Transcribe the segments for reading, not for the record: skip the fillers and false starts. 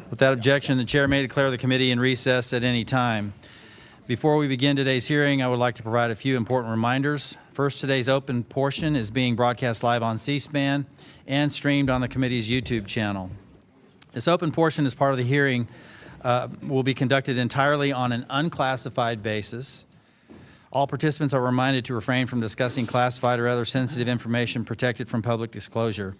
Without objection, the chair may declare the committee in recess at any time. Before we begin today's hearing, I would like to provide a few important reminders. First, today's open portion is being broadcast live on C-SPAN and streamed on the committee's YouTube channel. This open portion as part of the hearing will be conducted entirely on an unclassified basis. All participants are reminded to refrain from discussing classified or other sensitive information protected from public disclosure.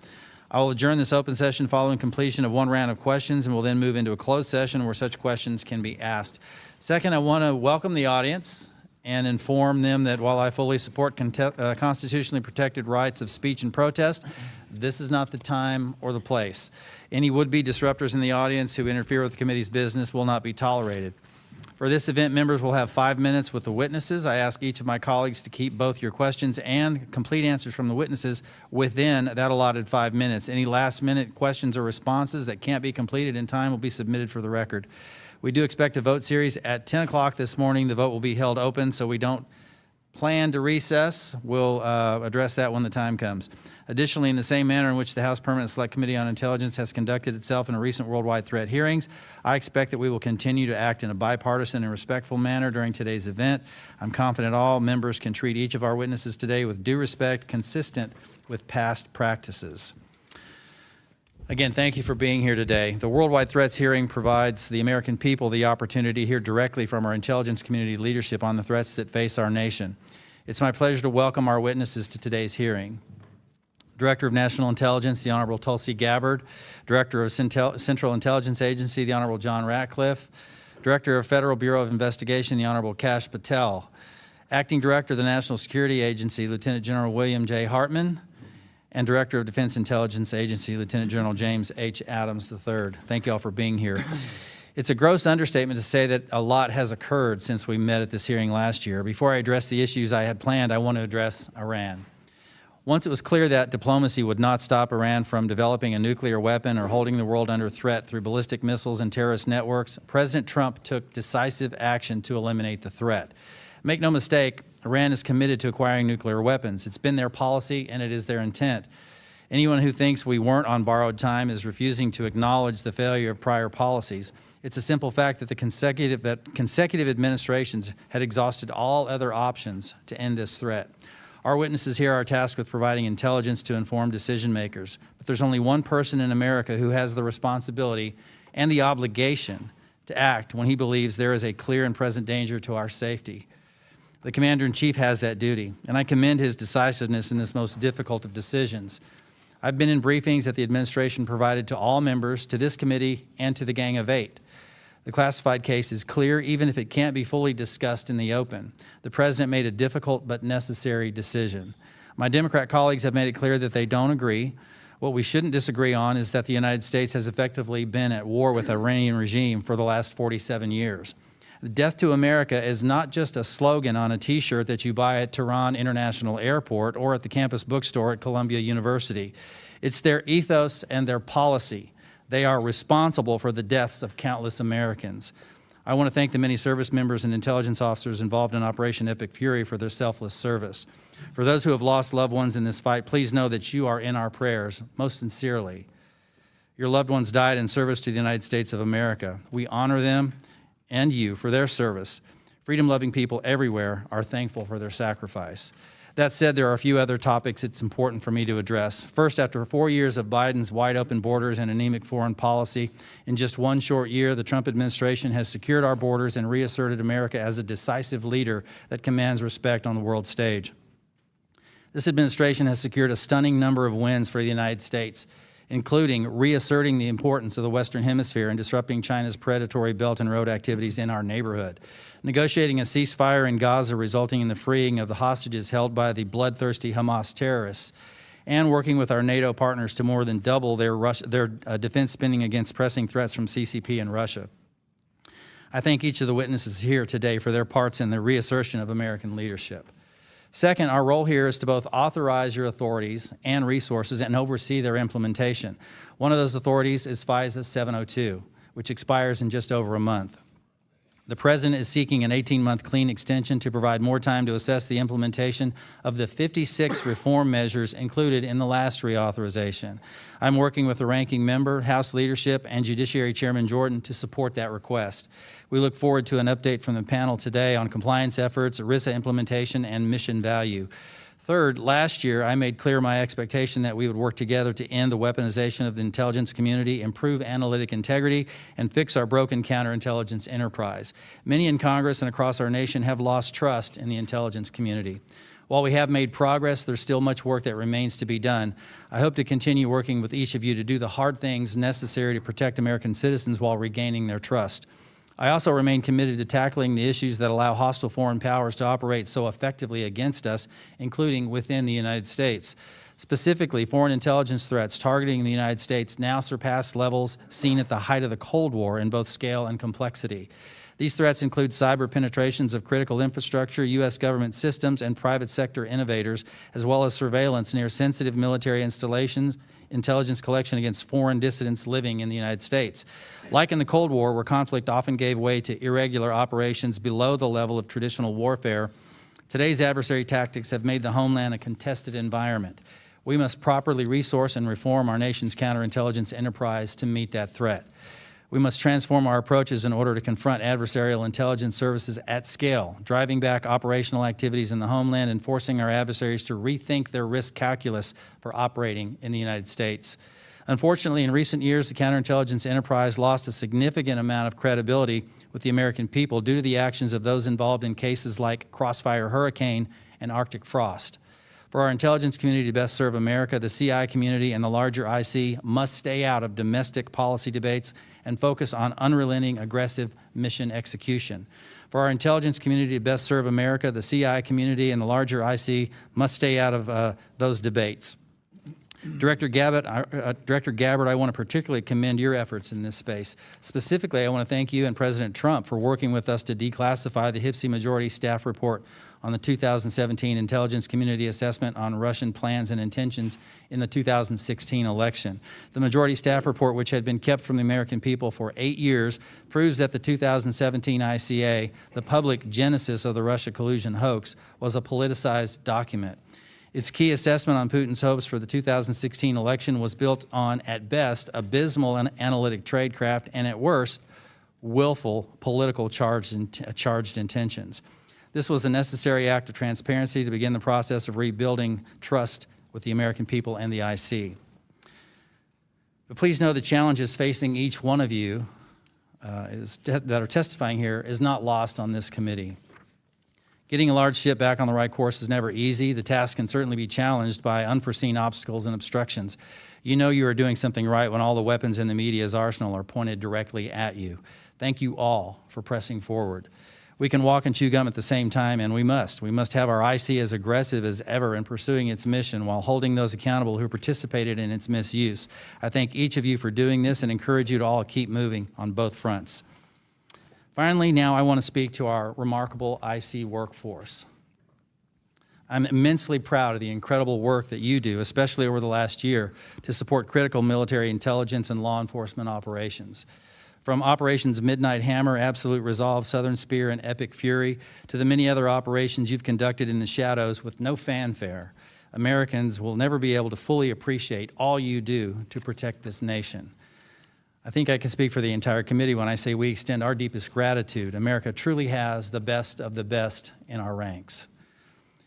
I will adjourn this open session following completion of one round of questions and will then move into a closed session where such questions can be asked. Second, I want to welcome the audience and inform them that while I fully support constitutionally protected rights of speech and protest, this is not the time or the place. Any would-be disruptors in the audience who interfere with the committee's business will not be tolerated. For this event, members will have 5 minutes with the witnesses. I ask each of my colleagues to keep both your questions and complete answers from the witnesses within that allotted 5 minutes. Any last-minute questions or responses that can't be completed in time will be submitted for the record. We do expect a vote series at 10 o'clock this morning. The vote will be held open, so we don't plan to recess. We'll address that when the time comes. Additionally, in the same manner in which the House Permanent Select Committee on Intelligence has conducted itself in a recent worldwide threat hearings, I expect that we will continue to act in a bipartisan and respectful manner during today's event. I'm confident all members can treat each of our witnesses today with due respect, consistent with past practices. Again, thank you for being here today. The Worldwide Threats hearing provides the American people the opportunity to hear directly from our intelligence community leadership on the threats that face our nation. It's my pleasure to welcome our witnesses to today's hearing. Director of National Intelligence, the Honorable Tulsi Gabbard. Director of Central Intelligence Agency, the Honorable John Ratcliffe. Director of Federal Bureau of Investigation, the Honorable Kash Patel. Acting Director of the National Security Agency, Lieutenant General William J. Hartman. And Director of Defense Intelligence Agency, Lieutenant General James H. Adams III. Thank you all for being here. It's a gross understatement to say that a lot has occurred since we met at this hearing last year. Before I address the issues I had planned, I want to address Iran. Once it was clear that diplomacy would not stop Iran from developing a nuclear weapon or holding the world under threat through ballistic missiles and terrorist networks, President Trump took decisive action to eliminate the threat. Make no mistake, Iran is committed to acquiring nuclear weapons. It's been their policy and it is their intent. Anyone who thinks we weren't on borrowed time is refusing to acknowledge the failure of prior policies. It's a simple fact that the consecutive administrations had exhausted all other options to end this threat. Our witnesses here are tasked with providing intelligence to inform decision makers, but there's only one person in America who has the responsibility and the obligation to act when he believes there is a clear and present danger to our safety. The Commander-in-Chief has that duty, and I commend his decisiveness in this most difficult of decisions. I've been in briefings that the administration provided to all members, to this committee, and to the Gang of Eight. The classified case is clear, even if it can't be fully discussed in the open. The President made a difficult but necessary decision. My Democrat colleagues have made it clear that they don't agree. What we shouldn't disagree on is that the United States has effectively been at war with the Iranian regime for the last 47 years. Death to America is not just a slogan on a T-shirt that you buy at Tehran International Airport or at the campus bookstore at Columbia University. It's their ethos and their policy. They are responsible for the deaths of countless Americans. I want to thank the many service members and intelligence officers involved in Operation Epic Fury for their selfless service. For those who have lost loved ones in this fight, please know that you are in our prayers, most sincerely. Your loved ones died in service to the United States of America. We honor them and you for their service. Freedom-loving people everywhere are thankful for their sacrifice. That said, there are a few other topics it's important for me to address. First, after 4 years of Biden's wide-open borders and anemic foreign policy, in just one short year, the Trump administration has secured our borders and reasserted America as a decisive leader that commands respect on the world stage. This administration has secured a stunning number of wins for the United States, including reasserting the importance of the Western Hemisphere and disrupting China's predatory Belt and Road activities in our neighborhood, negotiating a ceasefire in Gaza resulting in the freeing of the hostages held by the bloodthirsty Hamas terrorists, and working with our NATO partners to more than double their defense spending against pressing threats from CCP and Russia. I thank each of the witnesses here today for their parts in the reassertion of American leadership. Second, our role here is to both authorize your authorities and resources and oversee their implementation. One of those authorities is FISA 702, which expires in just over a month. The President is seeking an 18-month clean extension to provide more time to assess the implementation of the 56 reform measures included in the last reauthorization. I'm working with the ranking member, House leadership, and Judiciary Chairman Jordan to support that request. We look forward to an update from the panel today on compliance efforts, ERISA implementation, and mission value. Third, last year, I made clear my expectation that we would work together to end the weaponization of the intelligence community, improve analytic integrity, and fix our broken counterintelligence enterprise. Many in Congress and across our nation have lost trust in the intelligence community. While we have made progress, there's still much work that remains to be done. I hope to continue working with each of you to do the hard things necessary to protect American citizens while regaining their trust. I also remain committed to tackling the issues that allow hostile foreign powers to operate so effectively against us, including within the United States. Specifically, foreign intelligence threats targeting the United States now surpass levels seen at the height of the Cold War in both scale and complexity. These threats include cyber penetrations of critical infrastructure, U.S. government systems, and private sector innovators, as well as surveillance near sensitive military installations, intelligence collection against foreign dissidents living in the United States. Like in the Cold War, where conflict often gave way to irregular operations below the level of traditional warfare, today's adversary tactics have made the homeland a contested environment. We must properly resource and reform our nation's counterintelligence enterprise to meet that threat. We must transform our approaches in order to confront adversarial intelligence services at scale, driving back operational activities in the homeland and forcing our adversaries to rethink their risk calculus for operating in the United States. Unfortunately, in recent years, the counterintelligence enterprise lost a significant amount of credibility with the American people due to the actions of those involved in cases like Crossfire Hurricane and Arctic Frost. For our intelligence community to best serve America, the CI community and the larger IC must stay out of domestic policy debates and focus on unrelenting, aggressive mission execution. For our intelligence community to best serve America, the CI community and the larger IC must stay out of those debates. Director Gabbard, I want to particularly commend your efforts in this space. Specifically, I want to thank you and President Trump for working with us to declassify the HPSI Majority Staff Report on the 2017 Intelligence Community Assessment on Russian Plans and Intentions in the 2016 election. The Majority Staff Report, which had been kept from the American people for 8 years, proves that the 2017 ICA, the public genesis of the Russia collusion hoax, was a politicized document. Its key assessment on Putin's hopes for the 2016 election was built on, at best, abysmal analytic tradecraft and, at worst, willful political charged intentions. This was a necessary act of transparency to begin the process of rebuilding trust with the American people and the IC. But please know the challenges facing each one of you that are testifying here is not lost on this committee. Getting a large ship back on the right course is never easy. The task can certainly be challenged by unforeseen obstacles and obstructions. You know you are doing something right when all the weapons in the media's arsenal are pointed directly at you. Thank you all for pressing forward. We can walk and chew gum at the same time, and we must. We must have our IC as aggressive as ever in pursuing its mission while holding those accountable who participated in its misuse. I thank each of you for doing this and encourage you to all keep moving on both fronts. Finally, now I want to speak to our remarkable IC workforce. I'm immensely proud of the incredible work that you do, especially over the last year, to support critical military intelligence and law enforcement operations. From Operations Midnight Hammer, Absolute Resolve, Southern Spear, and Epic Fury, to the many other operations you've conducted in the shadows with no fanfare, Americans will never be able to fully appreciate all you do to protect this nation. I think I can speak for the entire committee when I say we extend our deepest gratitude. America truly has the best of the best in our ranks.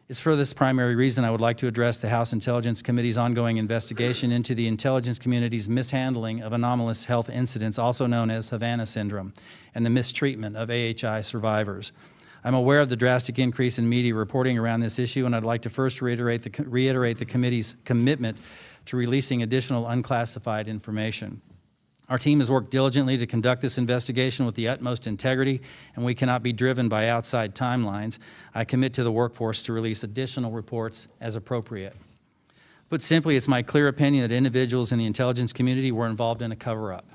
It's for this primary reason I would like to address the House Intelligence Committee's ongoing investigation into the intelligence community's mishandling of anomalous health incidents, also known as Havana Syndrome, and the mistreatment of AHI survivors. I'm aware of the drastic increase in media reporting around this issue, and I'd like to first reiterate the committee's commitment to releasing additional unclassified information. Our team has worked diligently to conduct this investigation with the utmost integrity, and we cannot be driven by outside timelines. I commit to the workforce to release additional reports as appropriate. Put simply, it's my clear opinion that individuals in the intelligence community were involved in a cover-up,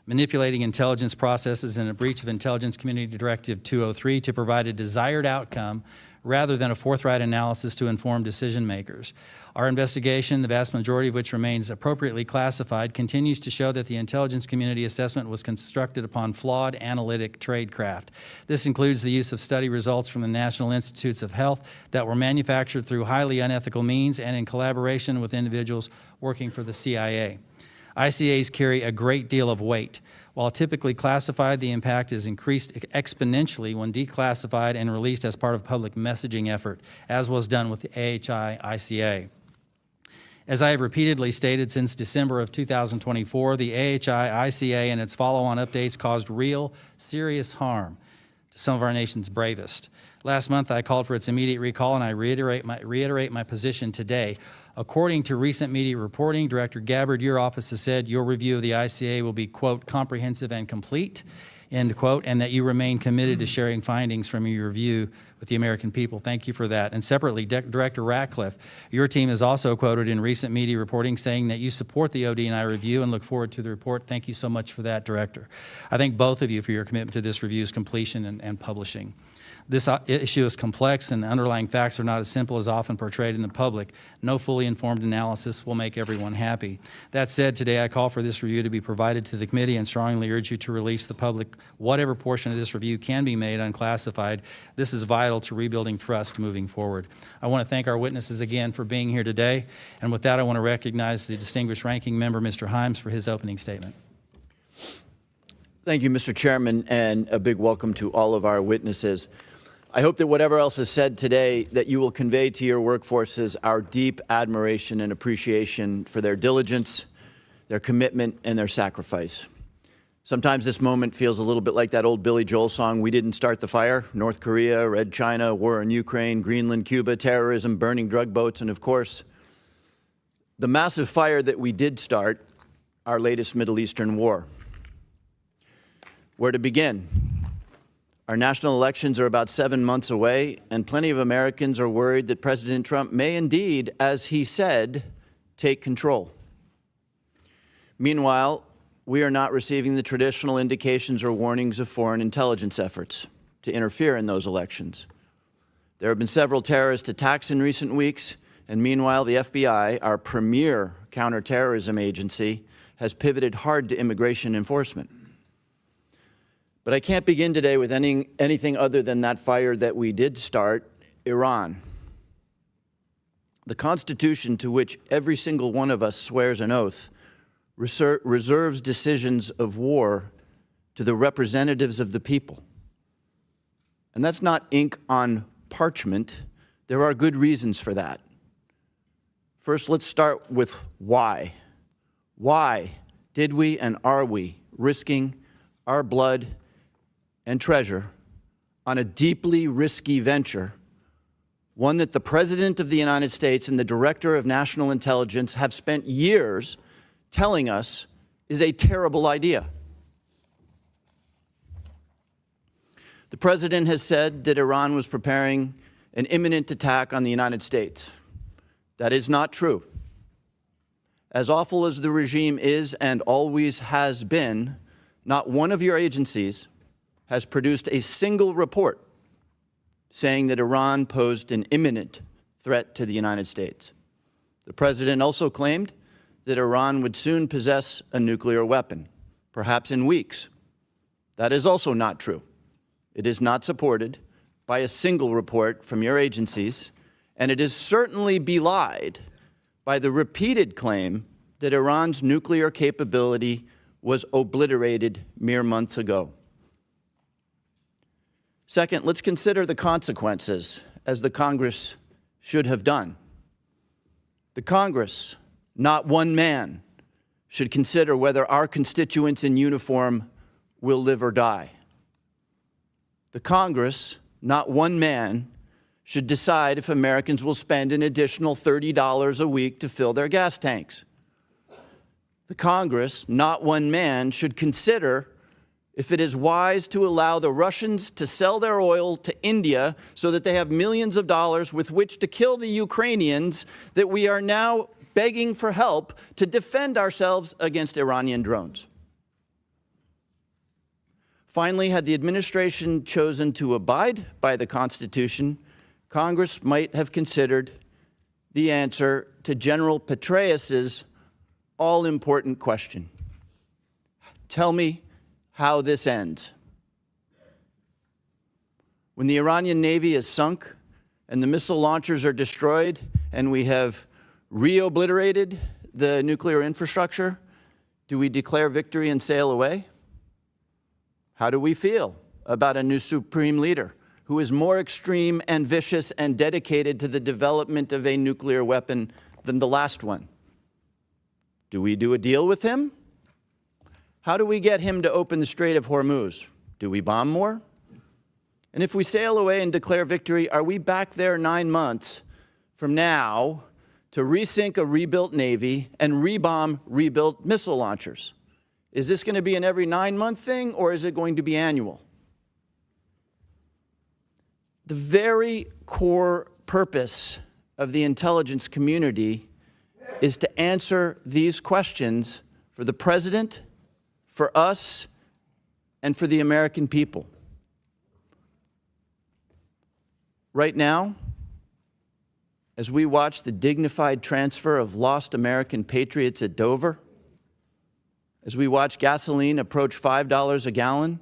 manipulating intelligence processes in a breach of Intelligence Community Directive 203 to provide a desired outcome rather than a forthright analysis to inform decision makers. Our investigation, the vast majority of which remains appropriately classified, continues to show that the intelligence community assessment was constructed upon flawed analytic tradecraft. This includes the use of study results from the National Institutes of Health that were manufactured through highly unethical means and in collaboration with individuals working for the CIA. ICAs carry a great deal of weight. While typically classified, the impact is increased exponentially when declassified and released as part of public messaging effort, as was done with the AHI-ICA. As I have repeatedly stated since December of 2024, the AHI-ICA and its follow-on updates caused real, serious harm to some of our nation's bravest. Last month, I called for its immediate recall, and I reiterate my position today. According to recent media reporting, Director Gabbard, your office has said your review of the ICA will be, quote, comprehensive and complete, end quote, and that you remain committed to sharing findings from your review with the American people. Thank you for that. And separately, Director Ratcliffe, your team is also quoted in recent media reporting saying that you support the OD&I review and look forward to the report. Thank you so much for that, Director. I thank both of you for your commitment to this review's completion and publishing. This issue is complex and the underlying facts are not as simple as often portrayed in the public. No fully informed analysis will make everyone happy. That said, today I call for this review to be provided to the committee and strongly urge you to release the public whatever portion of this review can be made unclassified. This is vital to rebuilding trust moving forward. I want to thank our witnesses again for being here today. And with that, I want to recognize the distinguished ranking member, Mr. Himes, for his opening statement. Thank you, Mr. Chairman, and a big welcome to all of our witnesses. I hope that whatever else is said today, that you will convey to your workforces our deep admiration and appreciation for their diligence, their commitment, and their sacrifice. Sometimes this moment feels a little bit like that old Billy Joel song, "We Didn't Start the Fire," North Korea, Red China, war in Ukraine, Greenland, Cuba, terrorism, burning drug boats, and of course, the massive fire that we did start, our latest Middle Eastern war. Where to begin? Our national elections are about 7 months away, and plenty of Americans are worried that President Trump may indeed, as he said, take control. Meanwhile, we are not receiving the traditional indications or warnings of foreign intelligence efforts to interfere in those elections. There have been several terrorist attacks in recent weeks, and meanwhile, the FBI, our premier counterterrorism agency, has pivoted hard to immigration enforcement. But I can't begin today with anything other than that fire that we did start, Iran. The Constitution, to which every single one of us swears an oath, reserves decisions of war to the representatives of the people. And that's not ink on parchment. There are good reasons for that. First, let's start with why. Why did we and are we risking our blood and treasure on a deeply risky venture, one that the President of the United States and the Director of National Intelligence have spent years telling us is a terrible idea? The President has said that Iran was preparing an imminent attack on the United States. That is not true. As awful as the regime is and always has been, not one of your agencies has produced a single report saying that Iran posed an imminent threat to the United States. The President also claimed that Iran would soon possess a nuclear weapon, perhaps in weeks. That is also not true. It is not supported by a single report from your agencies, and it is certainly belied by the repeated claim that Iran's nuclear capability was obliterated mere months ago. Second, let's consider the consequences, as the Congress should have done. The Congress, not one man, should consider whether our constituents in uniform will live or die. The Congress, not one man, should decide if Americans will spend an additional $30 a week to fill their gas tanks. The Congress, not one man, should consider if it is wise to allow the Russians to sell their oil to India so that they have millions of dollars with which to kill the Ukrainians that we are now begging for help to defend ourselves against Iranian drones. Finally, had the administration chosen to abide by the Constitution, Congress might have considered the answer to General Petraeus's all-important question. Tell me how this ends. When the Iranian Navy is sunk and the missile launchers are destroyed and we have re-obliterated the nuclear infrastructure, do we declare victory and sail away? How do we feel about a new supreme leader who is more extreme and vicious and dedicated to the development of a nuclear weapon than the last one? Do we do a deal with him? How do we get him to open the Strait of Hormuz? Do we bomb more? And if we sail away and declare victory, are we back there 9 months from now to resink a rebuilt Navy and rebomb rebuilt missile launchers? Is this going to be an every 9-month thing, or is it going to be annual? The very core purpose of the intelligence community is to answer these questions for the President, for us, and for the American people. Right now, as we watch the dignified transfer of lost American patriots at Dover, as we watch gasoline approach $5 a gallon,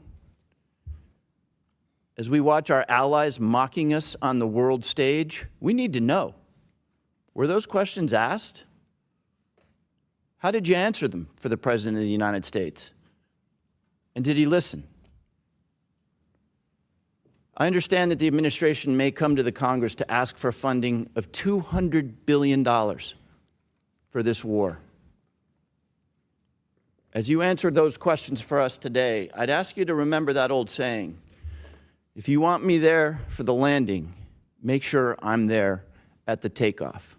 as we watch our allies mocking us on the world stage, we need to know, were those questions asked? How did you answer them for the President of the United States? And did he listen? I understand that the administration may come to the Congress to ask for funding of $200 billion for this war. As you answered those questions for us today, I'd ask you to remember that old saying, if you want me there for the landing, make sure I'm there at the takeoff.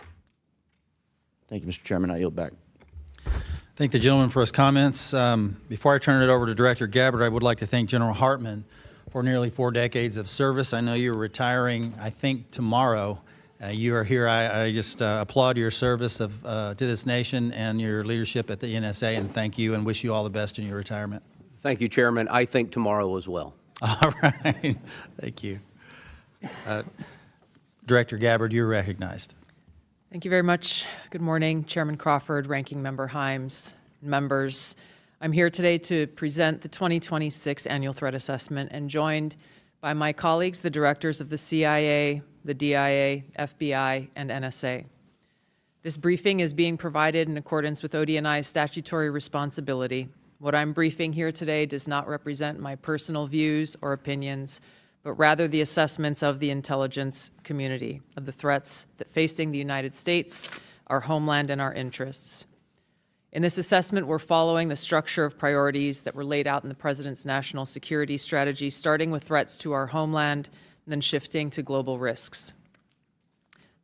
Thank you, Mr. Chairman. I yield back. Thank the gentleman for his comments. Before I turn it over to Director Gabbard, I would like to thank General Hartman for nearly 4 decades of service. I know you're retiring, I think, tomorrow. You are here. I just applaud your service to this nation and your leadership at the NSA, and thank you and wish you all the best in your retirement. Thank you, Chairman. I think tomorrow as well. All right. Thank you. Director Gabbard, you're recognized. Thank you very much. Good morning, Chairman Crawford, Ranking Member Himes, members. I'm here today to present the 2026 Annual Threat Assessment and joined by my colleagues, the directors of the CIA, the DIA, FBI, and NSA. This briefing is being provided in accordance with ODNI's statutory responsibility. What I'm briefing here today does not represent my personal views or opinions, but rather the assessments of the intelligence community of the threats that facing the United States, our homeland, and our interests. In this assessment, we're following the structure of priorities that were laid out in the President's national security strategy, starting with threats to our homeland, and then shifting to global risks.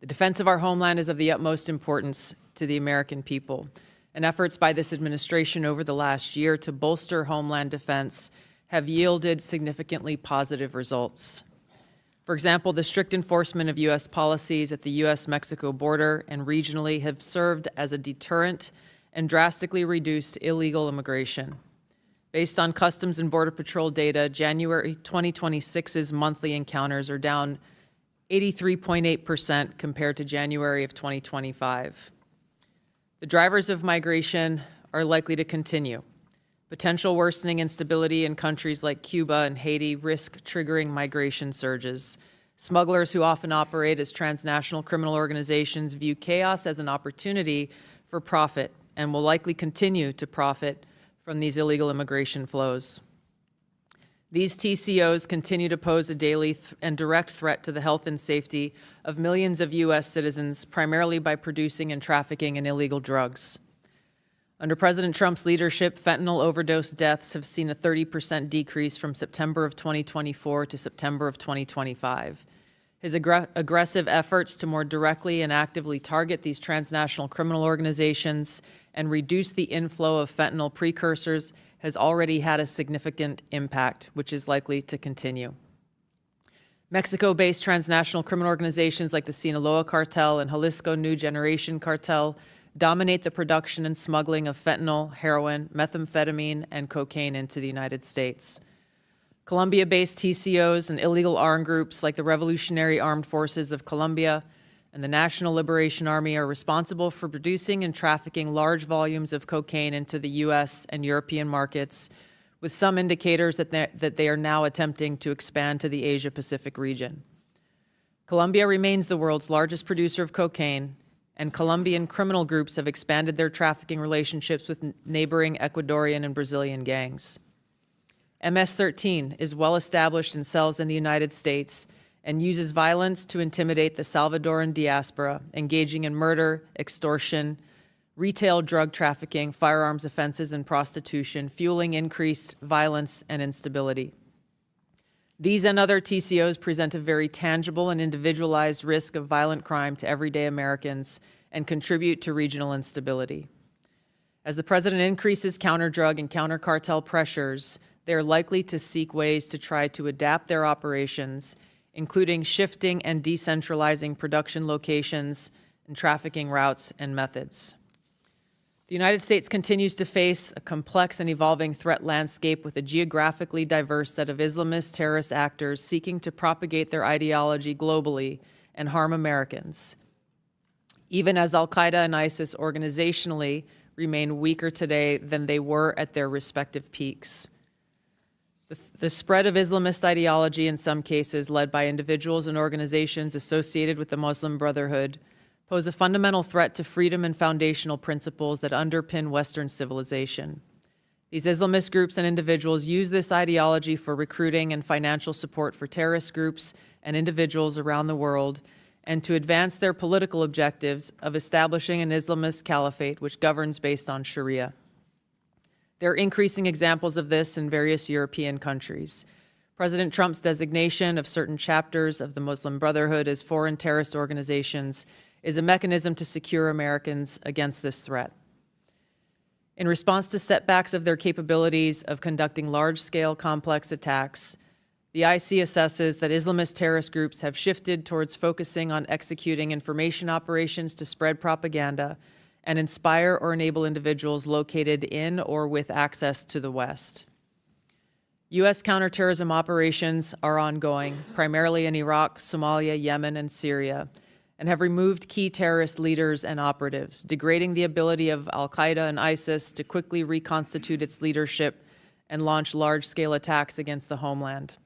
The defense of our homeland is of the utmost importance to the American people, and efforts by this administration over the last year to bolster homeland defense have yielded significantly positive results. For example, the strict enforcement of U.S. policies at the U.S.-Mexico border and regionally have served as a deterrent and drastically reduced illegal immigration. Based on Customs and Border Patrol data, January 2026's monthly encounters are down 83.8% compared to January of 2025. The drivers of migration are likely to continue. Potential worsening instability in countries like Cuba and Haiti risk triggering migration surges. Smugglers who often operate as transnational criminal organizations view chaos as an opportunity for profit and will likely continue to profit from these illegal immigration flows. These TCOs continue to pose a daily and direct threat to the health and safety of millions of U.S. citizens, primarily by producing and trafficking in illegal drugs. Under President Trump's leadership, fentanyl overdose deaths have seen a 30% decrease from September of 2024 to September of 2025. His aggressive efforts to more directly and actively target these transnational criminal organizations and reduce the inflow of fentanyl precursors has already had a significant impact, which is likely to continue. Mexico-based transnational criminal organizations like the Sinaloa Cartel and Jalisco New Generation Cartel dominate the production and smuggling of fentanyl, heroin, methamphetamine, and cocaine into the United States. Colombia-based TCOs and illegal armed groups like the Revolutionary Armed Forces of Colombia and the National Liberation Army are responsible for producing and trafficking large volumes of cocaine into the U.S. and European markets, with some indicators that they are now attempting to expand to the Asia-Pacific region. Colombia remains the world's largest producer of cocaine, and Colombian criminal groups have expanded their trafficking relationships with neighboring Ecuadorian and Brazilian gangs. MS-13 is well established in cells in the United States and uses violence to intimidate the Salvadoran diaspora, engaging in murder, extortion, retail drug trafficking, firearms offenses, and prostitution, fueling increased violence and instability. These and other TCOs present a very tangible and individualized risk of violent crime to everyday Americans and contribute to regional instability. As the president increases counter-drug and counter-cartel pressures, they are likely to seek ways to try to adapt their operations, including shifting and decentralizing production locations and trafficking routes and methods. The United States continues to face a complex and evolving threat landscape with a geographically diverse set of Islamist terrorist actors seeking to propagate their ideology globally and harm Americans, even as al-Qaeda and ISIS organizationally remain weaker today than they were at their respective peaks. The spread of Islamist ideology, in some cases led by individuals and organizations associated with the Muslim Brotherhood, pose a fundamental threat to freedom and foundational principles that underpin Western civilization. These Islamist groups and individuals use this ideology for recruiting and financial support for terrorist groups and individuals around the world, and to advance their political objectives of establishing an Islamist caliphate which governs based on Sharia. There are increasing examples of this in various European countries. President Trump's designation of certain chapters of the Muslim Brotherhood as foreign terrorist organizations is a mechanism to secure Americans against this threat. In response to setbacks of their capabilities of conducting large-scale complex attacks, the IC assesses that Islamist terrorist groups have shifted towards focusing on executing information operations to spread propaganda and inspire or enable individuals located in or with access to the West. U.S. counterterrorism operations are ongoing, primarily in Iraq, Somalia, Yemen, and Syria, and have removed key terrorist leaders and operatives, degrading the ability of al-Qaeda and ISIS to quickly reconstitute its leadership and launch large-scale attacks against the homeland.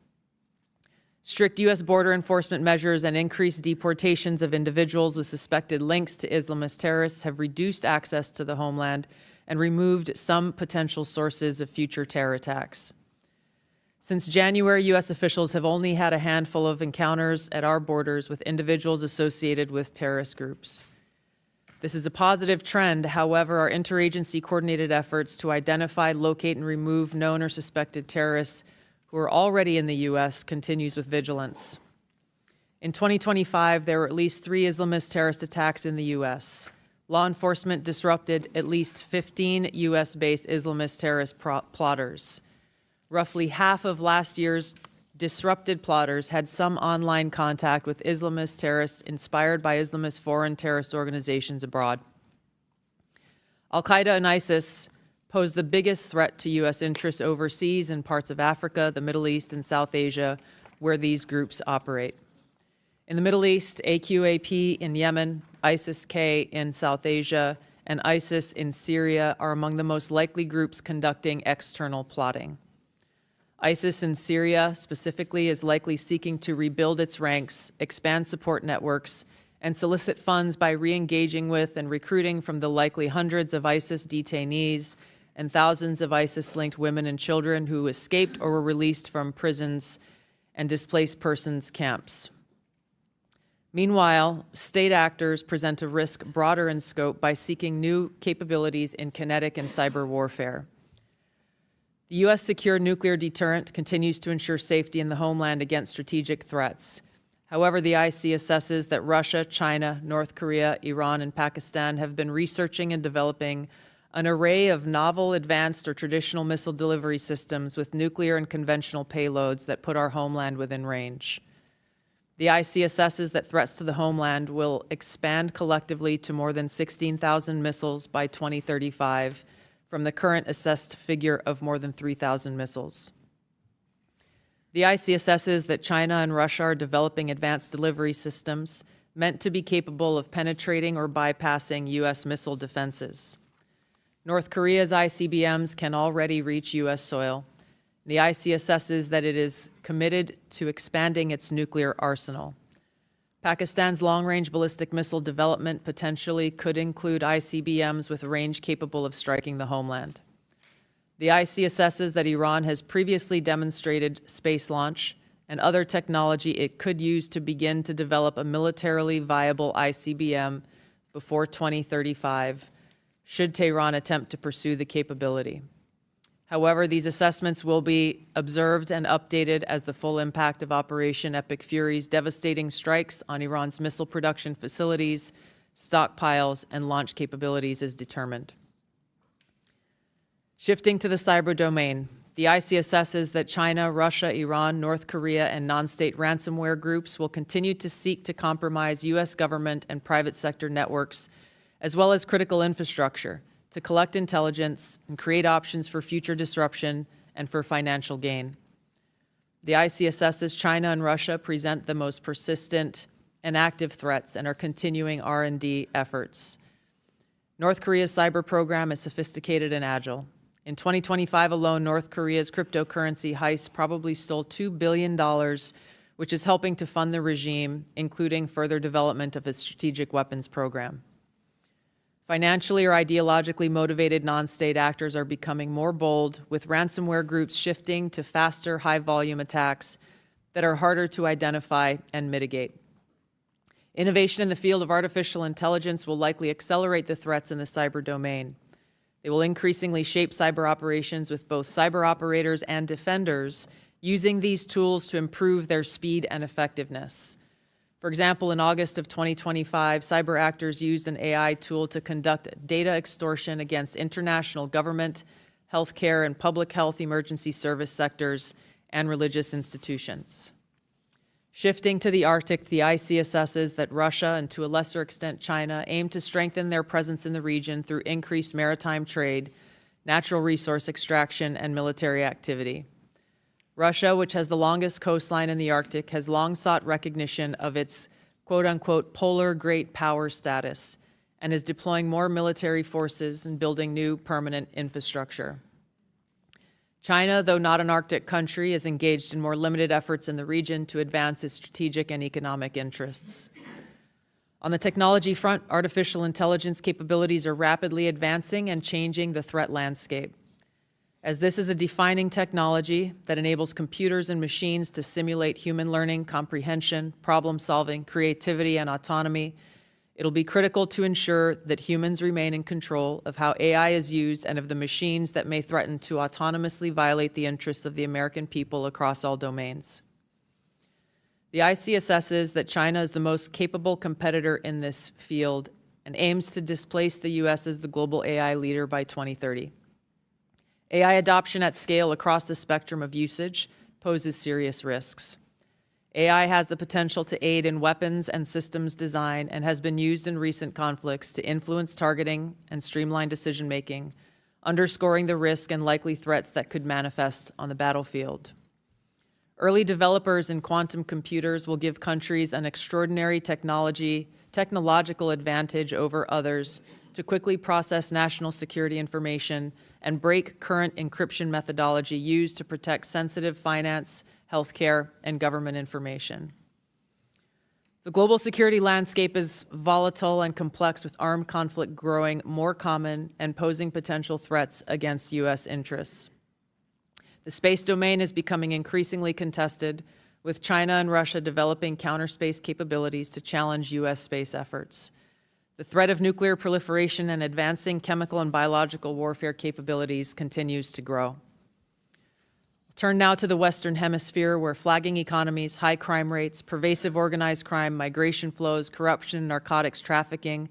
Strict U.S. border enforcement measures and increased deportations of individuals with suspected links to Islamist terrorists have reduced access to the homeland and removed some potential sources of future terror attacks. Since January, U.S. officials have only had a handful of encounters at our borders with individuals associated with terrorist groups. This is a positive trend. However, our interagency coordinated efforts to identify, locate, and remove known or suspected terrorists who are already in the U.S. continues with vigilance. In 2025, there were at least 3 Islamist terrorist attacks in the U.S. Law enforcement disrupted at least 15 U.S.-based Islamist terrorist plotters. Roughly half of last year's disrupted plotters had some online contact with Islamist terrorists inspired by Islamist foreign terrorist organizations abroad. Al-Qaeda and ISIS pose the biggest threat to U.S. interests overseas in parts of Africa, the Middle East, and South Asia, where these groups operate. In the Middle East, AQAP in Yemen, ISIS-K in South Asia, and ISIS in Syria are among the most likely groups conducting external plotting. ISIS in Syria specifically is likely seeking to rebuild its ranks, expand support networks, and solicit funds by re-engaging with and recruiting from the likely hundreds of ISIS detainees and thousands of ISIS-linked women and children who escaped or were released from prisons and displaced persons camps. Meanwhile, state actors present a risk broader in scope by seeking new capabilities in kinetic and cyber warfare. The U.S. secure nuclear deterrent continues to ensure safety in the homeland against strategic threats. However, the IC assesses that Russia, China, North Korea, Iran, and Pakistan have been researching and developing an array of novel, advanced, or traditional missile delivery systems with nuclear and conventional payloads that put our homeland within range. The IC assesses that threats to the homeland will expand collectively to more than 16,000 missiles by 2035, from the current assessed figure of more than 3,000 missiles. The IC assesses that China and Russia are developing advanced delivery systems meant to be capable of penetrating or bypassing U.S. missile defenses. North Korea's ICBMs can already reach U.S. soil. The IC assesses that it is committed to expanding its nuclear arsenal. Pakistan's long-range ballistic missile development potentially could include ICBMs with a range capable of striking the homeland. The IC assesses that Iran has previously demonstrated space launch and other technology it could use to begin to develop a militarily viable ICBM before 2035, should Tehran attempt to pursue the capability. However, these assessments will be observed and updated as the full impact of Operation Epic Fury's devastating strikes on Iran's missile production facilities, stockpiles, and launch capabilities is determined. Shifting to the cyber domain, the IC assesses that China, Russia, Iran, North Korea, and non-state ransomware groups will continue to seek to compromise U.S. government and private sector networks, as well as critical infrastructure, to collect intelligence and create options for future disruption and for financial gain. The IC assesses China and Russia present the most persistent and active threats and are continuing R&D efforts. North Korea's cyber program is sophisticated and agile. In 2025 alone, North Korea's cryptocurrency heist probably stole $2 billion, which is helping to fund the regime, including further development of its strategic weapons program. Financially or ideologically motivated non-state actors are becoming more bold, with ransomware groups shifting to faster, high-volume attacks that are harder to identify and mitigate. Innovation in the field of artificial intelligence will likely accelerate the threats in the cyber domain. They will increasingly shape cyber operations, with both cyber operators and defenders using these tools to improve their speed and effectiveness. For example, in August of 2025, cyber actors used an AI tool to conduct data extortion against international government, healthcare, and public health emergency service sectors and religious institutions. Shifting to the Arctic, the IC assesses that Russia, and to a lesser extent China, aim to strengthen their presence in the region through increased maritime trade, natural resource extraction, and military activity. Russia, which has the longest coastline in the Arctic, has long sought recognition of its quote-unquote polar great power status and is deploying more military forces and building new permanent infrastructure. China, though not an Arctic country, is engaged in more limited efforts in the region to advance its strategic and economic interests. On the technology front, artificial intelligence capabilities are rapidly advancing and changing the threat landscape. As this is a defining technology that enables computers and machines to simulate human learning, comprehension, problem-solving, creativity, and autonomy, it'll be critical to ensure that humans remain in control of how AI is used and of the machines that may threaten to autonomously violate the interests of the American people across all domains. The IC assesses that China is the most capable competitor in this field and aims to displace the U.S. as the global AI leader by 2030. AI adoption at scale across the spectrum of usage poses serious risks. AI has the potential to aid in weapons and systems design and has been used in recent conflicts to influence targeting and streamline decision-making, underscoring the risk and likely threats that could manifest on the battlefield. Early developers in quantum computers will give countries an extraordinary technological advantage over others to quickly process national security information and break current encryption methodology used to protect sensitive finance, healthcare, and government information. The global security landscape is volatile and complex, with armed conflict growing more common and posing potential threats against U.S. interests. The space domain is becoming increasingly contested, with China and Russia developing counter-space capabilities to challenge U.S. space efforts. The threat of nuclear proliferation and advancing chemical and biological warfare capabilities continues to grow. I'll turn now to the Western Hemisphere, where flagging economies, high crime rates, pervasive organized crime, migration flows, corruption, and narcotics trafficking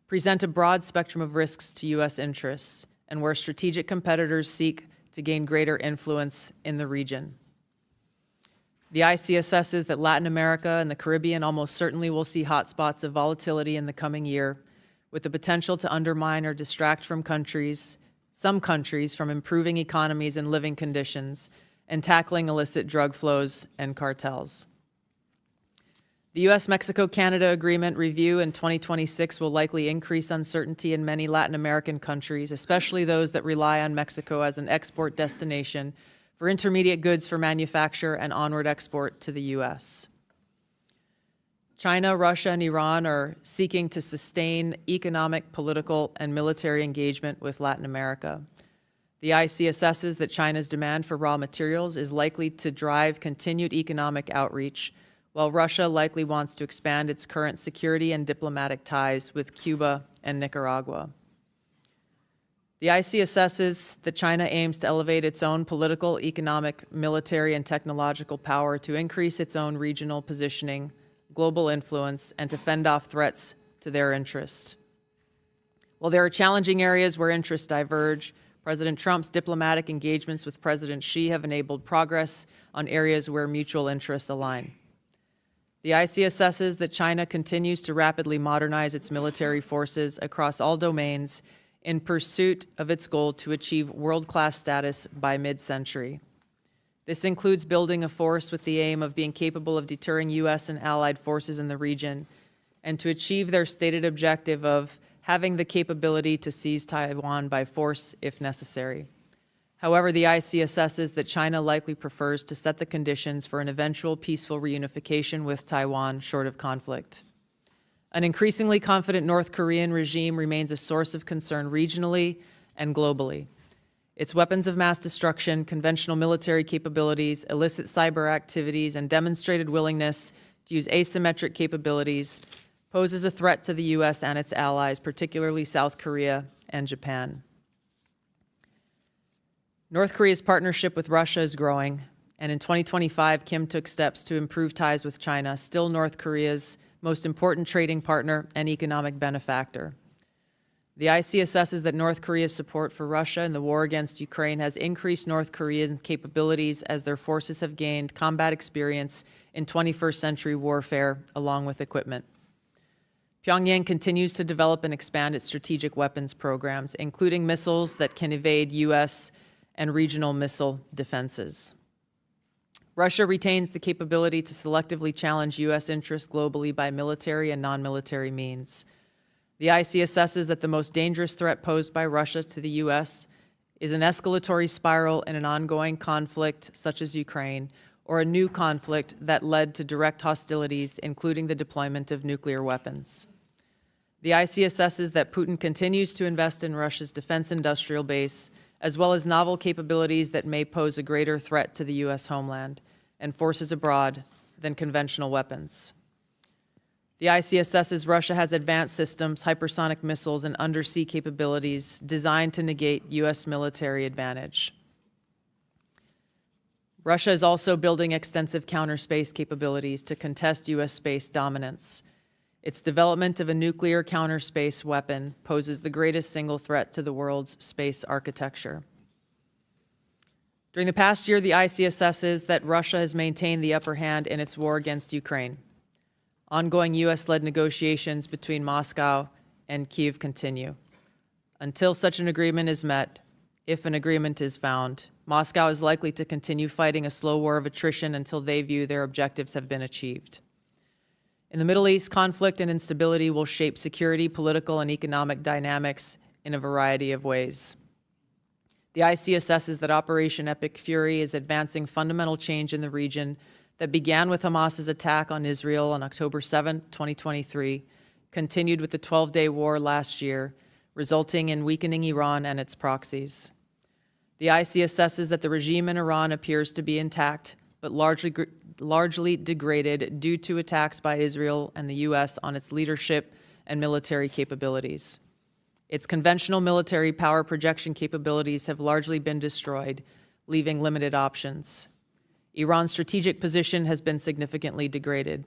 present a broad spectrum of risks to U.S. interests, and where strategic competitors seek to gain greater influence in the region. The IC assesses that Latin America and the Caribbean almost certainly will see hotspots of volatility in the coming year, with the potential to undermine or distract some countries from improving economies and living conditions, and tackling illicit drug flows and cartels. The U.S.-Mexico-Canada Agreement review in 2026 will likely increase uncertainty in many Latin American countries, especially those that rely on Mexico as an export destination for intermediate goods for manufacture and onward export to the U.S. China, Russia, and Iran are seeking to sustain economic, political, and military engagement with Latin America. The IC assesses that China's demand for raw materials is likely to drive continued economic outreach, while Russia likely wants to expand its current security and diplomatic ties with Cuba and Nicaragua. The IC assesses that China aims to elevate its own political, economic, military, and technological power to increase its own regional positioning, global influence, and to fend off threats to their interests. While there are challenging areas where interests diverge, President Trump's diplomatic engagements with President Xi have enabled progress on areas where mutual interests align. The IC assesses that China continues to rapidly modernize its military forces across all domains in pursuit of its goal to achieve world-class status by mid-century. This includes building a force with the aim of being capable of deterring U.S. and allied forces in the region, and to achieve their stated objective of having the capability to seize Taiwan by force if necessary. However, the IC assesses that China likely prefers to set the conditions for an eventual peaceful reunification with Taiwan short of conflict. An increasingly confident North Korean regime remains a source of concern regionally and globally. Its weapons of mass destruction, conventional military capabilities, illicit cyber activities, and demonstrated willingness to use asymmetric capabilities poses a threat to the U.S. and its allies, particularly South Korea and Japan. North Korea's partnership with Russia is growing, and in 2025, Kim took steps to improve ties with China, still North Korea's most important trading partner and economic benefactor. The IC assesses that North Korea's support for Russia in the war against Ukraine has increased North Korean capabilities as their forces have gained combat experience in 21st century warfare, along with equipment. Pyongyang continues to develop and expand its strategic weapons programs, including missiles that can evade U.S. and regional missile defenses. Russia retains the capability to selectively challenge U.S. interests globally by military and non-military means. The IC assesses that the most dangerous threat posed by Russia to the U.S. is an escalatory spiral in an ongoing conflict such as Ukraine, or a new conflict that led to direct hostilities, including the deployment of nuclear weapons. The IC assesses that Putin continues to invest in Russia's defense industrial base, as well as novel capabilities that may pose a greater threat to the U.S. homeland and forces abroad than conventional weapons. The IC assesses Russia has advanced systems, hypersonic missiles, and undersea capabilities designed to negate U.S. military advantage. Russia is also building extensive counter-space capabilities to contest U.S. space dominance. Its development of a nuclear counter-space weapon poses the greatest single threat to the world's space architecture. During the past year, the IC assesses that Russia has maintained the upper hand in its war against Ukraine. Ongoing U.S.-led negotiations between Moscow and Kyiv continue. Until such an agreement is met, if an agreement is found, Moscow is likely to continue fighting a slow war of attrition until they view their objectives have been achieved. In the Middle East, conflict and instability will shape security, political, and economic dynamics in a variety of ways. The IC assesses that Operation Epic Fury is advancing fundamental change in the region that began with Hamas's attack on Israel on October 7, 2023, continued with the 12-day war last year, resulting in weakening Iran and its proxies. The IC assesses that the regime in Iran appears to be intact, but largely degraded due to attacks by Israel and the U.S. on its leadership and military capabilities. Its conventional military power projection capabilities have largely been destroyed, leaving limited options. Iran's strategic position has been significantly degraded.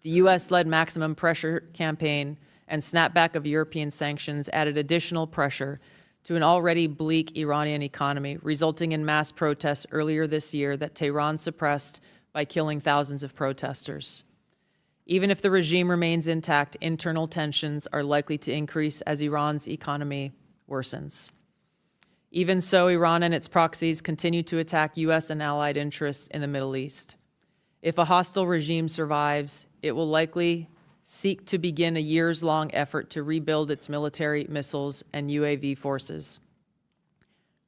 The U.S.-led maximum pressure campaign and snapback of European sanctions added additional pressure to an already bleak Iranian economy, resulting in mass protests earlier this year that Tehran suppressed by killing thousands of protesters. Even if the regime remains intact, internal tensions are likely to increase as Iran's economy worsens. Even so, Iran and its proxies continue to attack U.S. and allied interests in the Middle East. If a hostile regime survives, it will likely seek to begin a years-long effort to rebuild its military, missiles, and UAV forces.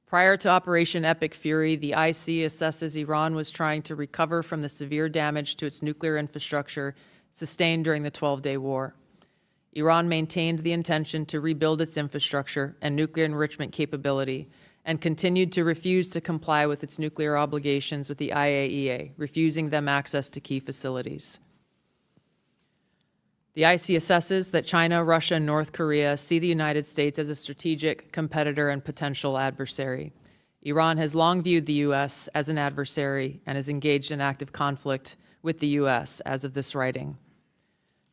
Prior to Operation Epic Fury, the IC assesses Iran was trying to recover from the severe damage to its nuclear infrastructure sustained during the 12-day war. Iran maintained the intention to rebuild its infrastructure and nuclear enrichment capability and continued to refuse to comply with its nuclear obligations with the IAEA, refusing them access to key facilities. The IC assesses that China, Russia, and North Korea see the United States as a strategic competitor and potential adversary. Iran has long viewed the U.S. as an adversary and is engaged in active conflict with the U.S. as of this writing.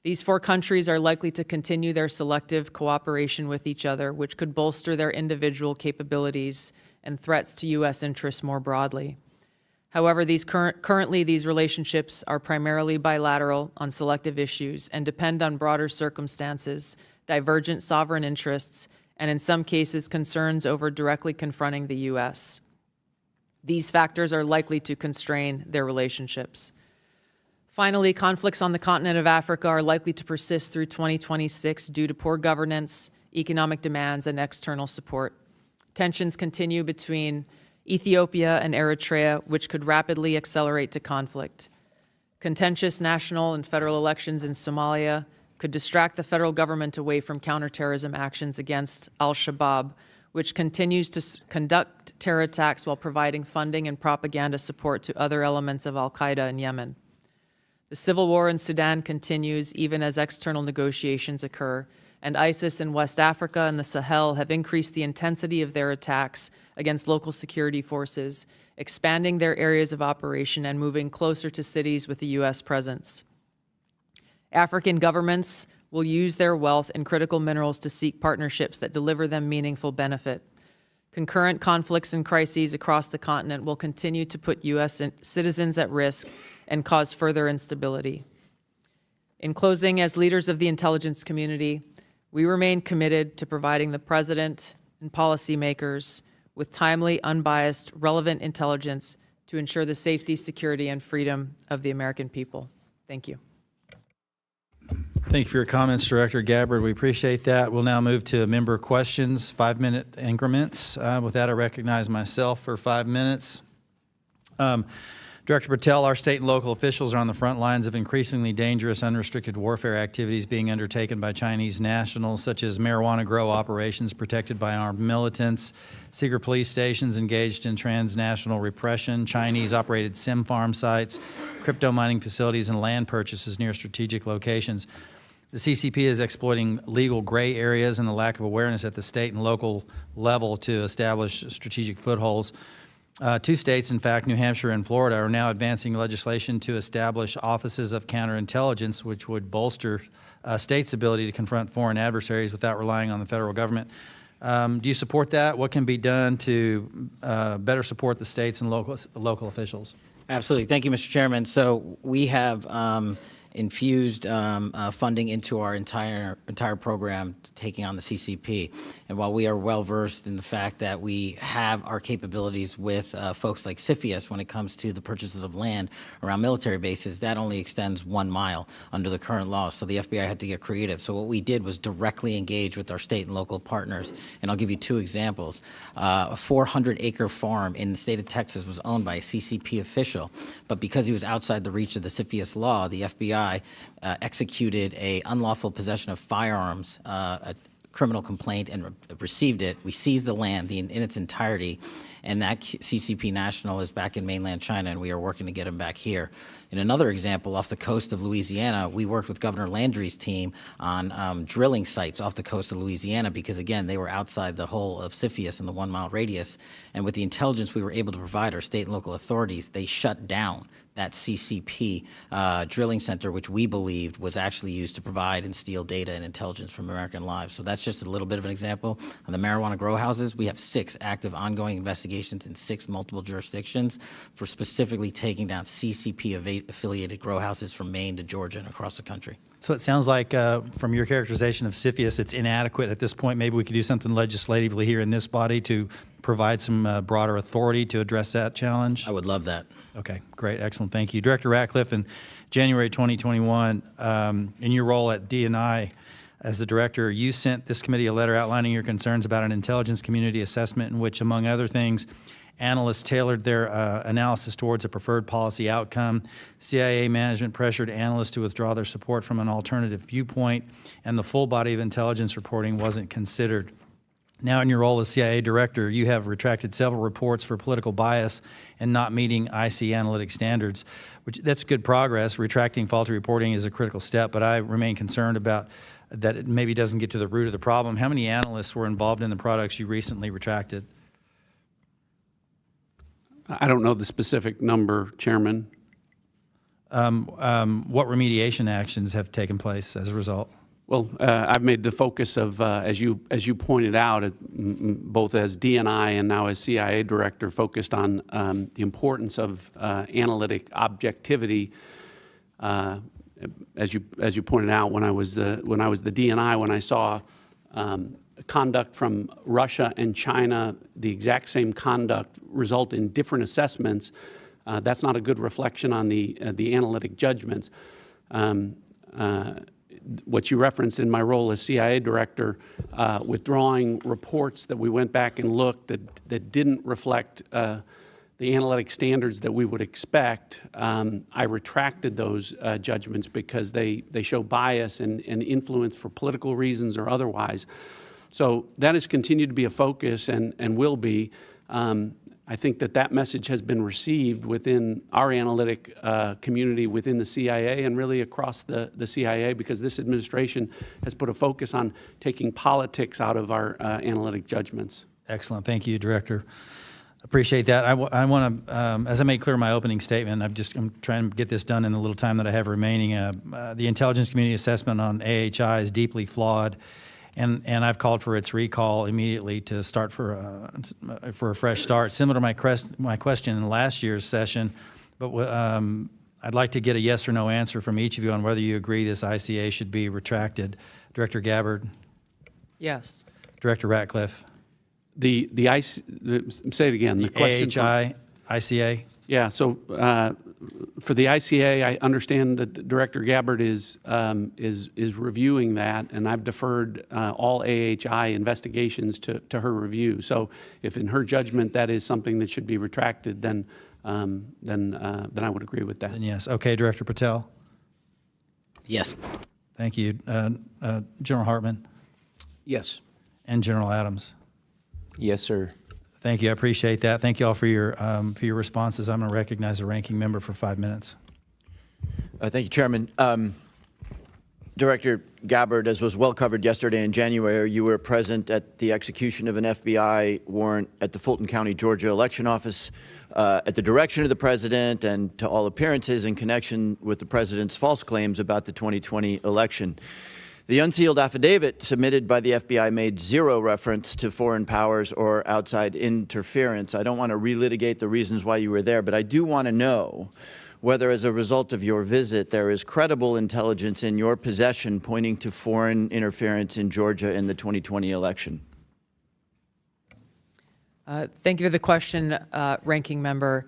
These four countries are likely to continue their selective cooperation with each other, which could bolster their individual capabilities and threats to U.S. interests more broadly. However, currently these relationships are primarily bilateral on selective issues and depend on broader circumstances, divergent sovereign interests, and in some cases concerns over directly confronting the U.S. These factors are likely to constrain their relationships. Finally, conflicts on the continent of Africa are likely to persist through 2026 due to poor governance, economic demands, and external support. Tensions continue between Ethiopia and Eritrea, which could rapidly accelerate to conflict. Contentious national and federal elections in Somalia could distract the federal government away from counterterrorism actions against al-Shabaab, which continues to conduct terror attacks while providing funding and propaganda support to other elements of al-Qaeda in Yemen. The civil war in Sudan continues even as external negotiations occur, and ISIS in West Africa and the Sahel have increased the intensity of their attacks against local security forces, expanding their areas of operation and moving closer to cities with a U.S. presence. African governments will use their wealth and critical minerals to seek partnerships that deliver them meaningful benefit. Concurrent conflicts and crises across the continent will continue to put U.S. citizens at risk and cause further instability. In closing, as leaders of the intelligence community, we remain committed to providing the President and policymakers with timely, unbiased, relevant intelligence to ensure the safety, security, and freedom of the American people. Thank you. Thank you for your comments, Director Gabbard. We appreciate that. We'll now move to member questions, 5-minute increments. With that, I recognize myself for 5 minutes. Director Patel, our state and local officials are on the front lines of increasingly dangerous unrestricted warfare activities being undertaken by Chinese nationals, such as marijuana grow operations protected by armed militants, secret police stations engaged in transnational repression, Chinese-operated sim farm sites, crypto mining facilities, and land purchases near strategic locations. The CCP is exploiting legal gray areas and the lack of awareness at the state and local level to establish strategic footholds. Two states, in fact, New Hampshire and Florida, are now advancing legislation to establish offices of counterintelligence, which would bolster states' ability to confront foreign adversaries without relying on the federal government. Do you support that? What can be done to better support the states and local officials? Absolutely. Thank you, Mr. Chairman. So we have infused funding into our entire program taking on the CCP. And while we are well versed in the fact that we have our capabilities with folks like CFIUS when it comes to the purchases of land around military bases, that only extends 1 mile under the current law. So the FBI had to get creative. So what we did was directly engage with our state and local partners. And I'll give you 2 examples. A 400-acre farm in the state of Texas was owned by a CCP official, but because he was outside the reach of the CFIUS law, the FBI executed a unlawful possession of firearms, a criminal complaint, and received it. We seized the land in its entirety, and that CCP national is back in mainland China, and we are working to get him back here. In another example, off the coast of Louisiana, we worked with Governor Landry's team on drilling sites off the coast of Louisiana because, again, they were outside the whole of CFIUS in the 1-mile radius. And with the intelligence we were able to provide our state and local authorities, they shut down that CCP drilling center, which we believed was actually used to provide and steal data and intelligence from American lives. So that's just a little bit of an example. On the marijuana grow houses, we have 6 active ongoing investigations in 6 multiple jurisdictions for specifically taking down CCP-affiliated grow houses from Maine to Georgia and across the country. So it sounds like, from your characterization of CFIUS, it's inadequate at this point. Maybe we could do something legislatively here in this body to provide some broader authority to address that challenge? I would love that. Okay, great, excellent, thank you. Director Ratcliffe, in January 2021, in your role at D&I as the director, you sent this committee a letter outlining your concerns about an intelligence community assessment in which, among other things, analysts tailored their analysis towards a preferred policy outcome. CIA management pressured analysts to withdraw their support from an alternative viewpoint, and the full body of intelligence reporting wasn't considered. Now, in your role as CIA director, you have retracted several reports for political bias and not meeting IC analytic standards, which that's good progress. Retracting faulty reporting is a critical step, but I remain concerned about that it maybe doesn't get to the root of the problem. How many analysts were involved in the products you recently retracted? I don't know the specific number, Chairman. What remediation actions have taken place as a result? Well, I've made the focus of, as you pointed out, both as DNI and now as CIA director, focused on the importance of analytic objectivity. As you pointed out, when I was the DNI, when I saw conduct from Russia and China, the exact same conduct result in different assessments, that's not a good reflection on the analytic judgments. What you referenced in my role as CIA director, withdrawing reports that we went back and looked that didn't reflect the analytic standards that we would expect, I retracted those judgments because they show bias and influence for political reasons or otherwise. So that has continued to be a focus and will be. I think that message has been received within our analytic community within the CIA and really across the CIA, because this administration has put a focus on taking politics out of our analytic judgments. Excellent. Thank you, Director. Appreciate that. I want to, as I made clear in my opening statement, I'm trying to get this done in the little time that I have remaining. The intelligence community assessment on AHI is deeply flawed, and I've called for its recall immediately to start for a fresh start, similar to my question in last year's session. But I'd like to get a yes or no answer from each of you on whether you agree this ICA should be retracted. Director Gabbard? Yes. Director Ratcliffe? Say it again. The question AHI, ICA? Yeah, so for the ICA, I understand that Director Gabbard is reviewing that, and I've deferred all AHI investigations to her review. So if in her judgment that is something that should be retracted, then I would agree with that. Then yes. Okay, Director Patel? Yes. Thank you. General Hartman? Yes. And General Adams? Yes, sir. Thank you. I appreciate that. Thank you all for your responses. I'm going to recognize the ranking member for 5 minutes. Thank you, Chairman. Director Gabbard, as was well covered yesterday in January, you were present at the execution of an FBI warrant at the Fulton County, Georgia election office at the direction of the president and to all appearances in connection with the president's false claims about the 2020 election. The unsealed affidavit submitted by the FBI made zero reference to foreign powers or outside interference. I don't want to relitigate the reasons why you were there, but I do want to know whether, as a result of your visit, there is credible intelligence in your possession pointing to foreign interference in Georgia in the 2020 election. Thank you for the question, Ranking Member.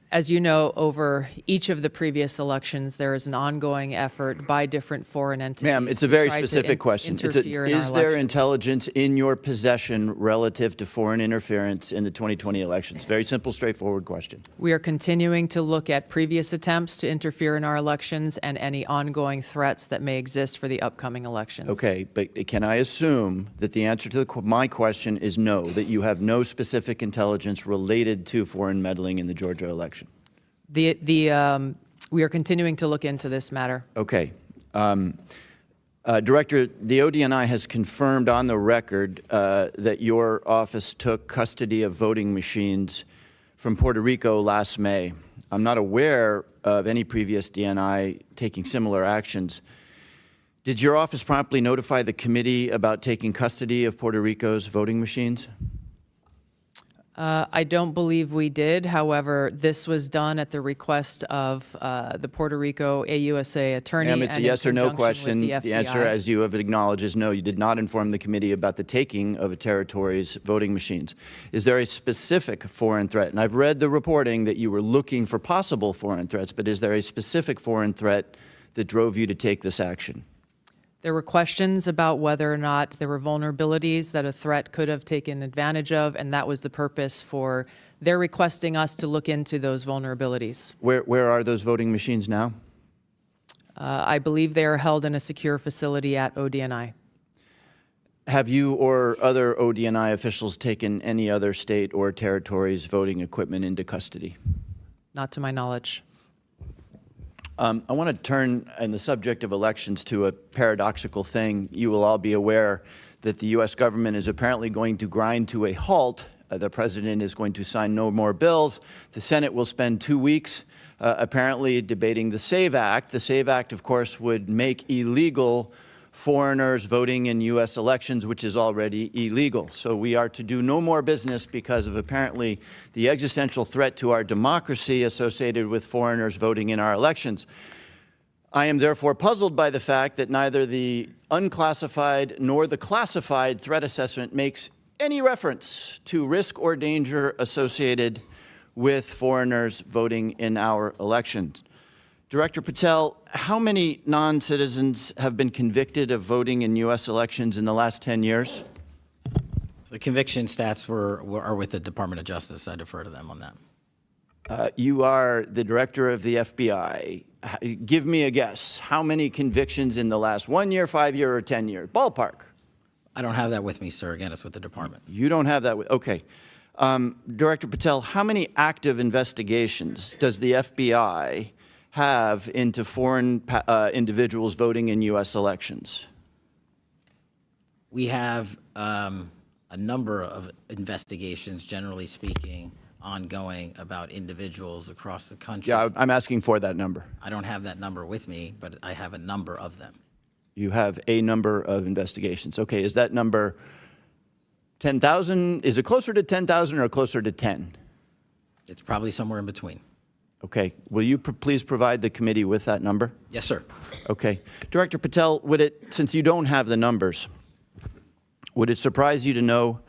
As you know, over each of the previous elections, there is an ongoing effort by different foreign entities. Ma'am, it's a very specific question. Is there intelligence in your possession relative to foreign interference in the 2020 elections? Very simple, straightforward question. We are continuing to look at previous attempts to interfere in our elections and any ongoing threats that may exist for the upcoming elections. Okay, but can I assume that the answer to my question is no, that you have no specific intelligence related to foreign meddling in the Georgia election? We are continuing to look into this matter. Okay. Director, the ODNI has confirmed on the record that your office took custody of voting machines from Puerto Rico last May. I'm not aware of any previous DNI taking similar actions. Did your office promptly notify the committee about taking custody of Puerto Rico's voting machines? I don't believe we did. However, this was done at the request of the Puerto Rico AUSA attorney. Ma'am, it's a and yes or in no conjunction question. with The answer, FBI. as you have acknowledged, is no. You did not inform the committee about the taking of a territory's voting machines. Is there a specific foreign threat? And I've read the reporting that you were looking for possible foreign threats, but is there a specific foreign threat that drove you to take this action? There were questions about whether or not there were vulnerabilities that a threat could have taken advantage of, and that was the purpose for their requesting us to look into those vulnerabilities. Where are those voting machines now? I believe they are held in a secure facility at ODNI. Have you or other ODNI officials taken any other state or territory's voting equipment into custody? Not to my knowledge. I want to turn in the subject of elections to a paradoxical thing. You will all be aware that the U.S. government is apparently going to grind to a halt. The president is going to sign no more bills. The Senate will spend 2 weeks apparently debating the SAVE Act. The SAVE Act, of course, would make illegal foreigners voting in U.S. elections, which is already illegal. So we are to do no more business because of apparently the existential threat to our democracy associated with foreigners voting in our elections. I am therefore puzzled by the fact that neither the unclassified nor the classified threat assessment makes any reference to risk or danger associated with foreigners voting in our elections. Director Patel, how many non-citizens have been convicted of voting in U.S. elections in the last 10 years? The conviction stats are with the Department of Justice. I defer to them on that. You are the director of the FBI. Give me a guess. How many convictions in the last 1 year, 5 year, or 10 year? Ballpark. I don't have that with me, sir. Again, it's with the department. You don't have that. Okay. Director Patel, how many active investigations does the FBI have into foreign individuals voting in U.S. elections? We have a number of investigations, generally speaking, ongoing about individuals across the country. Yeah, I'm asking for that number. I don't have that number with me, but I have a number of them. You have a number of investigations. Okay, is that number 10,000? Is it closer to 10,000 or closer to 10? It's probably somewhere in between. Okay, will you please provide the committee with that number? Yes, sir. Okay. Director Patel, since you don't have the numbers, would it surprise you to know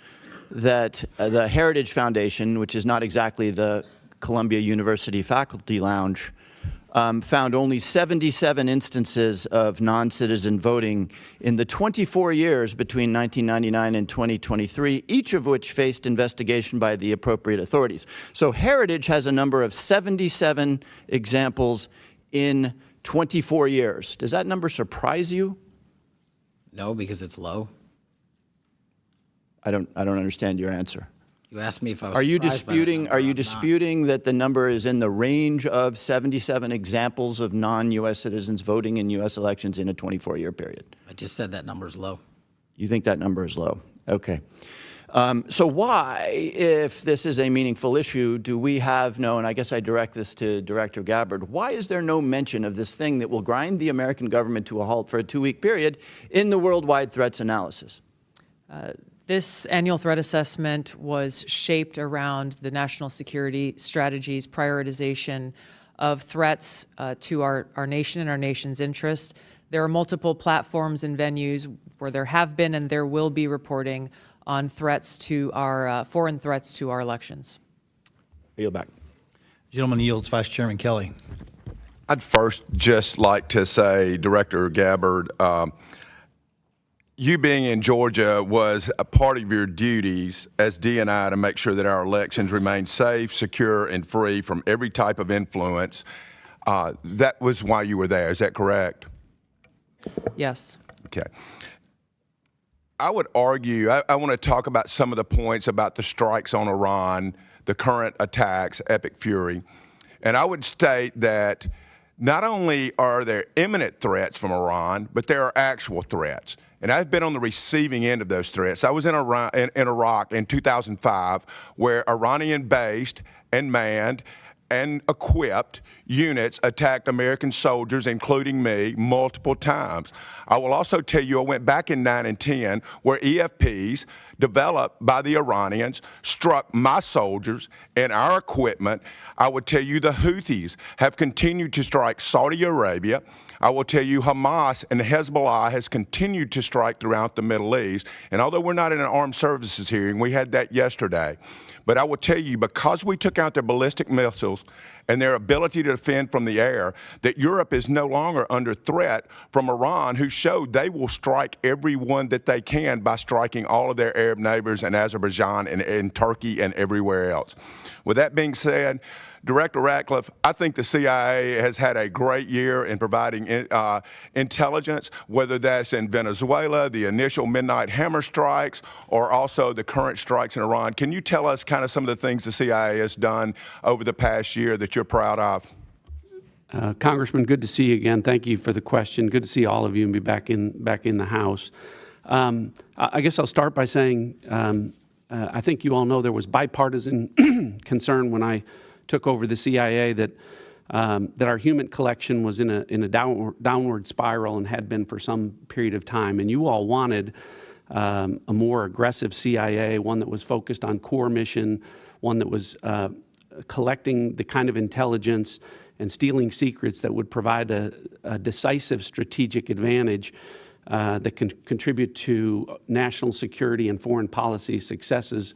that the Heritage Foundation, which is not exactly the Columbia University Faculty Lounge, found only 77 instances of non-citizen voting in the 24 years between 1999 and 2023, each of which faced investigation by the appropriate authorities. So Heritage has a number of 77 examples in 24 years. Does that number surprise you? No, because it's low. I don't understand your answer. You asked me if I was Are you surprised by that disputing? number. Are you I'm not. disputing that the number is in the range of 77 examples of non-U.S. citizens voting in U.S. elections in a 24-year period? I just said that number's low. You think that number is low? Okay. So why, if this is a meaningful issue, do we have no? And I guess I direct this to Director Gabbard. Why is there no mention of this thing that will grind the American government to a halt for a 2-week period in the worldwide threats analysis? This annual threat assessment was shaped around the national security strategy's prioritization of threats to our nation and our nation's interests. There are multiple platforms and venues where there have been and there will be reporting on threats to our foreign threats to our elections. I yield back. Gentleman yields. Vice Chairman Kelly. I'd first just like to say, Director Gabbard, you being in Georgia was a part of your duties as DNI to make sure that our elections remain safe, secure, and free from every type of influence. That was why you were there. Is that correct? Yes. Okay. I would argue, I want to talk about some of the points about the strikes on Iran, the current attacks, Epic Fury. And I would state that not only are there imminent threats from Iran, but there are actual threats. And I've been on the receiving end of those threats. I was in Iraq in 2005, where Iranian-based and manned and equipped units attacked American soldiers, including me, multiple times. I will also tell you I went back in 9 and 10, where EFPs developed by the Iranians struck my soldiers and our equipment. I would tell you the Houthis have continued to strike Saudi Arabia. I will tell you Hamas and Hezbollah has continued to strike throughout the Middle East. And although we're not in an armed services hearing, we had that yesterday. But I will tell you, because we took out their ballistic missiles and their ability to defend from the air, that Europe is no longer under threat from Iran, who showed they will strike everyone that they can by striking all of their Arab neighbors in Azerbaijan and Turkey and everywhere else. With that being said, Director Ratcliffe, I think the CIA has had a great year in providing intelligence, whether that's in Venezuela, the initial Midnight Hammer strikes, or also the current strikes in Iran. Can you tell us kind of some of the things the CIA has done over the past year that you're proud of? Congressman, good to see you again. Thank you for the question. Good to see all of you and be back in the House. I guess I'll start by saying I think you all know there was bipartisan concern when I took over the CIA that our human collection was in a downward spiral and had been for some period of time. And you all wanted a more aggressive CIA, one that was focused on core mission, one that was collecting the kind of intelligence and stealing secrets that would provide a decisive strategic advantage that can contribute to national security and foreign policy successes.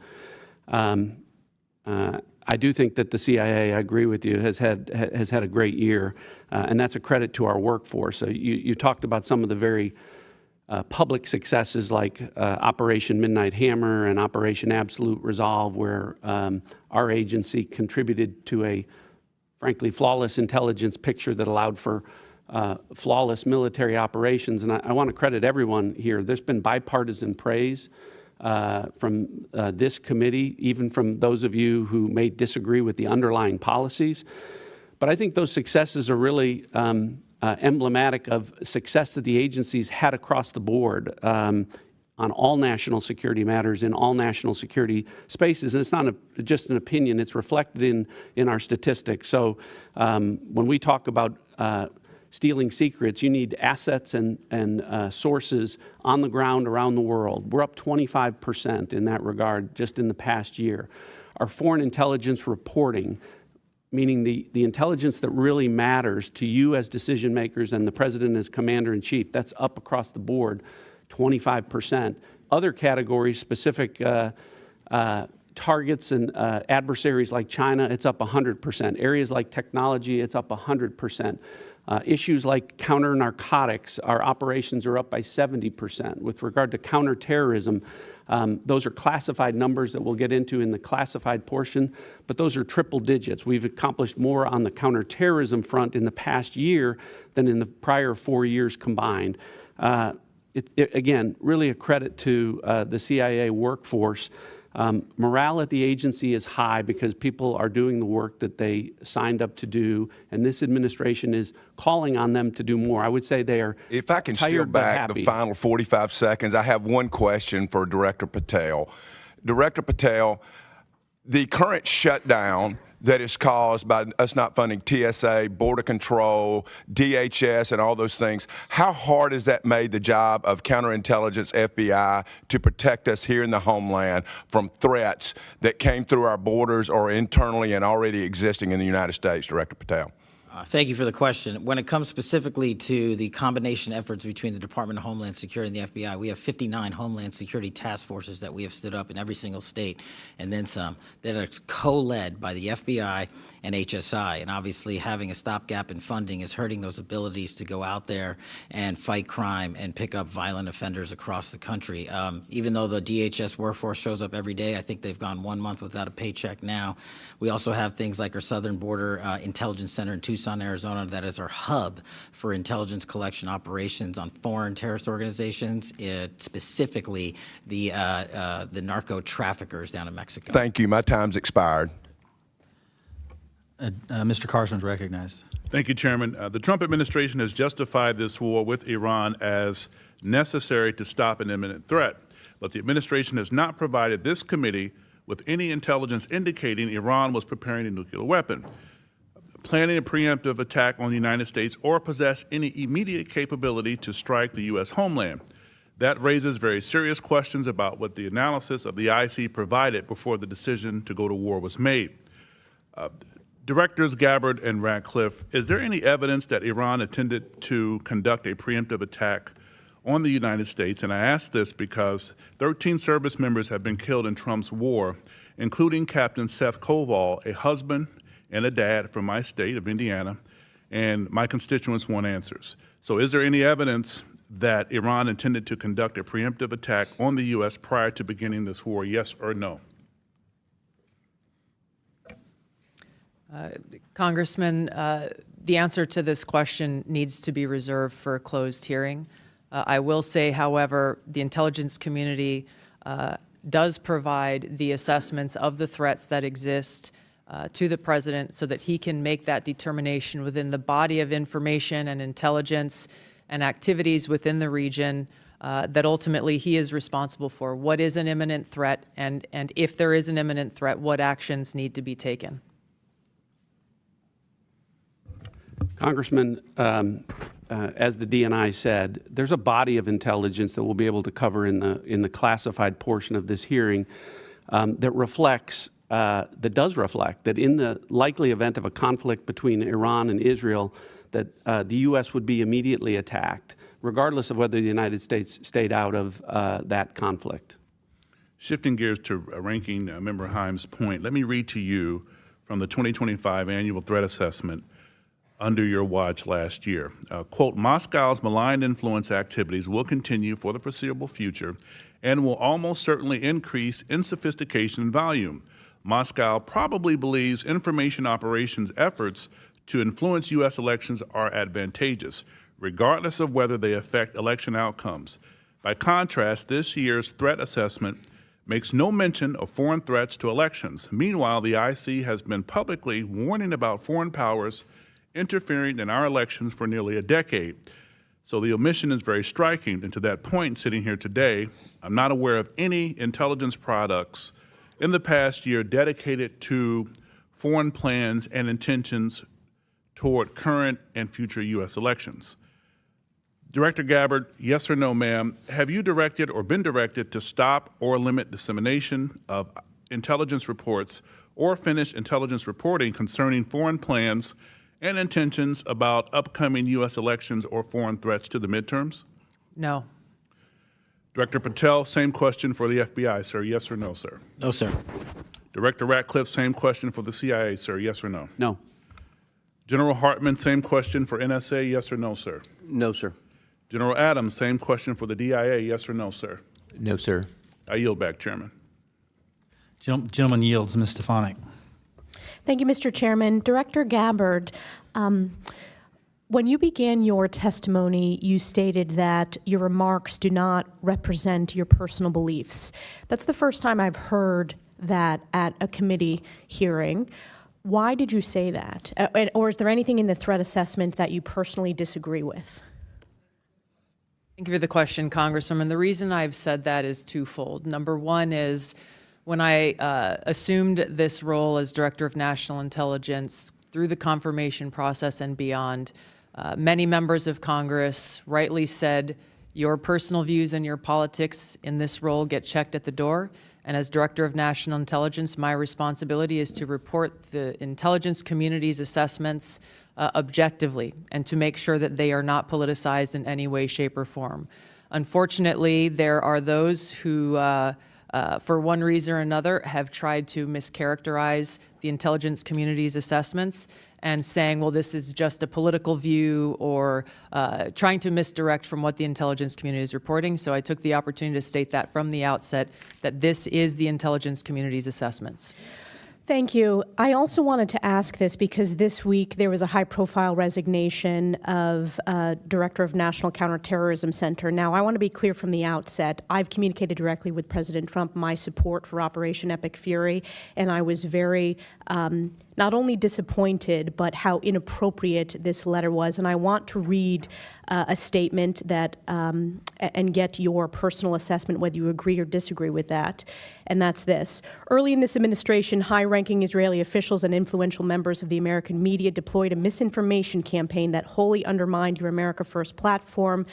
I do think that the CIA, I agree with you, has had a great year, and that's a credit to our workforce. So you talked about some of the very public successes like Operation Midnight Hammer and Operation Absolute Resolve, where our agency contributed to a, frankly, flawless intelligence picture that allowed for flawless military operations. And I want to credit everyone here. There's been bipartisan praise from this committee, even from those of you who may disagree with the underlying policies. But I think those successes are really emblematic of success that the agencies had across the board on all national security matters in all national security spaces. And it's not just an opinion, it's reflected in our statistics. So when we talk about stealing secrets, you need assets and sources on the ground around the world. We're up 25% in that regard just in the past year. Our foreign intelligence reporting, meaning the intelligence that really matters to you as decision makers and the president as commander-in-chief, that's up across the board, 25%. Other categories, specific targets and adversaries like China, it's up 100%. Areas like technology, it's up 100%. Issues like counter-narcotics, our operations are up by 70%. With regard to counterterrorism, those are classified numbers that we'll get into in the classified portion, but those are triple digits. We've accomplished more on the counterterrorism front in the past year than in the prior 4 years combined. Again, really a credit to the CIA workforce. Morale at the agency is high because people are doing the work that they signed up to do, and this administration is calling on them to do more. I would say they are If I can steal tired but back happy. the final 45 seconds, I have one question for Director Patel. Director Patel, the current shutdown that is caused by us not funding TSA, Border Control, DHS, and all those things, how hard has that made the job of counterintelligence FBI to protect us here in the homeland from threats that came through our borders or internally and already existing in the United States, Director Patel? Thank you for the question. When it comes specifically to the combination efforts between the Department of Homeland Security and the FBI, we have 59 Homeland Security task forces that we have stood up in every single state, and then some, that are co-led by the FBI and HSI. And obviously having a stopgap in funding is hurting those abilities to go out there and fight crime and pick up violent offenders across the country. Even though the DHS workforce shows up every day, I think they've gone 1 month without a paycheck now. We also have things like our Southern Border Intelligence Center in Tucson, Arizona, that is our hub for intelligence collection operations on foreign terrorist organizations, specifically the narco traffickers down in Mexico. Thank you. My time's expired. Mr. Carson's recognized. Thank you, Chairman. The Trump administration has justified this war with Iran as necessary to stop an imminent threat. But the administration has not provided this committee with any intelligence indicating Iran was preparing a nuclear weapon, planning a preemptive attack on the United States, or possess any immediate capability to strike the U.S. homeland. That raises very serious questions about what the analysis of the IC provided before the decision to go to war was made. Directors Gabbard and Ratcliffe, is there any evidence that Iran intended to conduct a preemptive attack on the United States? And I ask this because 13 service members have been killed in Trump's war, including Captain Seth Koval, a husband and a dad from my state of Indiana, and my constituents want answers. So is there any evidence that Iran intended to conduct a preemptive attack on the U.S. prior to beginning this war, yes or no? Congressman, the answer to this question needs to be reserved for a closed hearing. I will say, however, the intelligence community does provide the assessments of the threats that exist to the president so that he can make that determination within the body of information and intelligence and activities within the region that ultimately he is responsible for. What is an imminent threat, and if there is an imminent threat, what actions need to be taken? Congressman, as the DNI said, there's a body of intelligence that we'll be able to cover in the classified portion of this hearing that does reflect that in the likely event of a conflict between Iran and Israel, that the U.S. would be immediately attacked, regardless of whether the United States stayed out of that conflict. Shifting gears to Ranking Member Himes' point, let me read to you from the 2025 Annual Threat Assessment under your watch last year. Quote, Moscow's malign influence activities will continue for the foreseeable future and will almost certainly increase in sophistication and volume. Moscow probably believes information operations efforts to influence U.S. elections are advantageous, regardless of whether they affect election outcomes. By contrast, this year's threat assessment makes no mention of foreign threats to elections. Meanwhile, the IC has been publicly warning about foreign powers interfering in our elections for nearly a decade. So the omission is very striking. And to that point, sitting here today, I'm not aware of any intelligence products in the past year dedicated to foreign plans and intentions toward current and future U.S. elections. Director Gabbard, yes or no, ma'am, have you directed or been directed to stop or limit dissemination of intelligence reports or finish intelligence reporting concerning foreign plans and intentions about upcoming U.S. elections or foreign threats to the midterms? No. Director Patel, same question for the FBI, sir. Yes or no, sir? No, sir. Director Ratcliffe, same question for the CIA, sir. Yes or no? No. General Hartman, same question for NSA. Yes or no, sir? No, sir. General Adams, same question for the DIA. Yes or no, sir? No, sir. I yield back, Chairman. Gentleman yields. Ms. Stefanik. Thank you, Mr. Chairman. Director Gabbard, when you began your testimony, you stated that your remarks do not represent your personal beliefs. That's the first time I've heard that at a committee hearing. Why did you say that? Or is there anything in the threat assessment that you personally disagree with? Thank you for the question, Congresswoman. The reason I've said that is twofold. Number one is when I assumed this role as Director of National Intelligence through the confirmation process and beyond, many members of Congress rightly said your personal views and your politics in this role get checked at the door. And as Director of National Intelligence, my responsibility is to report the intelligence community's assessments objectively and to make sure that they are not politicized in any way, shape, or form. Unfortunately, there are those who, for one reason or another, have tried to mischaracterize the intelligence community's assessments and saying, well, this is just a political view, or trying to misdirect from what the intelligence community is reporting. So I took the opportunity to state that from the outset, that this is the intelligence community's assessments. Thank you. I also wanted to ask this because this week there was a high-profile resignation of Director of National Counterterrorism Center. Now, I want to be clear from the outset. I've communicated directly with President Trump my support for Operation Epic Fury, and I was very not only disappointed, but how inappropriate this letter was. And I want to read a statement that and get your personal assessment, whether you agree or disagree with that. And that's this. Early in this administration, high-ranking Israeli officials and influential members of the American media deployed a misinformation campaign that wholly undermined your America First platform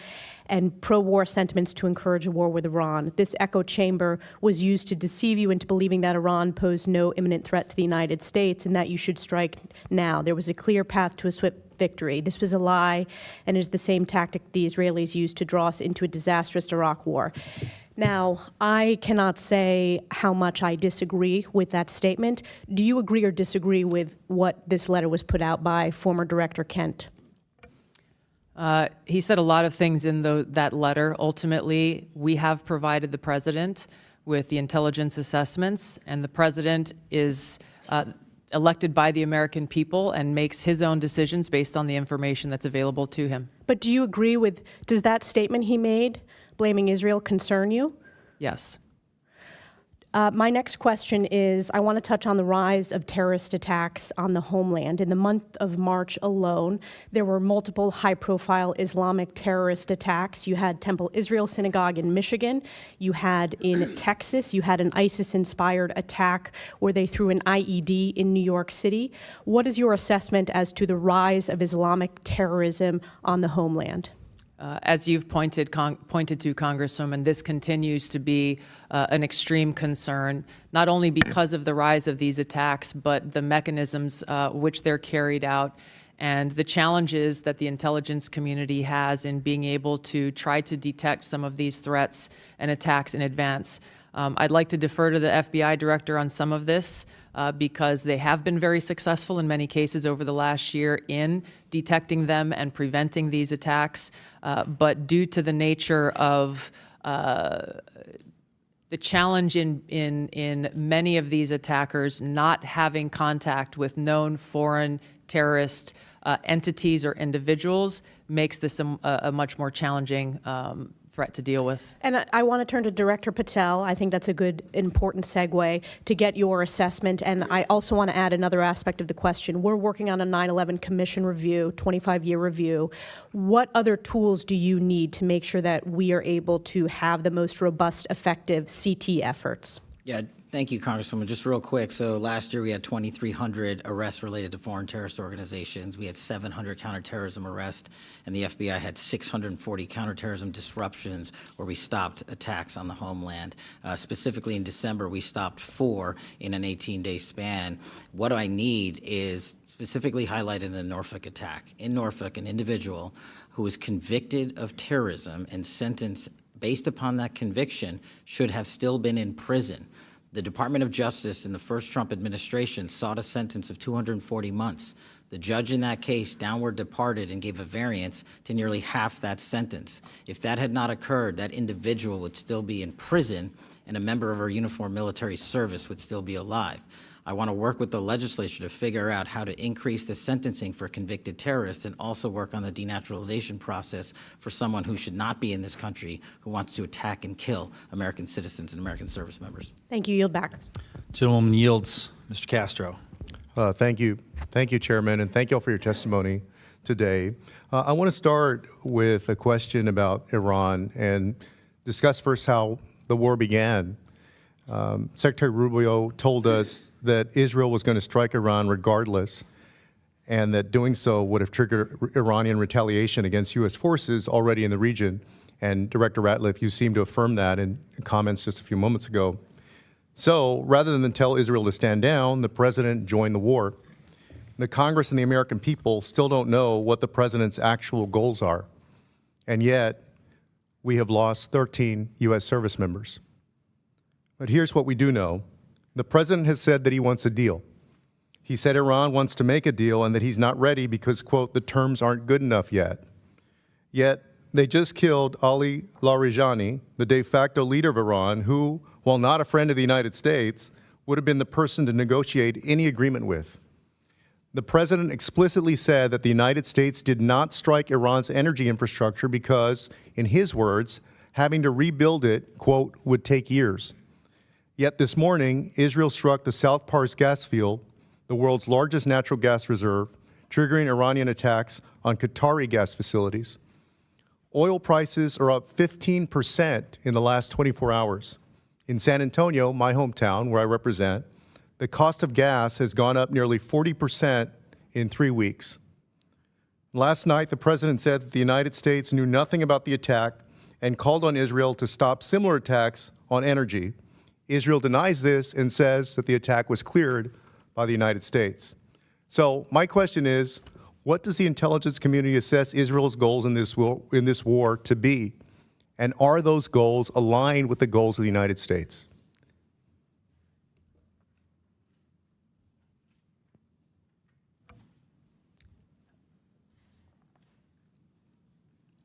and pro-war sentiments to encourage a war with Iran. This echo chamber was used to deceive you into believing that Iran posed no imminent threat to the United States and that you should strike now. There was a clear path to a swift victory. This was a lie and is the same tactic the Israelis used to draw us into a disastrous Iraq war. Now, I cannot say how much I disagree with that statement. Do you agree or disagree with what this letter was put out by former Director Kent? He said a lot of things in that letter. Ultimately, we have provided the president with the intelligence assessments, and the president is elected by the American people and makes his own decisions based on the information that's available to him. But do you agree with, does that statement he made, blaming Israel, concern you? Yes. My next question is, I want to touch on the rise of terrorist attacks on the homeland. In the month of March alone, there were multiple high-profile Islamic terrorist attacks. You had Temple Israel Synagogue in Michigan. You had in Texas, you had an ISIS-inspired attack where they threw an IED in New York City. What is your assessment as to the rise of Islamic terrorism on the homeland? As you've pointed to, Congresswoman, this continues to be an extreme concern, not only because of the rise of these attacks, but the mechanisms which they're carried out and the challenges that the intelligence community has in being able to try to detect some of these threats and attacks in advance. I'd like to defer to the FBI director on some of this because they have been very successful in many cases over the last year in detecting them and preventing these attacks. But due to the nature of the challenge in many of these attackers not having contact with known foreign terrorist entities or individuals makes this a much more challenging threat to deal with. And I want to turn to Director Patel. I think that's a good, important segue to get your assessment. And I also want to add another aspect of the question. We're working on a 9/11 Commission review, 25-year review. What other tools do you need to make sure that we are able to have the most robust, effective CT efforts? Yeah, thank you, Congresswoman. Just real quick, so last year we had 2,300 arrests related to foreign terrorist organizations. We had 700 counterterrorism arrests, and the FBI had 640 counterterrorism disruptions where we stopped attacks on the homeland. Specifically in December, we stopped 4 in an 18-day span. What I need is specifically highlighted in the Norfolk attack. In Norfolk, an individual who was convicted of terrorism and sentenced based upon that conviction should have still been in prison. The Department of Justice in the first Trump administration sought a sentence of 240 months. The judge in that case downward departed and gave a variance to nearly half that sentence. If that had not occurred, that individual would still be in prison and a member of our uniformed military service would still be alive. I want to work with the legislature to figure out how to increase the sentencing for convicted terrorists and also work on the denaturalization process for someone who should not be in this country who wants to attack and kill American citizens and American service members. Thank you. Yield back. Gentlewoman yields. Mr. Castro. Thank you. Thank you, Chairman, and thank you all for your testimony today. I want to start with a question about Iran and discuss first how the war began. Secretary Rubio told us that Israel was going to strike Iran regardless, and that doing so would have triggered Iranian retaliation against U.S. forces already in the region. And Director Ratcliffe, you seemed to affirm that in comments just a few moments ago. So rather than tell Israel to stand down, the president joined the war. The Congress and the American people still don't know what the president's actual goals are. And yet, we have lost 13 U.S. service members. But here's what we do know. The president has said that he wants a deal. He said Iran wants to make a deal and that he's not ready because, quote, the terms aren't good enough yet. Yet, they just killed Ali Larijani, the de facto leader of Iran, who, while not a friend of the United States, would have been the person to negotiate any agreement with. The president explicitly said that the United States did not strike Iran's energy infrastructure because, in his words, having to rebuild it, quote, would take years. Yet this morning, Israel struck the South Pars gas field, the world's largest natural gas reserve, triggering Iranian attacks on Qatari gas facilities. Oil prices are up 15% in the last 24 hours. In San Antonio, my hometown, where I represent, the cost of gas has gone up nearly 40% in 3 weeks. Last night, the president said that the United States knew nothing about the attack and called on Israel to stop similar attacks on energy. Israel denies this and says that the attack was cleared by the United States. So my question is, what does the intelligence community assess Israel's goals in this war to be? And are those goals aligned with the goals of the United States?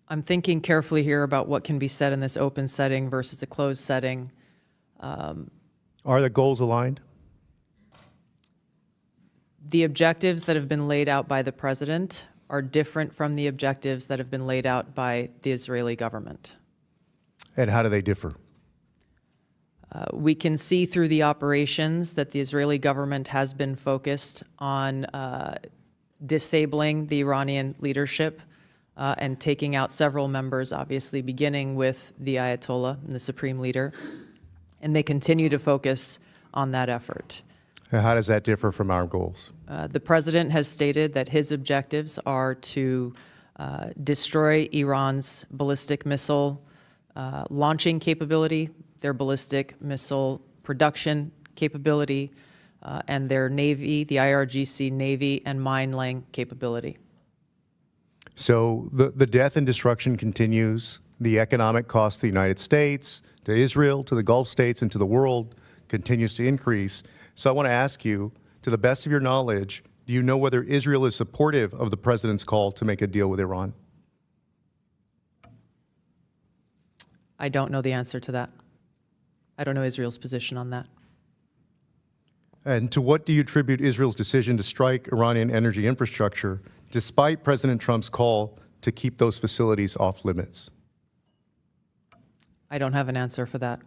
I'm thinking carefully here about what can be said in this open setting versus a closed setting. Are the goals aligned? The objectives that have been laid out by the president are different from the objectives that have been laid out by the Israeli government. And how do they differ? We can see through the operations that the Israeli government has been focused on disabling the Iranian leadership and taking out several members, obviously beginning with the Ayatollah and the supreme leader. And they continue to focus on that effort. And how does that differ from our goals? The president has stated that his objectives are to destroy Iran's ballistic missile launching capability, their ballistic missile production capability, and their Navy, the IRGC Navy and mine-laying capability. So the death and destruction continues. The economic cost to the United States, to Israel, to the Gulf states, and to the world continues to increase. So I want to ask you, to the best of your knowledge, do you know whether Israel is supportive of the president's call to make a deal with Iran? I don't know the answer to that. I don't know Israel's position on that. And to what do you attribute Israel's decision to strike Iranian energy infrastructure, despite President Trump's call to keep those facilities off limits? I don't have an answer for that.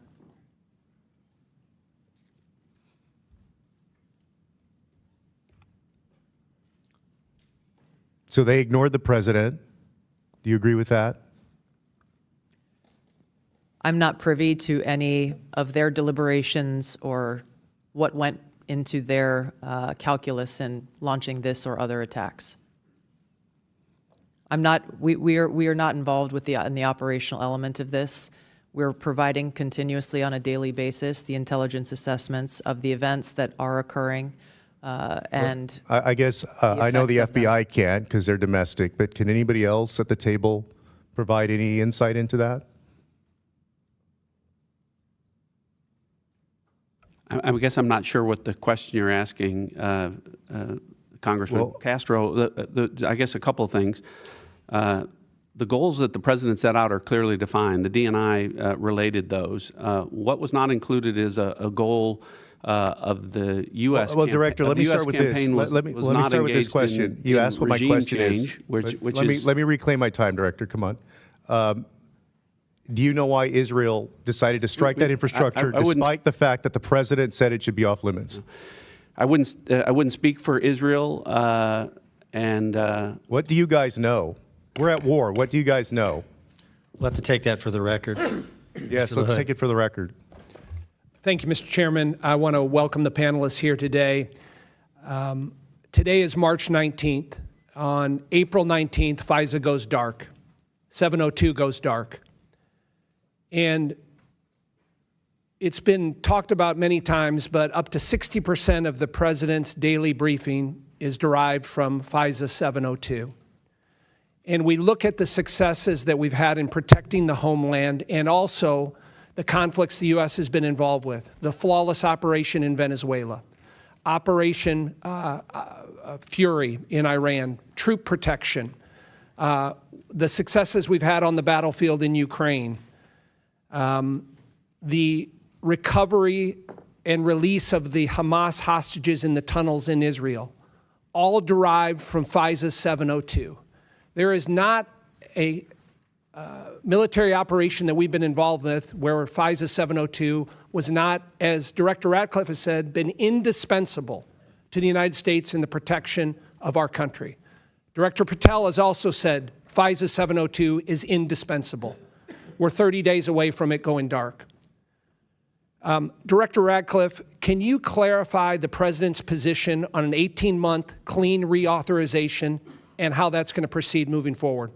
So they ignored the president. Do you agree with that? I'm not privy to any of their deliberations or what went into their calculus in launching this or other attacks. We are not involved with in the operational element of this. We're providing continuously on a daily basis the intelligence assessments of the events that are occurring. And I guess I know the effects of them. FBI can't because they're domestic, but can anybody else at the table provide any insight into that? I guess I'm not sure what the question you're asking, Congressman Castro. I guess a couple of things. The goals that the president set out are clearly defined. The DNI related those. What was not included is a goal of the U.S. Well, Director, let me start with this. Let me start with this question. You asked what my question is. Let me reclaim my time, Director. Come on. Do you know why Israel decided to strike that infrastructure despite the fact that the president said it should be off limits? I wouldn't speak for Israel. What do you guys know? We're at war. What do you guys know? We'll have to take that for the record. Yes, let's take it for the record. Thank you, Mr. Chairman. I want to welcome the panelists here today. Today is March 19th. On April 19th, FISA goes dark. 702 goes dark. And it's been talked about many times, but up to 60% of the president's daily briefing is derived from FISA 702. And we look at the successes that we've had in protecting the homeland and also the conflicts the U.S. has been involved with, the flawless operation in Venezuela, Operation Fury in Iran, troop protection, the successes we've had on the battlefield in Ukraine, the recovery and release of the Hamas hostages in the tunnels in Israel, all derived from FISA 702. There is not a military operation that we've been involved with where FISA 702 was not, as Director Ratcliffe has said, been indispensable to the United States in the protection of our country. Director Patel has also said FISA 702 is indispensable. We're 30 days away from it going dark. Director Ratcliffe, can you clarify the president's position on an 18-month clean reauthorization and how that's going to proceed moving forward.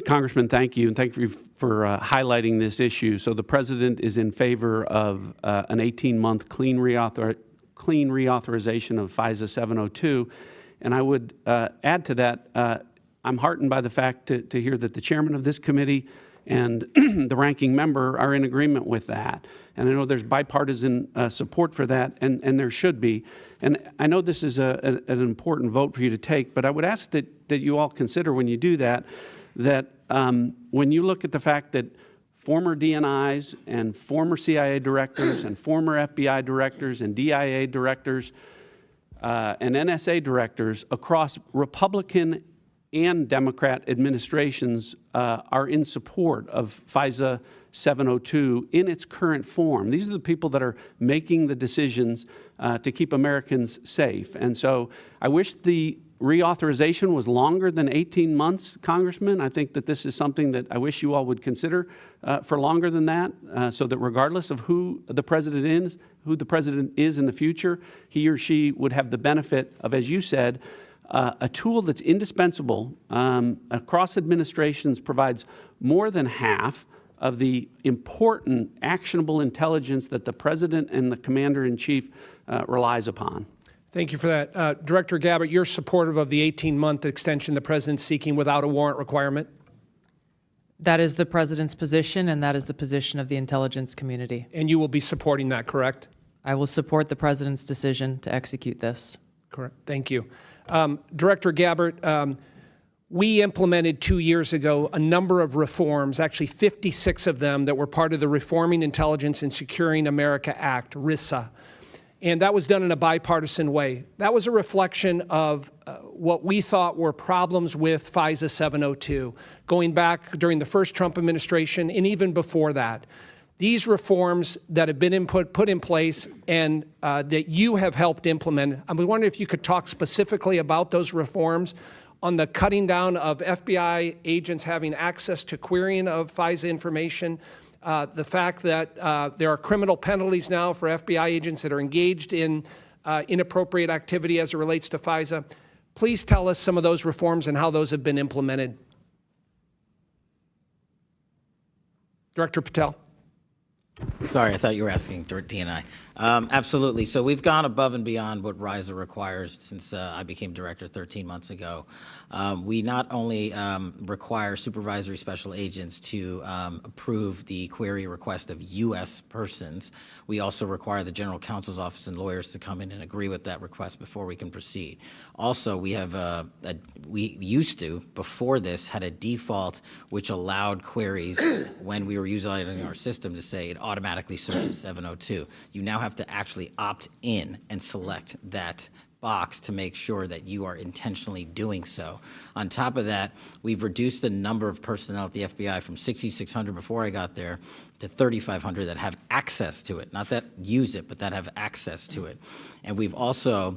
Congressman, thank you, and thank you for highlighting this issue. So the President is in favor of an 18-month clean reauthorization of FISA 702, and I would add to that, I'm heartened by the fact to hear that the chairman of this committee and the ranking member are in agreement with that. And I know there's bipartisan support for that, and there should be. And I know this is an important vote for you to take, but I would ask that you all consider when you do that, when you look at the fact that former DNIs and former CIA directors and former FBI directors and DIA directors and NSA directors across Republican and Democrat administrations are in support of FISA 702 in its current form. These are the people that are making the decisions to keep Americans safe. And so I wish the reauthorization was longer than 18 months, Congressman. I think that this is something that I wish you all would consider for longer than that, so that regardless of who the president is in the future, he or she would have the benefit of, as you said, a tool that's indispensable across administrations, provides more than half of the important actionable intelligence that the President and the Commander-in-Chief relies upon. Thank you for that. Director Gabbard, you're supportive of the 18-month extension the President's seeking without a warrant requirement? That is the President's position, and that is the position of the intelligence community. And you will be supporting that, correct? I will support the President's decision to execute this. Correct. Thank you. Director Gabbard, we implemented 2 years ago a number of reforms, actually 56 of them, that were part of the Reforming Intelligence and Securing America Act, RISA. And that was done in a bipartisan way. That was a reflection of what we thought were problems with FISA 702, going back during the first Trump administration and even before that. These reforms that have been put in place and that you have helped implement, I was wondering if you could talk specifically about those reforms on the cutting down of FBI agents having access to querying of FISA information, the fact that there are criminal penalties now for FBI agents that are engaged in inappropriate activity as it relates to FISA. Please tell us some of those reforms and how those have been implemented. Director Patel. Sorry, I thought you were asking DNI. Absolutely. So we've gone above and beyond what RISA requires since I became director 13 months ago. We not only require supervisory special agents to approve the query request of U.S. persons, we also require the General Counsel's Office and lawyers to come in and agree with that request before we can proceed. Also, we have we used to, before this, had a default which allowed queries when we were utilizing our system to say it automatically searches 702. You now have to actually opt in and select that box to make sure that you are intentionally doing so. On top of that, we've reduced the number of personnel at the FBI from 6,600 before I got there to 3,500 that have access to it, not that use it, but that have access to it. And we've also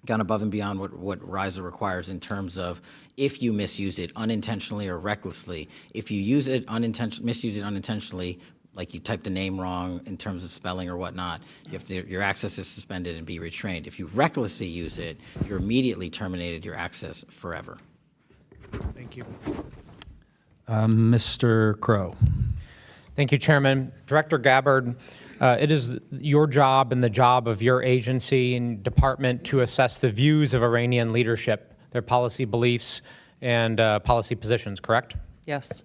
gone above and beyond what RISA requires in terms of if you misuse it unintentionally or recklessly. If you use it misuse it unintentionally, like you typed a name wrong in terms of spelling or whatnot, your access is suspended and be retrained. If you recklessly use it, you're immediately terminated your access forever. Thank you. Mr. Crow. Thank you, Chairman. Director Gabbard, it is your job and the job of your agency and department to assess the views of Iranian leadership, their policy beliefs and policy positions, correct? Yes.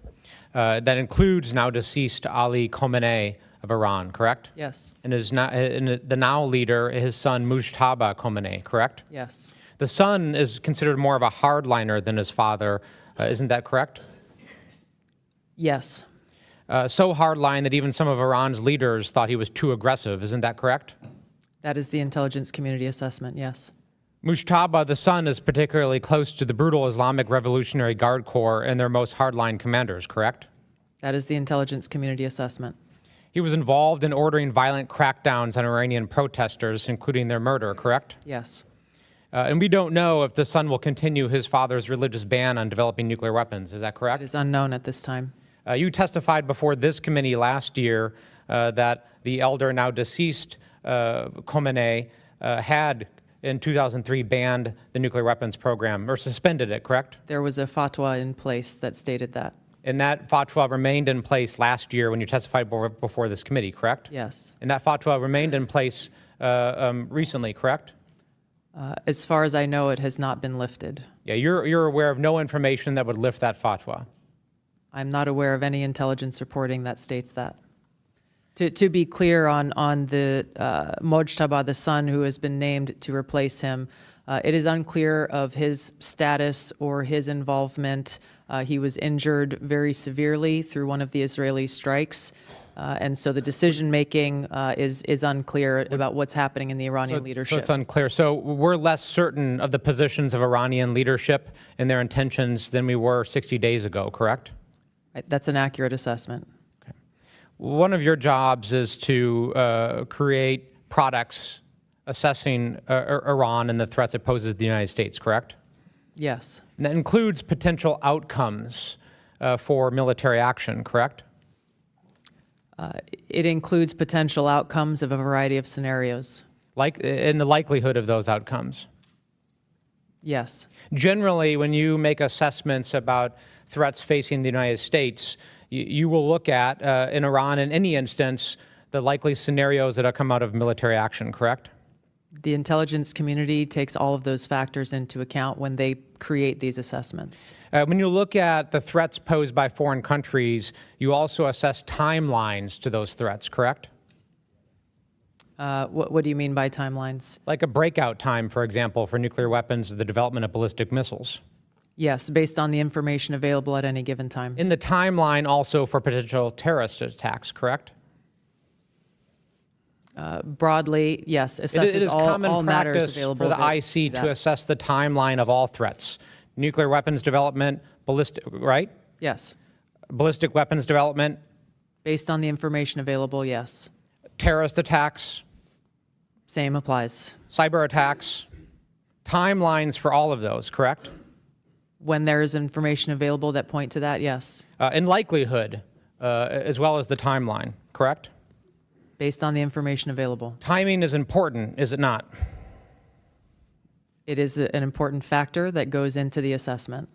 That includes now deceased Ali Khamenei of Iran, correct? Yes. And the now leader, his son Mujtaba Khamenei, correct? Yes. The son is considered more of a hardliner than his father. Isn't that correct? Yes. So hardline that even some of Iran's leaders thought he was too aggressive. Isn't that correct? That is the intelligence community assessment, yes. Mujtaba, the son, is particularly close to the brutal Islamic Revolutionary Guard Corps and their most hardline commanders, correct? That is the intelligence community assessment. He was involved in ordering violent crackdowns on Iranian protesters, including their murder, correct? Yes. And we don't know if the son will continue his father's religious ban on developing nuclear weapons. Is that correct? It is unknown at this time. You testified before this committee last year that the elder, now deceased Khamenei, had in 2003 banned the nuclear weapons program or suspended it, correct? There was a fatwa in place that stated that. And that fatwa remained in place last year when you testified before this committee, correct? Yes. And that fatwa remained in place recently, correct? As far as I know, it has not been lifted. Yeah, you're aware of no information that would lift that fatwa. I'm not aware of any intelligence reporting that states that. To be clear on the Mojtaba, the son who has been named to replace him, it is unclear of his status or his involvement. He was injured very severely through one of the Israeli strikes. And so the decision-making is unclear about what's happening in the Iranian leadership. So it's unclear. So we're less certain of the positions of Iranian leadership and their intentions than we were 60 days ago, correct? That's an accurate assessment. One of your jobs is to create products assessing Iran and the threats it poses to the United States, correct? Yes. And that includes potential outcomes for military action, correct? It includes potential outcomes of a variety of scenarios. Like in the likelihood of those outcomes. Yes. Generally, when you make assessments about threats facing the United States, you will look at, in Iran, in any instance, the likely scenarios that have come out of military action, correct? The intelligence community takes all of those factors into account when they create these assessments. When you look at the threats posed by foreign countries, you also assess timelines to those threats, correct? What do you mean by timelines? Like a breakout time, for example, for nuclear weapons or the development of ballistic missiles. Yes, based on the information available at any given time. In the timeline also for potential terrorist attacks, correct? Broadly, yes, It assesses is common all matters practice available for the IC to assess the timeline of all threats. Nuclear weapons development, right? Yes. Ballistic weapons development, Based on the information available, yes. terrorist attacks, Same applies. cyber attacks, timelines for all of those, correct? When there is information available that point to that, yes. In likelihood, as well as the timeline, correct? Based on the information available. Timing is important, is it not? It is an important factor that goes into the assessment.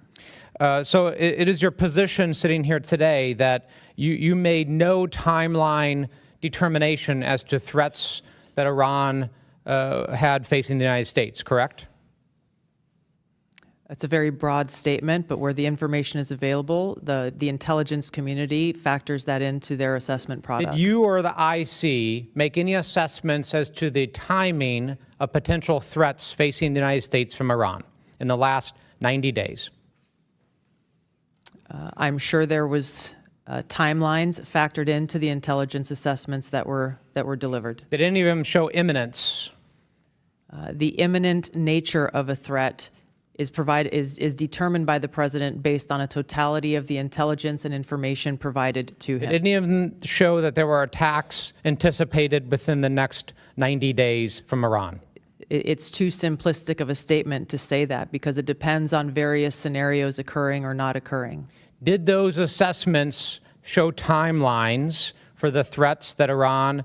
So it is your position sitting here today that you made no timeline determination as to threats that Iran had facing the United States, correct? That's a very broad statement, but where the information is available, the intelligence community factors that into their assessment products. Did you or the IC make any assessments as to the timing of potential threats facing the United States from Iran in the last 90 days? I'm sure there was timelines factored into the intelligence assessments that were delivered. Did any of them show imminence? The imminent nature of a threat is determined by the president based on a totality of the intelligence and information provided to him. Did any of them show that there were attacks anticipated within the next 90 days from Iran? It's too simplistic of a statement to say that because it depends on various scenarios occurring or not occurring. Did those assessments show timelines for the threats that Iran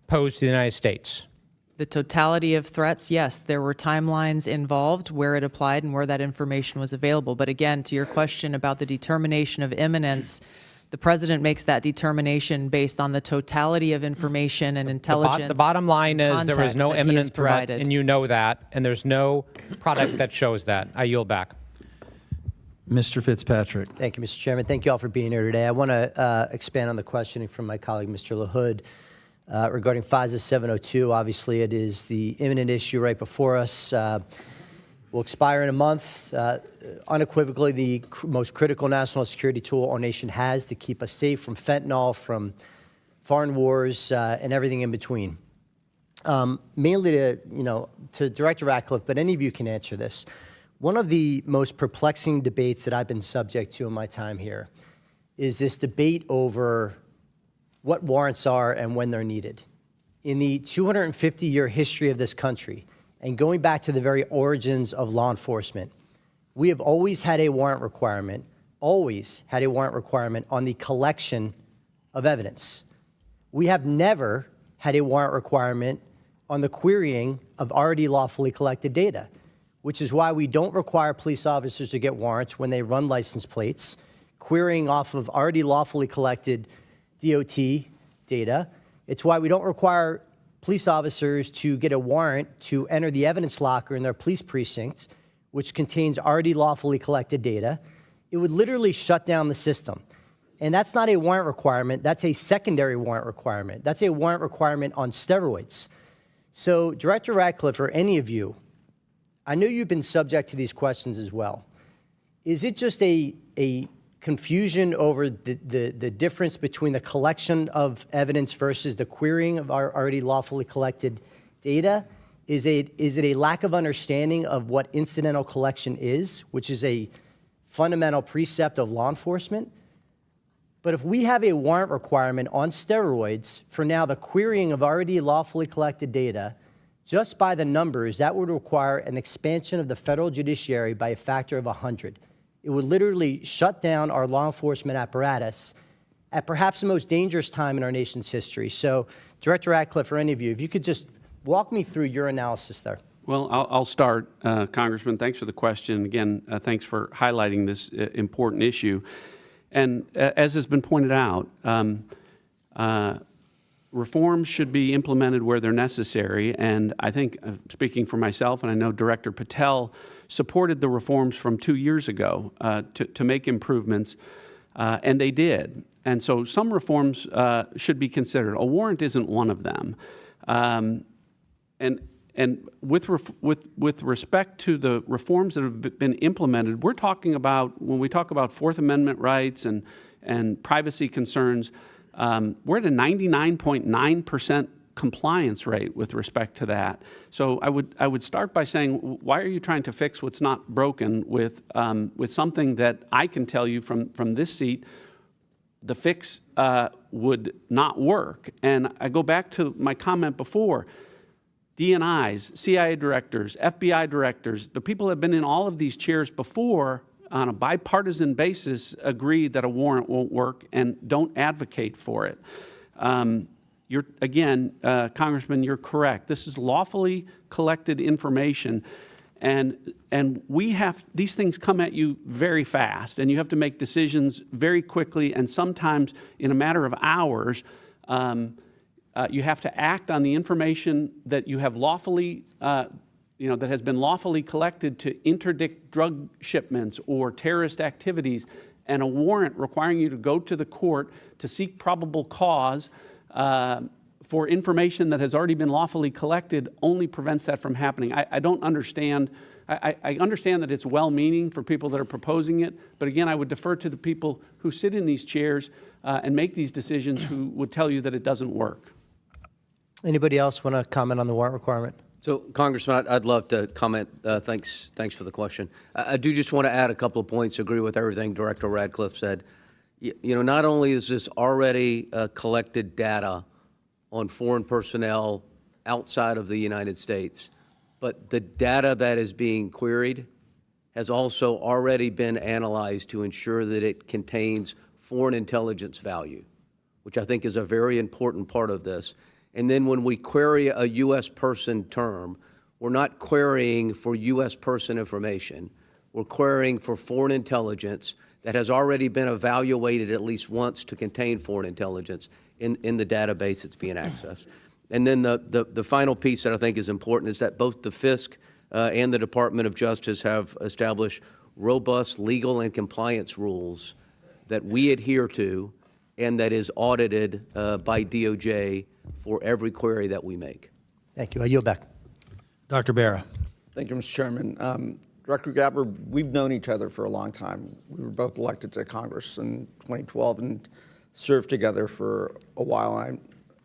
posed to the United States? The totality of threats, yes, there were timelines involved where it applied and where that information was available. But again, to your question about the determination of imminence, the president makes that determination based on the totality of information and intelligence. The bottom line is there was no imminent threat, provided. and you know that, and there's no product that shows that. I yield back. Mr. Fitzpatrick. Thank you, Mr. Chairman. Thank you all for being here today. I want to expand on the questioning from my colleague, Mr. LaHood, regarding FISA 702. Obviously, it is the imminent issue right before us. Will expire in a month. Unequivocally, the most critical national security tool our nation has to keep us safe from fentanyl, from foreign wars, and everything in between. Mainly to Director Ratcliffe, but any of you can answer this. One of the most perplexing debates that I've been subject to in my time here is this debate over what warrants are and when they're needed. In the 250-year history of this country, and going back to the very origins of law enforcement, we have always had a warrant requirement, on the collection of evidence. We have never had a warrant requirement on the querying of already lawfully collected data, which is why we don't require police officers to get warrants when they run license plates, querying off of already lawfully collected DOT data. It's why we don't require police officers to get a warrant to enter the evidence locker in their police precincts, which contains already lawfully collected data. It would literally shut down the system. And that's not a warrant requirement. That's a secondary warrant requirement. That's a warrant requirement on steroids. So, Director Ratcliffe, or any of you, I know you've been subject to these questions as well. Is it just a confusion over the difference between the collection of evidence versus the querying of our already lawfully collected data? Is it a lack of understanding of what incidental collection is, which is a fundamental precept of law enforcement? But if we have a warrant requirement on steroids for now the querying of already lawfully collected data, just by the numbers, that would require an expansion of the federal judiciary by a factor of 100. It would literally shut down our law enforcement apparatus at perhaps the most dangerous time in our nation's history. So, Director Ratcliffe, or any of you, if you could just walk me through your analysis there. Well, I'll start, Congressman. Thanks for the question. Again, thanks for highlighting this important issue. And as has been pointed out, reforms should be implemented where they're necessary. And I think, speaking for myself, and I know Director Patel supported the reforms from 2 years ago to make improvements, and they did. And so some reforms should be considered. A warrant isn't one of them. And with respect to the reforms that have been implemented, we're talking about, when we talk about Fourth Amendment rights and privacy concerns, we're at a 99.9% compliance rate with respect to that. So I would start by saying, why are you trying to fix what's not broken with something that I can tell you from this seat, the fix would not work. And I go back to my comment before. DNIs, CIA directors, FBI directors, the people that have been in all of these chairs before on a bipartisan basis agree that a warrant won't work and don't advocate for it. Congressman, you're correct. This is lawfully collected information, and these things come at you very fast, and you have to make decisions very quickly, and sometimes in a matter of hours. You have to act on the information that you have lawfully, that has been lawfully collected to interdict drug shipments or terrorist activities, and a warrant requiring you to go to the court to seek probable cause for information that has already been lawfully collected only prevents that from happening. I don't understand. I understand that it's well-meaning for people that are proposing it, but again, I would defer to the people who sit in these chairs and make these decisions who would tell you that it doesn't work. Anybody else want to comment on the warrant requirement? So, Congressman, I'd love to comment. Thanks for the question. I do just want to add a couple of points, agree with everything Director Ratcliffe said. Not only is this already collected data on foreign personnel outside of the United States, but the data that is being queried has also already been analyzed to ensure that it contains foreign intelligence value, which I think is a very important part of this. And then when we query a U.S. person term, we're not querying for U.S. person information. We're querying for foreign intelligence that has already been evaluated at least once to contain foreign intelligence in the database that's being accessed. And then the final piece that I think is important is that both the FISC and the Department of Justice have established robust legal and compliance rules that we adhere to and that is audited by DOJ for every query that we make. Thank you. I yield back. Dr. Barra. Thank you, Mr. Chairman. Director Gabbard, we've known each other for a long time. We were both elected to Congress in 2012 and served together for a while. I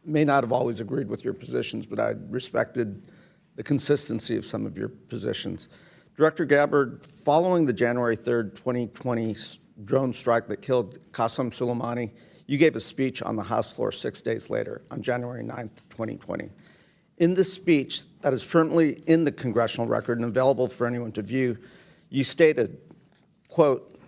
may not have always agreed with your positions, but I respected the consistency of some of your positions. Director Gabbard, following the January 3rd, 2020 drone strike that killed Qasem Soleimani, you gave a speech on the House floor 6 days later, on January 9th, 2020. In this speech that is permanently in the congressional record and available for anyone to view, you stated, quote,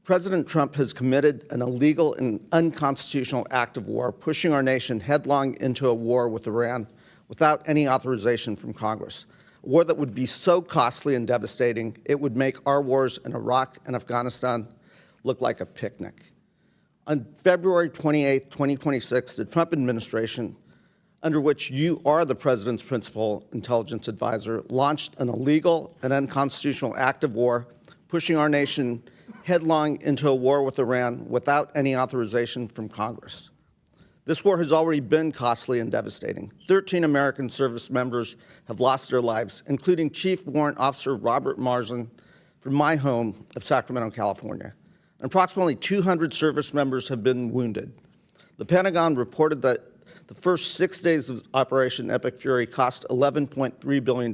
President Trump has committed an illegal and unconstitutional act of war, pushing our nation headlong into a war with Iran without any authorization from Congress. A war that would be so costly and devastating, it would make our wars in Iraq and Afghanistan look like a picnic. On February 28, 2026, the Trump administration, under which you are the president's principal intelligence advisor, launched an illegal and unconstitutional act of war, pushing our nation headlong into a war with Iran without any authorization from Congress. This war has already been costly and devastating. 13 American service members have lost their lives, including Chief Warrant Officer Robert Marsden from my home of Sacramento, California. And approximately 200 service members have been wounded. The Pentagon reported that the first 6 days of Operation Epic Fury cost $11.3 billion.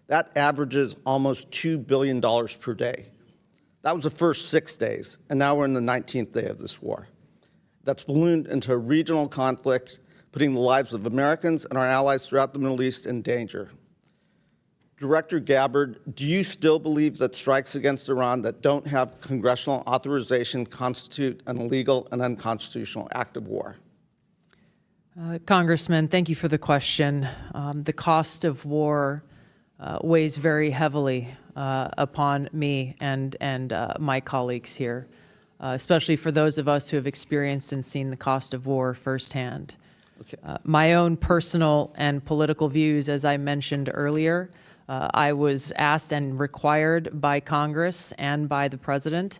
That averages almost $2 billion per day. That was the first 6 days, and now we're in the 19th day of this war. That's ballooned into a regional conflict, putting the lives of Americans and our allies throughout the Middle East in danger. Director Gabbard, do you still believe that strikes against Iran that don't have congressional authorization constitute an illegal and unconstitutional act of war? Congressman, thank you for the question. The cost of war weighs very heavily upon me and my colleagues here, especially for those of us who have experienced and seen the cost of war firsthand. Okay. My own personal and political views, as I mentioned earlier, I was asked and required by Congress and by the President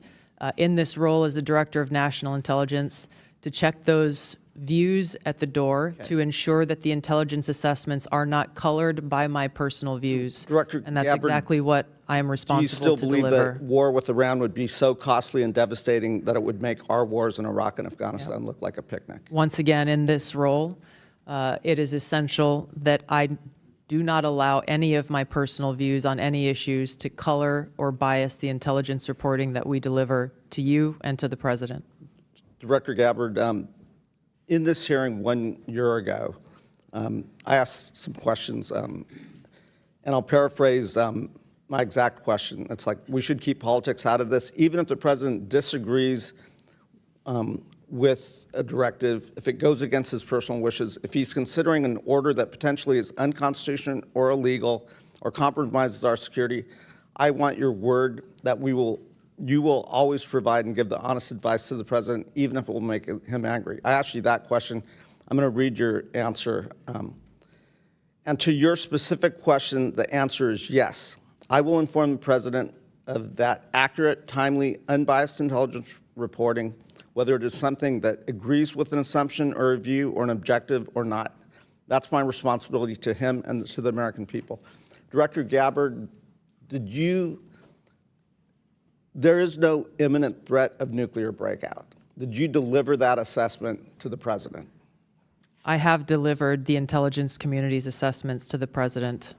in this role as the Director of National Intelligence to check those views at the door to ensure that the intelligence assessments are not colored by my personal views. Director and that's Gabbard, exactly what I am responsible to deliver. Do you still believe that war with Iran would be so costly and devastating that it would make our wars in Iraq and Afghanistan look like a picnic? Once again, in this role, it is essential that I do not allow any of my personal views on any issues to color or bias the intelligence reporting that we deliver to you and to the President. Director Gabbard, in this hearing 1 year ago, I asked some questions, and I'll paraphrase my exact question. It's like, we should keep politics out of this, even if the President disagrees with a directive, if it goes against his personal wishes, if he's considering an order that potentially is unconstitutional or illegal or compromises our security, I want your word that you will always provide and give the honest advice to the President, even if it will make him angry. I asked you that question. I'm going to read your answer. And to your specific question, the answer is yes. I will inform the President of that accurate, timely, unbiased intelligence reporting, whether it is something that agrees with an assumption or a view or an objective or not. That's my responsibility to him and to the American people. Director Gabbard, there is no imminent threat of nuclear breakout. Did you deliver that assessment to the President? I have delivered the intelligence community's assessments to the President.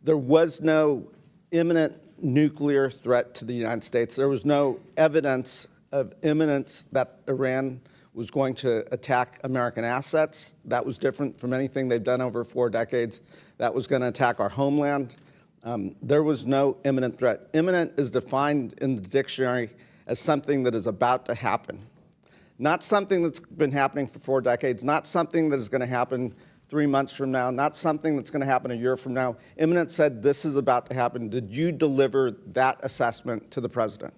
There was no imminent nuclear threat to the United States. There was no evidence of imminence that Iran was going to attack American assets. That was different from anything they've done over 4 decades. That was going to attack our homeland. There was no imminent threat. Imminent is defined in the dictionary as something that is about to happen. Not something that's been happening for 4 decades, not something that is going to happen 3 months from now, not something that's going to happen a year from now. Imminent said this is about to happen. Did you deliver that assessment to the President?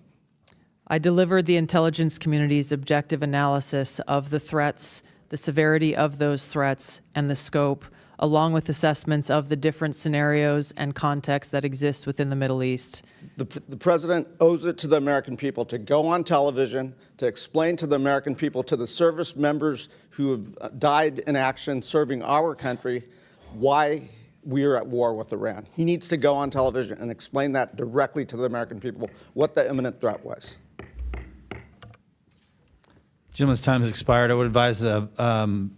I delivered the intelligence community's objective analysis of the threats, the severity of those threats, and the scope, along with assessments of the different scenarios and contexts that exist within the Middle East. The President owes it to the American people to go on television, to explain to the American people, to the service members who have died in action serving our country, why we are at war with Iran. He needs to go on television and explain that directly to the American people, what the imminent threat was. Gentleman's time has expired. I would advise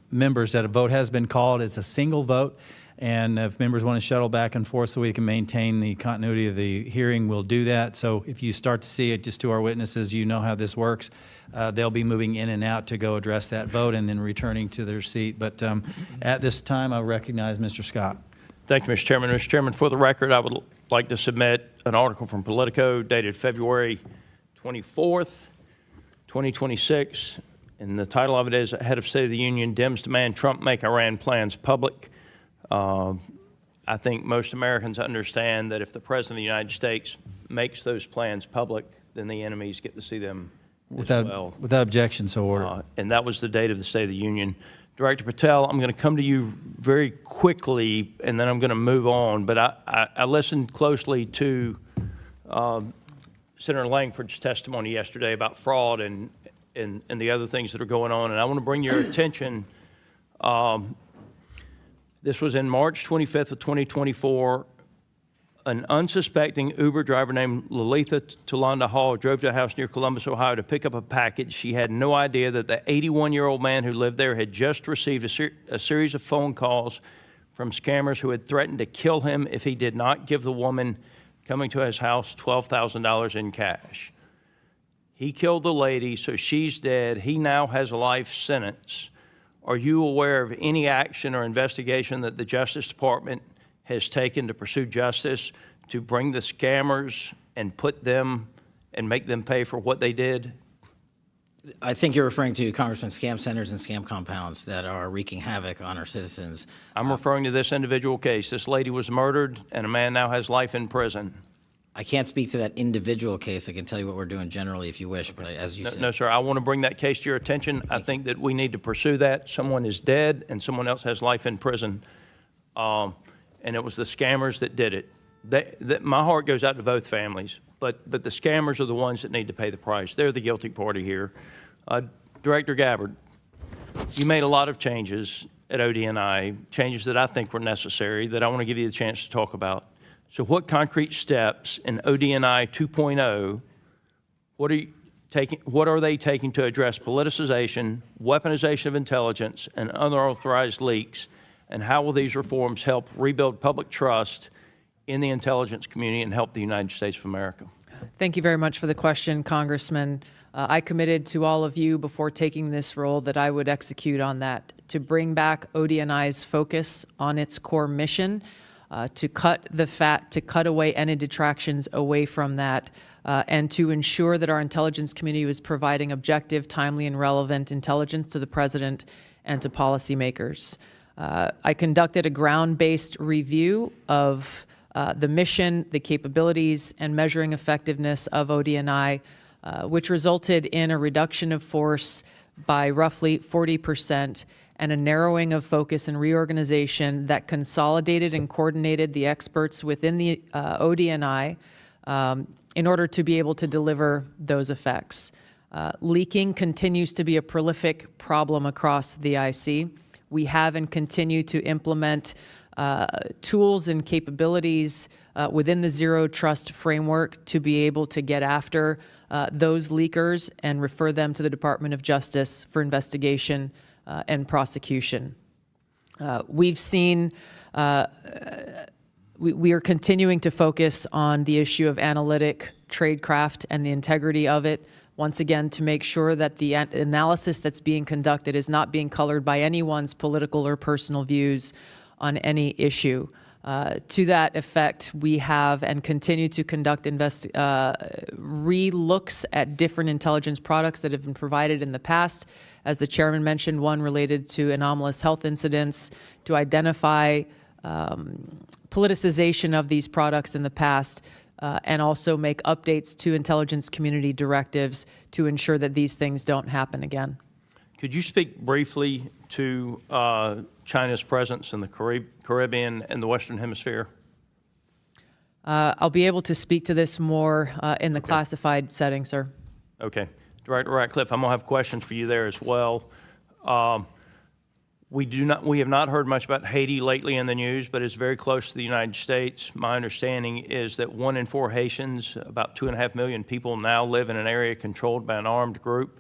members that a vote has been called. It's a single vote, and if members want to shuttle back and forth so we can maintain the continuity of the hearing, we'll do that. So if you start to see it, just to our witnesses, you know how this works. They'll be moving in and out to go address that vote and then returning to their seat. But at this time, I recognize Mr. Scott. Thank you, Mr. Chairman. Mr. Chairman, for the record, I would like to submit an article from Politico dated February 24th, 2026, and the title of it is Head of State of the Union, Dems Demand Trump Make Iran Plans Public. I think most Americans understand that if the President of the United States makes those plans public, then the enemies get to see them as well. Without objection, so ordered. And that was the date of the State of the Union. Director Patel, I'm going to come to you very quickly, and then I'm going to move on. But I listened closely to Senator Langford's testimony yesterday about fraud and the other things that are going on. And I want to bring your attention. This was in March 25th of 2024. An unsuspecting Uber driver named Lalitha Tulanda Hall drove to a house near Columbus, Ohio to pick up a package. She had no idea that the 81-year-old man who lived there had just received a series of phone calls from scammers who had threatened to kill him if he did not give the woman coming to his house $12,000 in cash. He killed the lady, so she's dead. He now has a life sentence. Are you aware of any action or investigation that the Justice Department has taken to pursue justice, to bring the scammers and put them and make them pay for what they did? I think you're referring to, Congressman, scam centers and scam compounds that are wreaking havoc on our citizens. I'm referring to this individual case. This lady was murdered, and a man now has life in prison. I can't speak to that individual case. I can tell you what we're doing generally if you wish, but as you said. No, sir, I want to bring that case to your attention. I think that we need to pursue that. Someone is dead, and someone else has life in prison. And it was the scammers that did it. My heart goes out to both families, but the scammers are the ones that need to pay the price. They're the guilty party here. Director Gabbard, you made a lot of changes at ODNI, changes that I think were necessary that I want to give you the chance to talk about. So what concrete steps in ODNI 2.0, what are they taking to address politicization, weaponization of intelligence, and unauthorized leaks? And how will these reforms help rebuild public trust in the intelligence community and help the United States of America? Thank you very much for the question, Congressman. I committed to all of you before taking this role that I would execute on that, to bring back ODNI's focus on its core mission, to cut the fat, to cut away any detractions away from that, and to ensure that our intelligence community was providing objective, timely, and relevant intelligence to the President and to policymakers. I conducted a ground-based review of the mission, the capabilities, and measuring effectiveness of ODNI, which resulted in a reduction of force by roughly 40% and a narrowing of focus and reorganization that consolidated and coordinated the experts within the ODNI in order to be able to deliver those effects. Leaking continues to be a prolific problem across the IC. We have and continue to implement tools and capabilities within the Zero Trust framework to be able to get after those leakers and refer them to the Department of Justice for investigation and prosecution. We've seen, we are continuing to focus on the issue of analytic tradecraft and the integrity of it, once again, to make sure that the analysis that's being conducted is not being colored by anyone's political or personal views on any issue. To that effect, we have and continue to conduct re-looks at different intelligence products that have been provided in the past. As the chairman mentioned, one related to anomalous health incidents, to identify politicization of these products in the past, and also make updates to intelligence community directives to ensure that these things don't happen again. Could you speak briefly to China's presence in the Caribbean and the Western Hemisphere? I'll be able to speak to this more in the classified setting, sir. Okay. Director Ratcliffe, I'm going to have questions for you there as well. We have not heard much about Haiti lately in the news, but it's very close to the United States. My understanding is that 1 in 4 Haitians, about 2.5 million people, now live in an area controlled by an armed group.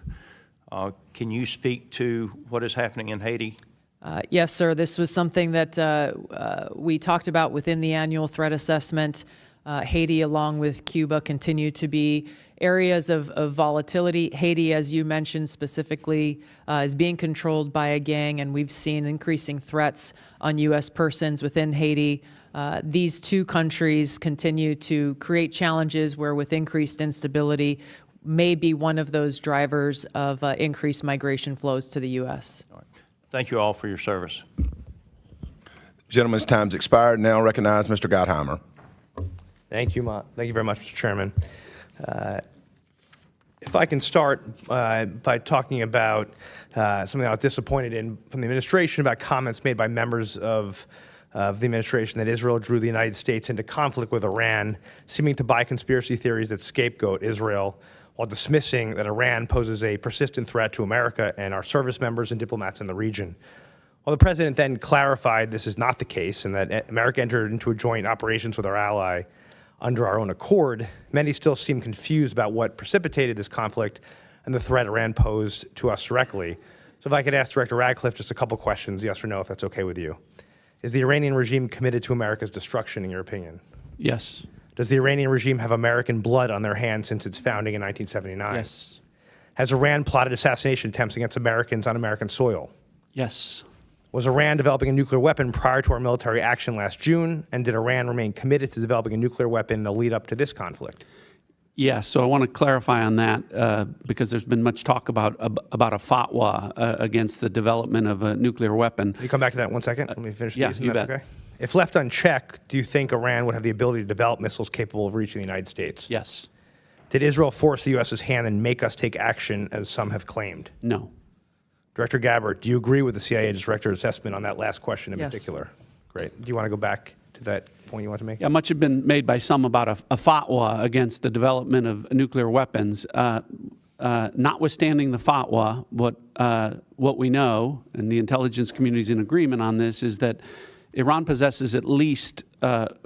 Can you speak to what is happening in Haiti? Yes, sir. This was something that we talked about within the annual threat assessment. Haiti, along with Cuba, continue to be areas of volatility. Haiti, as you mentioned specifically, is being controlled by a gang, and we've seen increasing threats on U.S. persons within Haiti. These two countries continue to create challenges where, with increased instability, may be one of those drivers of increased migration flows to the U.S. All right. Thank you all for your service. Gentleman's time's expired. Now recognize Mr. Gottheimer. Thank you very much, Mr. Chairman. If I can start by talking about something I was disappointed in from the administration about comments made by members of the administration that Israel drew the United States into conflict with Iran, seeming to buy conspiracy theories that scapegoat Israel, while dismissing that Iran poses a persistent threat to America and our service members and diplomats in the region. While the president then clarified this is not the case and that America entered into a joint operations with our ally under our own accord, many still seem confused about what precipitated this conflict and the threat Iran posed to us directly. So if I could ask Director Ratcliffe just a couple questions, yes or no, if that's okay with you. Is the Iranian regime committed to America's destruction, in your opinion? Yes. Does the Iranian regime have American blood on their hands since its founding in 1979? Yes. Has Iran plotted assassination attempts against Americans on American soil? Yes. Was Iran developing a nuclear weapon prior to our military action last June? And did Iran remain committed to developing a nuclear weapon in the lead up to this conflict? Yes, so I want to clarify on that because there's been much talk about a fatwa against the development of a nuclear weapon. Can you come back to that 1 second? Let me finish yeah, these, and you that's bet. okay. If left unchecked, do you think Iran would have the ability to develop missiles capable of reaching the United States? Yes. Did Israel force the U.S.'s hand and make us take action, as some have claimed? No. Director Gabbard, do you agree with the CIA director's assessment on that last question in Yes. particular? Great. Do you want to go back to that point you want to make? Yeah, much has been made by some about a fatwa against the development of nuclear weapons. Notwithstanding the fatwa, what we know, and the intelligence community is in agreement on this, is that Iran possesses at least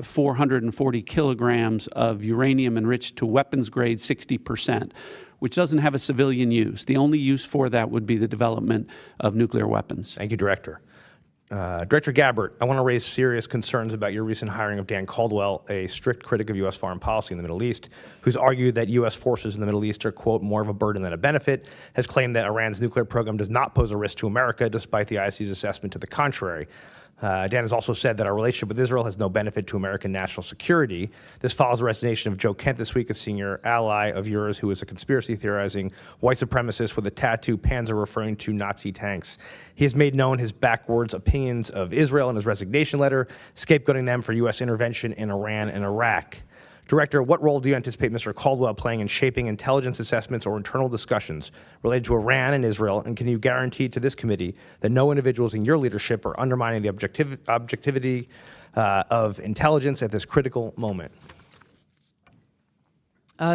440 kilograms of uranium enriched to weapons grade 60%, which doesn't have a civilian use. The only use for that would be the development of nuclear weapons. Thank you, Director. Director Gabbard, I want to raise serious concerns about your recent hiring of Dan Caldwell, a strict critic of U.S. foreign policy in the Middle East, who's argued that U.S. forces in the Middle East are, quote, more of a burden than a benefit, has claimed that Iran's nuclear program does not pose a risk to America, despite the IC's assessment to the contrary. Dan has also said that our relationship with Israel has no benefit to American national security. This follows the resignation of Joe Kent this week, a senior ally of yours who is a conspiracy theorizing white supremacist with a tattoo Panzer referring to Nazi tanks. He has made known his backwards opinions of Israel in his resignation letter, scapegoating them for U.S. intervention in Iran and Iraq. Director, what role do you anticipate Mr. Caldwell playing in shaping intelligence assessments or internal discussions related to Iran and Israel? And can you guarantee to this committee that no individuals in your leadership are undermining the objectivity of intelligence at this critical moment?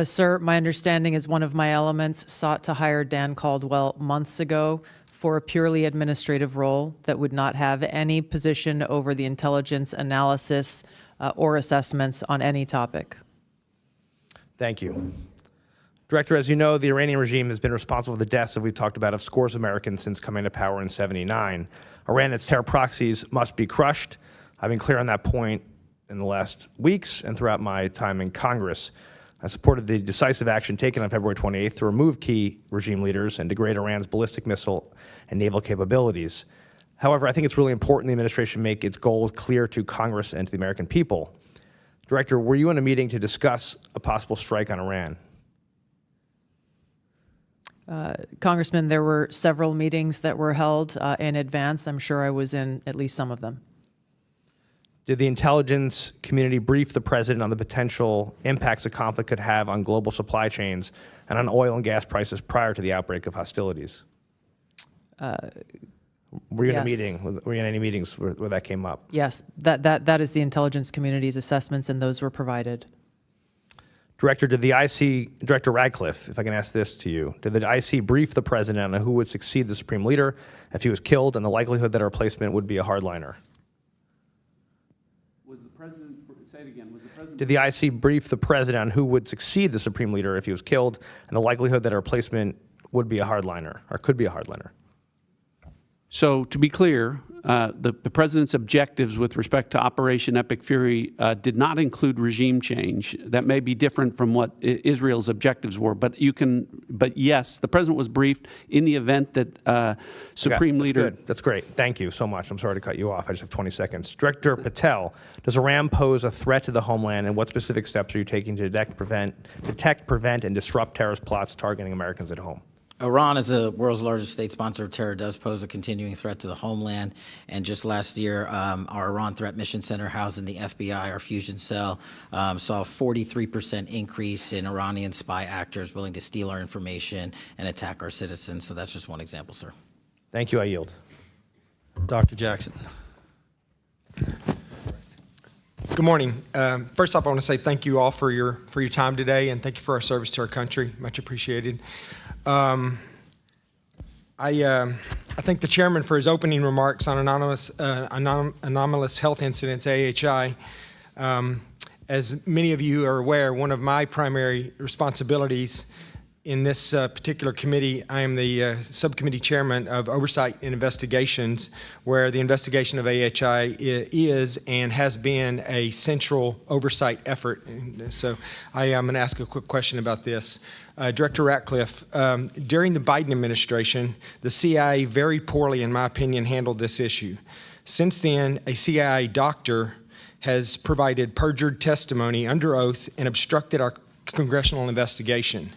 Sir, my understanding is one of my elements sought to hire Dan Caldwell months ago for a purely administrative role that would not have any position over the intelligence analysis or assessments on any topic. Thank you. Director, as you know, the Iranian regime has been responsible for the deaths that we've talked about of scores of Americans since coming to power in '79. Iran and its terror proxies must be crushed. I've been clear on that point in the last weeks and throughout my time in Congress. I supported the decisive action taken on February 28th to remove key regime leaders and degrade Iran's ballistic missile and naval capabilities. However, I think it's really important the administration make its goals clear to Congress and to the American people. Director, were you in a meeting to discuss a possible strike on Iran? Congressman, there were several meetings that were held in advance. I'm sure I was in at least some of them. Did the intelligence community brief the president on the potential impacts the conflict could have on global supply chains and on oil and gas prices prior to the outbreak of hostilities? Were you in a Yes. meeting? Were you in any meetings where that came up? Yes, that is the intelligence community's assessments, and those were provided. Director, did the IC, Director Ratcliffe, if I can ask this to you, did the IC brief the president on who would succeed the supreme leader if he was killed and the likelihood that a replacement would be a hardliner? Was the president, say it again, was the president? Did the IC brief the president on who would succeed the supreme leader if he was killed and the likelihood that a replacement would be a hardliner or could be a hardliner? So to be clear, the president's objectives with respect to Operation Epic Fury did not include regime change. That may be different from what Israel's objectives were, but yes, the president was briefed in the event that Supreme Leader. Good. That's great. Thank you so much. I'm sorry to cut you off. I just have 20 seconds. Director Patel, does Iran pose a threat to the homeland, and what specific steps are you taking to detect, prevent, and disrupt terrorist plots targeting Americans at home? Iran, as the world's largest state sponsor of terror, does pose a continuing threat to the homeland. And just last year, our Iran Threat Mission Center housed in the FBI, our fusion cell, saw a 43% increase in Iranian spy actors willing to steal our information and attack our citizens. So that's just one example, sir. Thank you. I yield. Dr. Jackson. Good morning. First off, I want to say thank you all for your time today, and thank you for our service to our country. Much appreciated. I thank the chairman for his opening remarks on anomalous health incidents, AHI. As many of you are aware, one of my primary responsibilities in this particular committee, I am the subcommittee chairman of Oversight and Investigations, where the investigation of AHI is and has been a central oversight effort. And so I am going to ask a quick question about this. Director Ratcliffe, during the Biden administration, the CIA very poorly, in my opinion, handled this issue. Since then, a CIA doctor has provided perjured testimony under oath and obstructed our congressional investigation.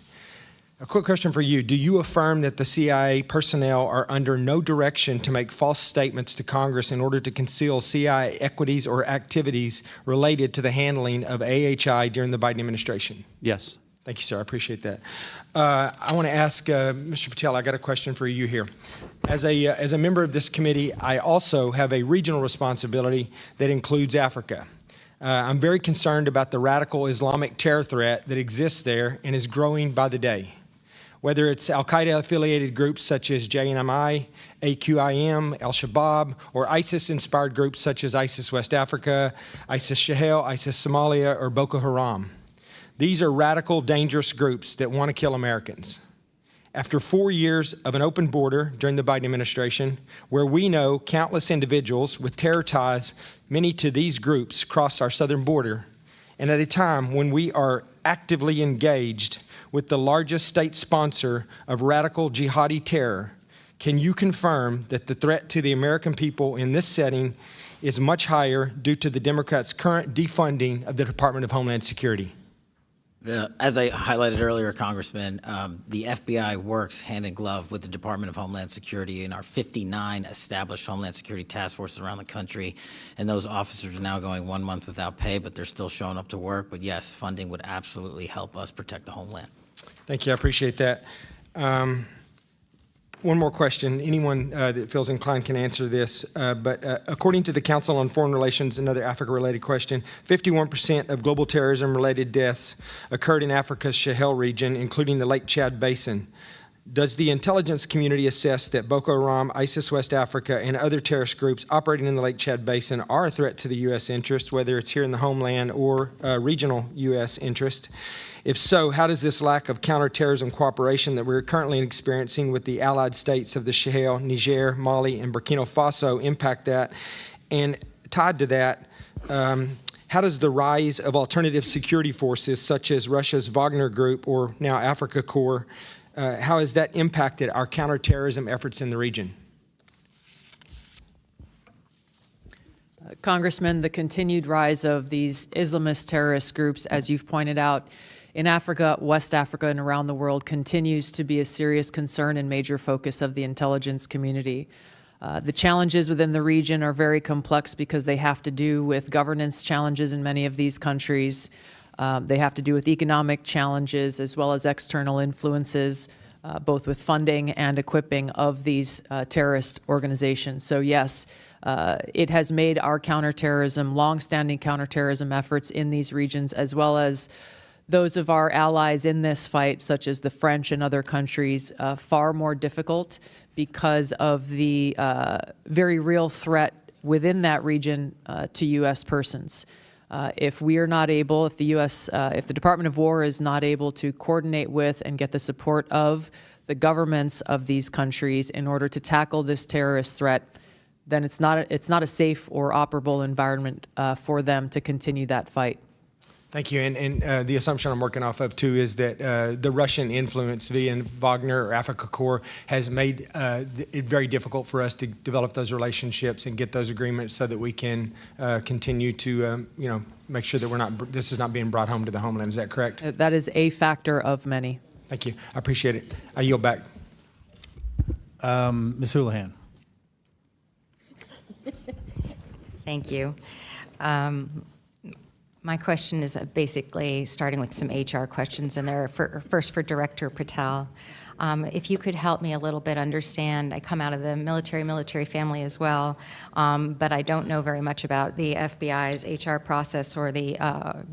A quick question for you. Do you affirm that the CIA personnel are under no direction to make false statements to Congress in order to conceal CIA equities or activities related to the handling of AHI during the Biden administration? Yes. Thank you, sir. I appreciate that. I want to ask Mr. Patel, I got a question for you here. As a member of this committee, I also have a regional responsibility that includes Africa. I'm very concerned about the radical Islamic terror threat that exists there and is growing by the day. Whether it's al-Qaeda-affiliated groups such as JNMI, AQIM, al-Shabaab, or ISIS-inspired groups such as ISIS West Africa, ISIS Sahel, ISIS Somalia, or Boko Haram. These are radical, dangerous groups that want to kill Americans. After 4 years of an open border during the Biden administration, where we know countless individuals with terror ties, many to these groups, cross our southern border, and at a time when we are actively engaged with the largest state sponsor of radical jihadi terror, can you confirm that the threat to the American people in this setting is much higher due to the Democrats' current defunding of the Department of Homeland Security? As I highlighted earlier, Congressman, the FBI works hand in glove with the Department of Homeland Security and our 59 established Homeland Security task forces around the country. And those officers are now going 1 month without pay, but they're still showing up to work. But yes, funding would absolutely help us protect the homeland. Thank you. I appreciate that. One more question. Anyone that feels inclined can answer this. But according to the Council on Foreign Relations, another Africa-related question, 51% of global terrorism-related deaths occurred in Africa's Sahel region, including the Lake Chad Basin. Does the intelligence community assess that Boko Haram, ISIS West Africa, and other terrorist groups operating in the Lake Chad Basin are a threat to the U.S. interest, whether it's here in the homeland or regional U.S. interest? If so, how does this lack of counterterrorism cooperation that we're currently experiencing with the allied states of the Sahel, Niger, Mali, and Burkina Faso impact that? And tied to that, how does the rise of alternative security forces such as Russia's Wagner Group or now Africa Corps, how has that impacted our counterterrorism efforts in the region? Congressman, the continued rise of these Islamist terrorist groups, as you've pointed out, in Africa, West Africa, and around the world continues to be a serious concern and major focus of the intelligence community. The challenges within the region are very complex because they have to do with governance challenges in many of these countries. They have to do with economic challenges as well as external influences, both with funding and equipping of these terrorist organizations. So yes, it has made our counterterrorism, longstanding counterterrorism efforts in these regions, as well as those of our allies in this fight, such as the French and other countries, far more difficult because of the very real threat within that region to U.S. persons. If we are not able, if the U.S., if the Department of War is not able to coordinate with and get the support of the governments of these countries in order to tackle this terrorist threat, then it's not a safe or operable environment for them to continue that fight. Thank you. And the assumption I'm working off of, too, is that the Russian influence via Wagner or Africa Corps has made it very difficult for us to develop those relationships and get those agreements so that we can continue to, make sure that this is not being brought home to the homeland. Is that correct? That is a factor of many. Thank you. I appreciate it. I yield back. Ms. Houlihan. Thank you. My question is basically starting with some HR questions, and they're first for Director Patel. If you could help me a little bit understand, I come out of the military family as well, but I don't know very much about the FBI's HR process or the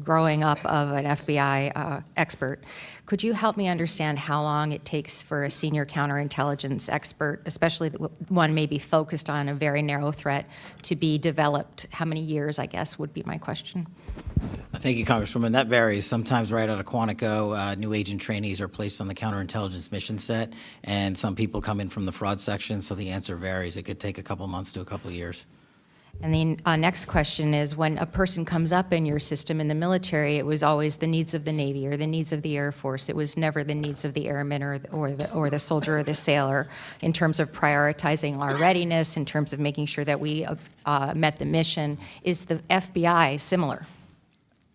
growing up of an FBI expert. Could you help me understand how long it takes for a senior counterintelligence expert, especially one maybe focused on a very narrow threat, to be developed? How many years, I guess, would be my question. Thank you, Congresswoman. That varies. Sometimes right out of Quantico, new agent trainees are placed on the counterintelligence mission set, and some people come in from the fraud section, so the answer varies. It could take a couple months to a couple years. And the next question is, when a person comes up in your system in the military, it was always the needs of the Navy or the needs of the Air Force. It was never the needs of the airman or the soldier or the sailor in terms of prioritizing our readiness, in terms of making sure that we met the mission. Is the FBI similar?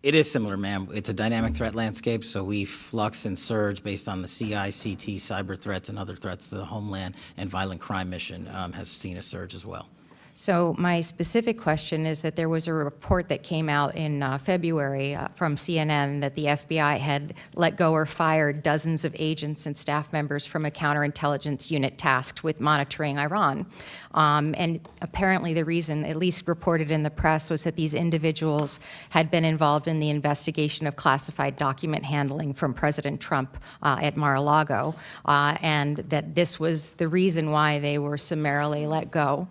It is similar, ma'am. It's a dynamic threat landscape, so we flux and surge based on the CI/CT cyber threats and other threats to the homeland, and violent crime mission has seen a surge as well. So my specific question is that there was a report that came out in February from CNN that the FBI had let go or fired dozens of agents and staff members from a counterintelligence unit tasked with monitoring Iran. And apparently the reason, at least reported in the press, was that these individuals had been involved in the investigation of classified document handling from President Trump at Mar-a-Lago, and that this was the reason why they were summarily let go.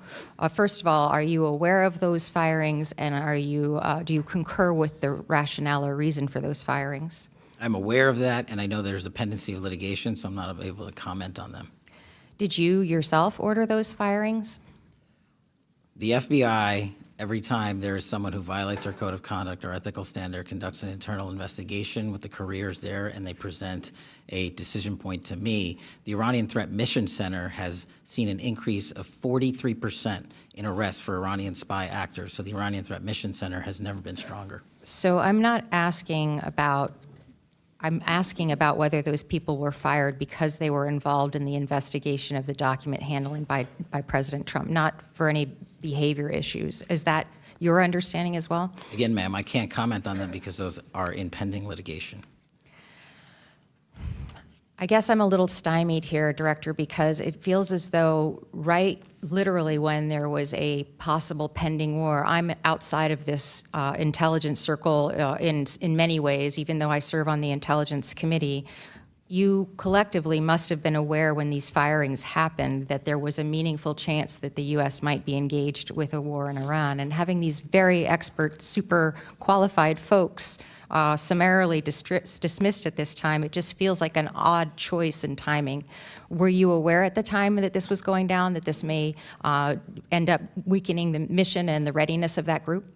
First of all, are you aware of those firings, and do you concur with the rationale or reason for those firings? I'm aware of that, and I know there's a pendency of litigation, so I'm not able to comment on them. Did you yourself order those firings? The FBI, every time there is someone who violates our code of conduct or ethical standard, conducts an internal investigation with the careers there, and they present a decision point to me. The Iranian Threat Mission Center has seen an increase of 43% in arrests for Iranian spy actors. So the Iranian Threat Mission Center has never been stronger. So I'm asking about whether those people were fired because they were involved in the investigation of the document handling by President Trump, not for any behavior issues. Is that your understanding as well? Again, ma'am, I can't comment on them because those are in pending litigation. I guess I'm a little stymied here, Director, because it feels as though literally when there was a possible pending war, I'm outside of this intelligence circle in many ways, even though I serve on the Intelligence Committee. You collectively must have been aware when these firings happened that there was a meaningful chance that the U.S. might be engaged with a war in Iran. And having these very expert, super qualified folks summarily dismissed at this time, it just feels like an odd choice in timing. Were you aware at the time that this was going down, that this may end up weakening the mission and the readiness of that group?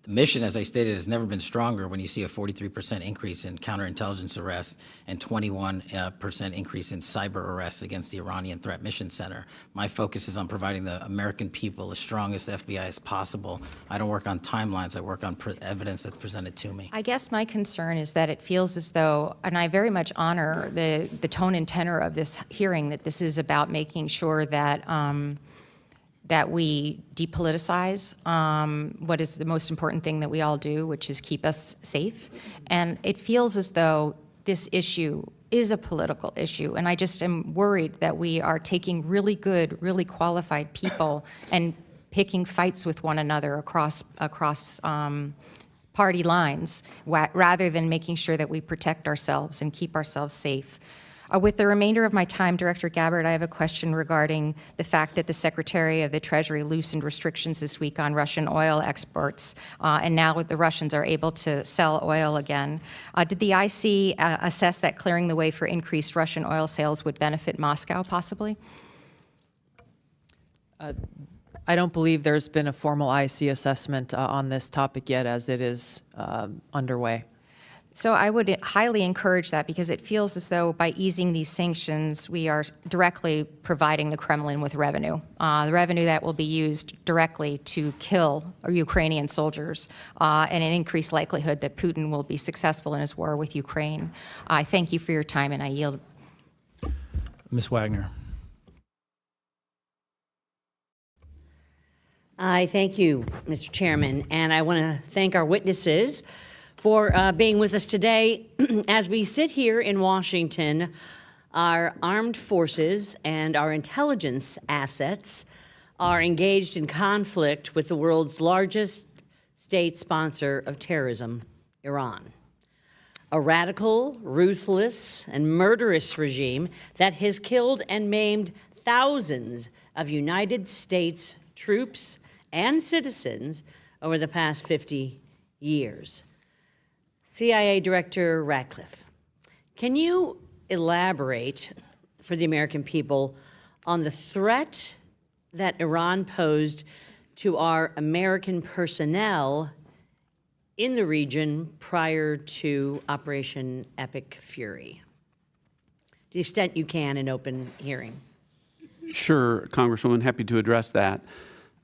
The mission, as I stated, has never been stronger when you see a 43% increase in counterintelligence arrests and 21% increase in cyber arrests against the Iranian Threat Mission Center. My focus is on providing the American people the strongest FBI as possible. I don't work on timelines. I work on evidence that's presented to me. I guess my concern is that it feels as though, and I very much honor the tone and tenor of this hearing, that this is about making sure that that we depoliticize what is the most important thing that we all do, which is keep us safe. And it feels as though this issue is a political issue, and I just am worried that we are taking really good, really qualified people and picking fights with one another across party lines, rather than making sure that we protect ourselves and keep ourselves safe. With the remainder of my time, Director Gabbard, I have a question regarding the fact that the Secretary of the Treasury loosened restrictions this week on Russian oil exports, and now the Russians are able to sell oil again. Did the IC assess that clearing the way for increased Russian oil sales would benefit Moscow, possibly? I don't believe there's been a formal IC assessment on this topic yet, as it is underway. So I would highly encourage that, because it feels as though by easing these sanctions, we are directly providing the Kremlin with revenue, the revenue that will be used directly to kill Ukrainian soldiers, and an increased likelihood that Putin will be successful in his war with Ukraine. I thank you for your time, and I yield. Ms. Wagner. I thank you, Mr. Chairman, and I want to thank our witnesses for being with us today. As we sit here in Washington, our armed forces and our intelligence assets are engaged in conflict with the world's largest state sponsor of terrorism, Iran. A radical, ruthless, and murderous regime that has killed and maimed thousands of United States troops and citizens over the past 50 years. CIA Director Ratcliffe, can you elaborate for the American people on the threat that Iran posed to our American personnel in the region prior to Operation Epic Fury? To the extent you can in open hearing. Sure, Congresswoman, happy to address that.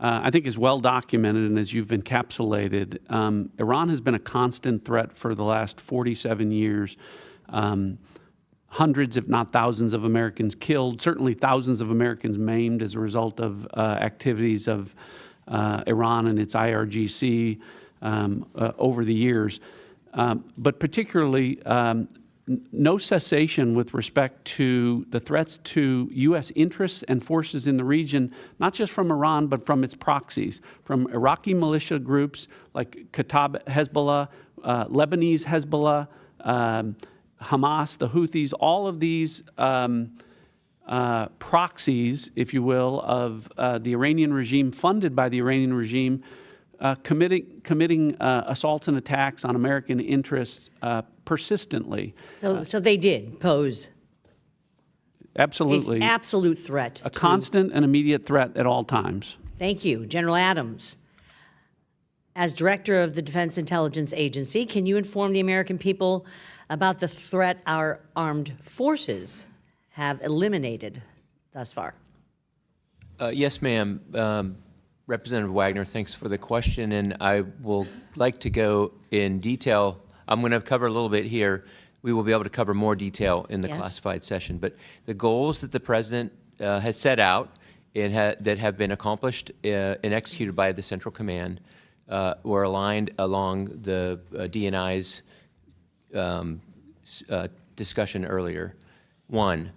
I think is well documented, and as you've encapsulated, Iran has been a constant threat for the last 47 years. Hundreds, if not thousands, of Americans killed, certainly thousands of Americans maimed as a result of activities of Iran and its IRGC over the years. But particularly, no cessation with respect to the threats to U.S. interests and forces in the region, not just from Iran, but from its proxies, from Iraqi militia groups like Kataib Hezbollah, Lebanese Hezbollah, Hamas, the Houthis, all of these proxies, if you will, of the Iranian regime, funded by the Iranian regime, committing assaults and attacks on American interests persistently. So they did pose absolutely an absolute threat. A constant and immediate threat at all times. Thank you. General Adams, as Director of the Defense Intelligence Agency, can you inform the American people about the threat our armed forces have eliminated thus far? Yes, ma'am. Representative Wagner, thanks for the question, and I will like to go in detail. I'm going to cover a little bit here. We will be able to cover more detail in the classified session. But the goals that the President has set out and that have been accomplished and executed by the Central Command were aligned along the DNI's discussion earlier. One,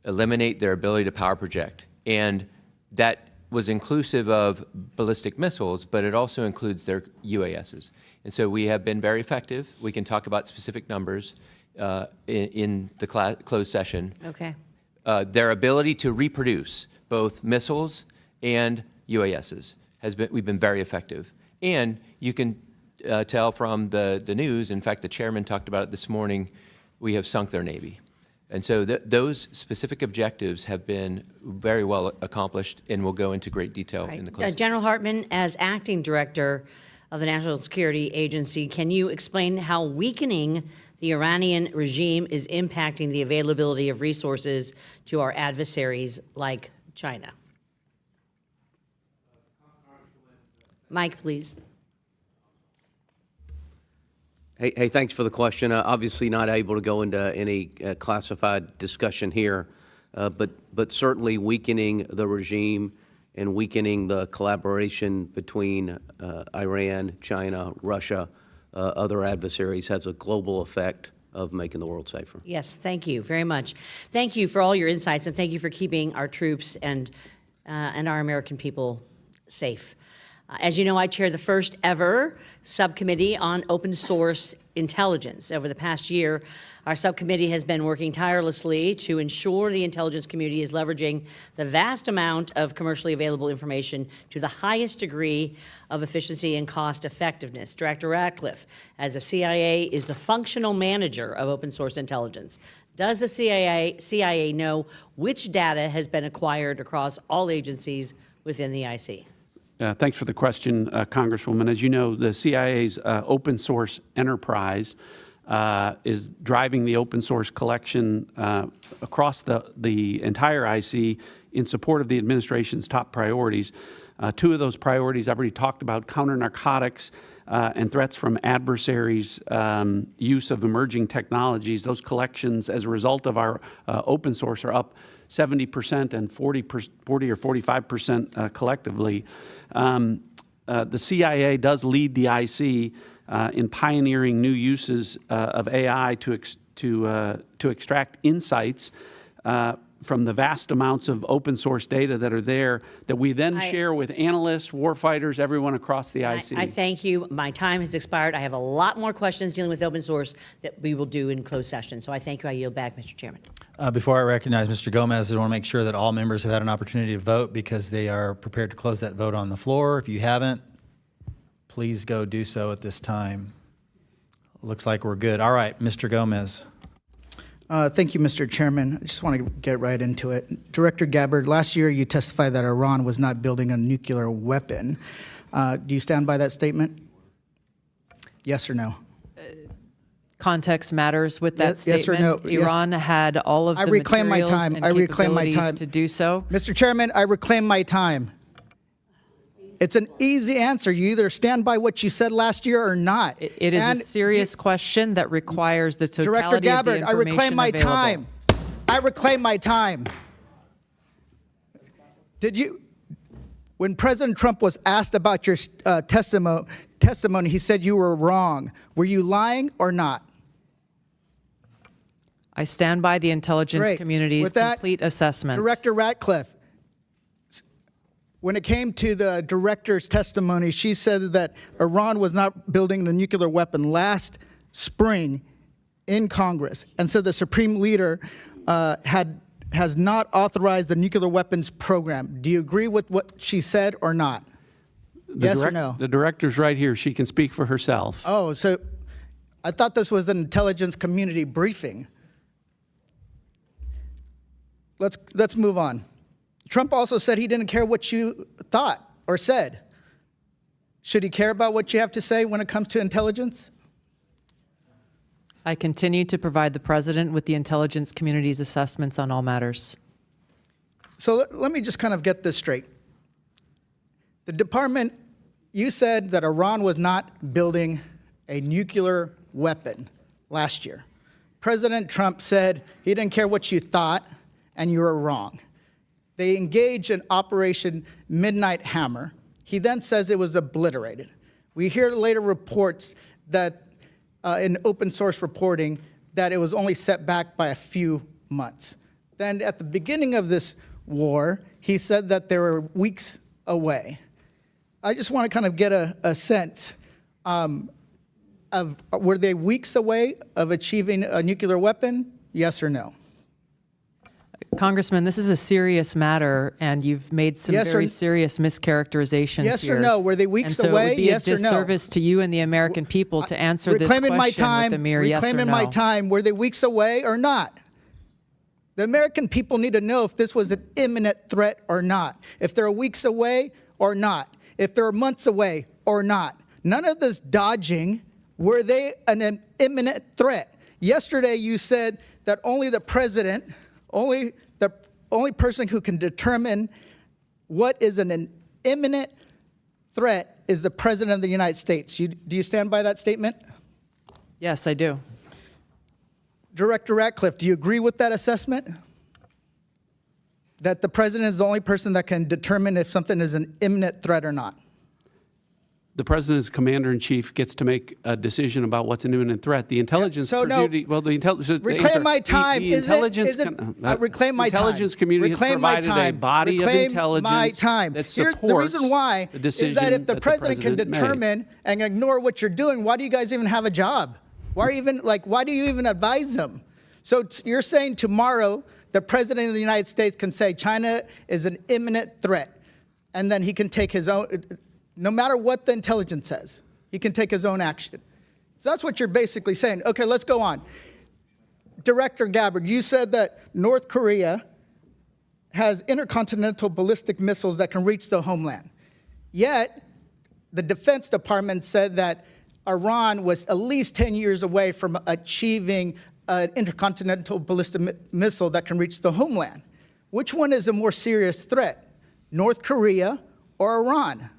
eliminate their ability to power project. And that was inclusive of ballistic missiles, but it also includes their UASs. And so we have been very effective. We can talk about specific numbers in the closed session. Okay. Their ability to reproduce both missiles and UASs we've been very effective. And you can tell from the news, in fact, the chairman talked about it this morning, we have sunk their Navy. And so those specific objectives have been very well accomplished, and we'll go into great detail in the closed. General Hartman, as Acting Director of the National Security Agency, can you explain how weakening the Iranian regime is impacting the availability of resources to our adversaries like China? Mike, please. Hey, thanks for the question. Obviously not able to go into any classified discussion here, but certainly weakening the regime and weakening the collaboration between Iran, China, Russia, other adversaries has a global effect of making the world safer. Yes, thank you very much. Thank you for all your insights, and thank you for keeping our troops and our American people safe. As you know, I chair the first ever subcommittee on open source intelligence. Over the past year, our subcommittee has been working tirelessly to ensure the intelligence community is leveraging the vast amount of commercially available information to the highest degree of efficiency and cost effectiveness. Director Ratcliffe, as the CIA is the functional manager of open source intelligence, does the CIA know which data has been acquired across all agencies within the IC? Thanks for the question, Congresswoman. As you know, the CIA's open source enterprise is driving the open source collection across the entire IC in support of the administration's top priorities. Two of those priorities I've already talked about: counter-narcotics and threats from adversaries, use of emerging technologies. Those collections, as a result of our open source, are up 70% and 40 or 45% collectively. The CIA does lead the IC in pioneering new uses of AI to extract insights from the vast amounts of open source data that are there that we then share with analysts, warfighters, everyone across the IC. I thank you. My time has expired. I have a lot more questions dealing with open source that we will do in closed session. So I thank you. I yield back, Mr. Chairman. Before I recognize Mr. Gomez, I want to make sure that all members have had an opportunity to vote because they are prepared to close that vote on the floor. If you haven't, please go do so at this time. Looks like we're good. All right, Mr. Gomez. Thank you, Mr. Chairman. I just want to get right into it. Director Gabbard, last year you testified that Iran was not building a nuclear weapon. Do you stand by that statement? Yes or no? Context matters with that Yes or statement. no? Iran had all of the reclaim my materials time. and I reclaim my capabilities time. to do so. Mr. Chairman, I reclaim my time. It's an easy answer. You either stand by what you said last year or not. It is a serious question that requires the Director totality of the Gabbard, I information reclaim my available. time. I reclaim my time. When President Trump was asked about your testimony, he said you were wrong. Were you lying or not? I stand by the intelligence Great. community's With that, complete assessment. Director Ratcliffe, when it came to the director's testimony, she said that Iran was not building a nuclear weapon last spring in Congress, and so the Supreme Leader has not authorized the nuclear weapons program. Do you agree with what she said or not? Yes or no? The director's right here. She can speak for herself. Oh, so I thought this was an intelligence community briefing. Let's move on. Trump also said he didn't care what you thought or said. Should he care about what you have to say when it comes to intelligence? I continue to provide the president with the intelligence community's assessments on all matters. So let me just kind of get this straight. The department, you said that Iran was not building a nuclear weapon last year. President Trump said he didn't care what you thought, and you were wrong. They engaged in Operation Midnight Hammer. He then says it was obliterated. We hear later reports that in open source reporting that it was only set back by a few months. Then at the beginning of this war, he said that they were weeks away. I just want to kind of get a sense of, were they weeks away of achieving a nuclear weapon? Yes or no? Congressman, this is a serious matter, and you've made some very serious mischaracterizations yes here. or no? Were they weeks and so away? It would be yes a or no? disservice to you and the American people to answer this Reclaiming question my time, with a mere yes or reclaiming no. my time. Were they weeks away or not? The American people need to know if this was an imminent threat or not. If they're weeks away or not. If they're months away or not. None of this dodging. Were they an imminent threat? Yesterday you said that only the president, the only person who can determine what is an imminent threat is the President of the United States. Do you stand by that statement? Yes, I do. Director Ratcliffe, do you agree with that assessment? That the President is the only person that can determine if something is an imminent threat or not? The president's commander-in-chief gets to make a decision about what's an imminent threat. The intelligence community, well, the intelligence. Reclaim my time. The intelligence. Reclaim my time. Intelligence community has provided a body of intelligence that supports the reason why the decision is that if the president can made. determine and ignore what you're doing, why do you guys even have a job? Why do you even advise them? So you're saying tomorrow the president of the United States can say China is an imminent threat, and then he can take his own. No matter what the intelligence says, he can take his own action. So that's what you're basically saying. Okay, let's go on. Director Gabbard, you said that North Korea has intercontinental ballistic missiles that can reach the homeland. Yet, the Defense Department said that Iran was at least 10 years away from achieving an intercontinental ballistic missile that can reach the homeland. Which one is a more serious threat, North Korea or Iran?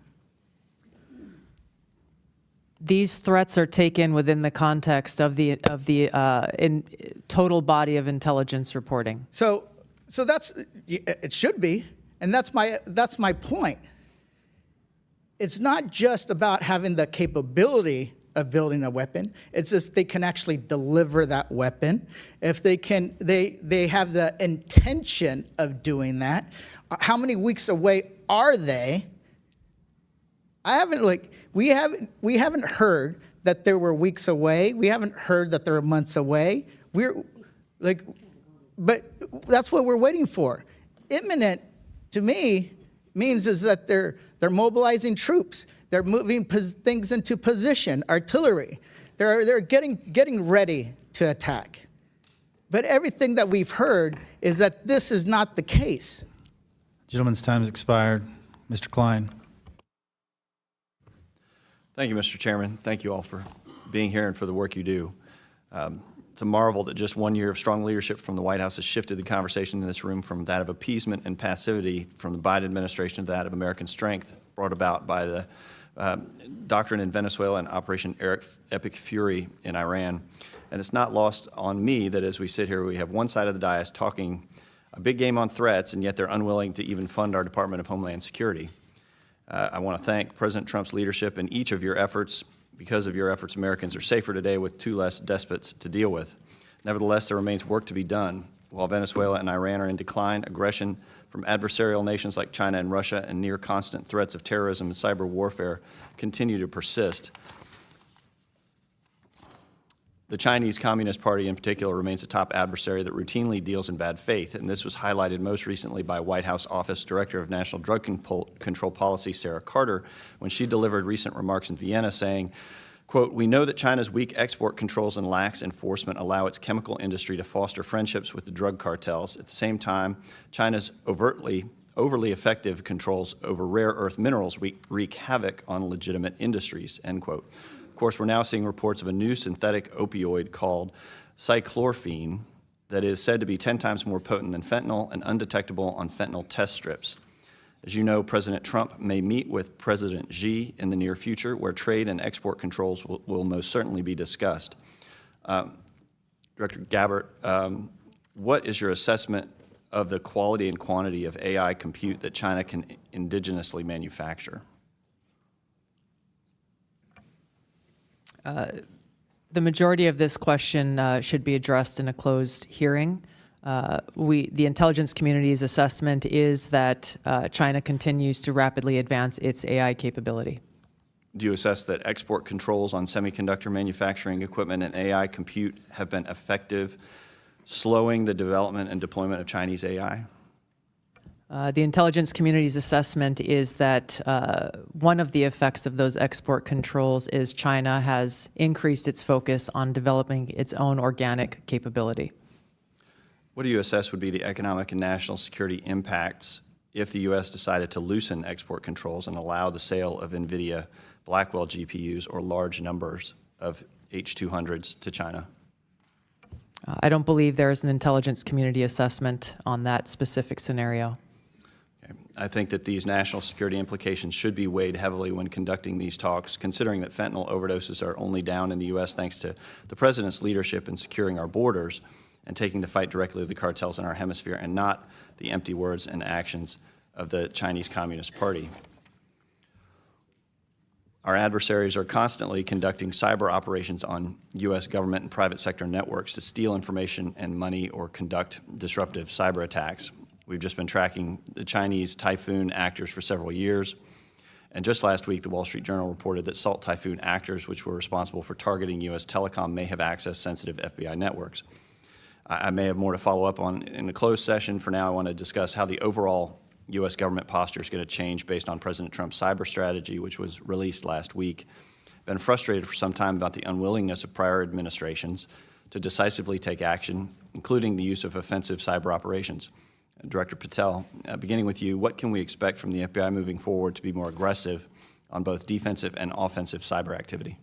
These threats are taken within the context of the total body of intelligence reporting. So that's, it should be, and that's my point. It's not just about having the capability of building a weapon. It's if they can actually deliver that weapon, if they can, they have the intention of doing that. How many weeks away are they? We haven't heard that there were weeks away. We haven't heard that there were months away. But that's what we're waiting for. Imminent, to me, means is that they're mobilizing troops. They're moving things into position, artillery. They're getting ready to attack. But everything that we've heard is that this is not the case. Gentleman's time has expired. Mr. Klein. Thank you, Mr. Chairman. Thank you all for being here and for the work you do. It's a marvel that just 1 year of strong leadership from the White House has shifted the conversation in this room from that of appeasement and passivity from the Biden administration to that of American strength brought about by the doctrine in Venezuela and Operation Epic Fury in Iran. And it's not lost on me that as we sit here, we have one side of the dais talking a big game on threats, and yet they're unwilling to even fund our Department of Homeland Security. I want to thank President Trump's leadership in each of your efforts. Because of your efforts, Americans are safer today with 2 less despots to deal with. Nevertheless, there remains work to be done. While Venezuela and Iran are in decline, aggression from adversarial nations like China and Russia and near constant threats of terrorism and cyber warfare continue to persist. The Chinese Communist Party in particular remains a top adversary that routinely deals in bad faith, and this was highlighted most recently by White House Office Director of National Drug Control Policy, Sarah Carter, when she delivered recent remarks in Vienna saying, quote, "We know that China's weak export controls and lax enforcement allow its chemical industry to foster friendships with the drug cartels. At the same time, China's overly effective controls over rare earth minerals wreak havoc on legitimate industries," end quote. Of course, we're now seeing reports of a new synthetic opioid called cyclorphene that is said to be 10 times more potent than fentanyl and undetectable on fentanyl test strips. As you know, President Trump may meet with President Xi in the near future, where trade and export controls will most certainly be discussed. Director Gabbard, what is your assessment of the quality and quantity of AI compute that China can indigenously manufacture? The majority of this question should be addressed in a closed hearing. The intelligence community's assessment is that China continues to rapidly advance its AI capability. Do you assess that export controls on semiconductor manufacturing equipment and AI compute have been effective, slowing the development and deployment of Chinese AI? The intelligence community's assessment is that one of the effects of those export controls is China has increased its focus on developing its own organic capability. What do you assess would be the economic and national security impacts if the U.S. decided to loosen export controls and allow the sale of NVIDIA Blackwell GPUs or large numbers of H200s to China? I don't believe there is an intelligence community assessment on that specific scenario. I think that these national security implications should be weighed heavily when conducting these talks, considering that fentanyl overdoses are only down in the U.S. thanks to the President's leadership in securing our borders and taking the fight directly to the cartels in our hemisphere and not the empty words and actions of the Chinese Communist Party. Our adversaries are constantly conducting cyber operations on U.S. government and private sector networks to steal information and money or conduct disruptive cyber attacks. We've just been tracking the Chinese Typhoon actors for several years. And just last week, the Wall Street Journal reported that Salt Typhoon actors, which were responsible for targeting U.S. telecom, may have accessed sensitive FBI networks. I may have more to follow up on in the closed session. For now, I want to discuss how the overall U.S. government posture is going to change based on President Trump's cyber strategy, which was released last week. Been frustrated for some time about the unwillingness of prior administrations to decisively take action, including the use of offensive cyber operations. Director Patel, beginning with you, what can we expect from the FBI moving forward to be more aggressive on both defensive and offensive cyber activity?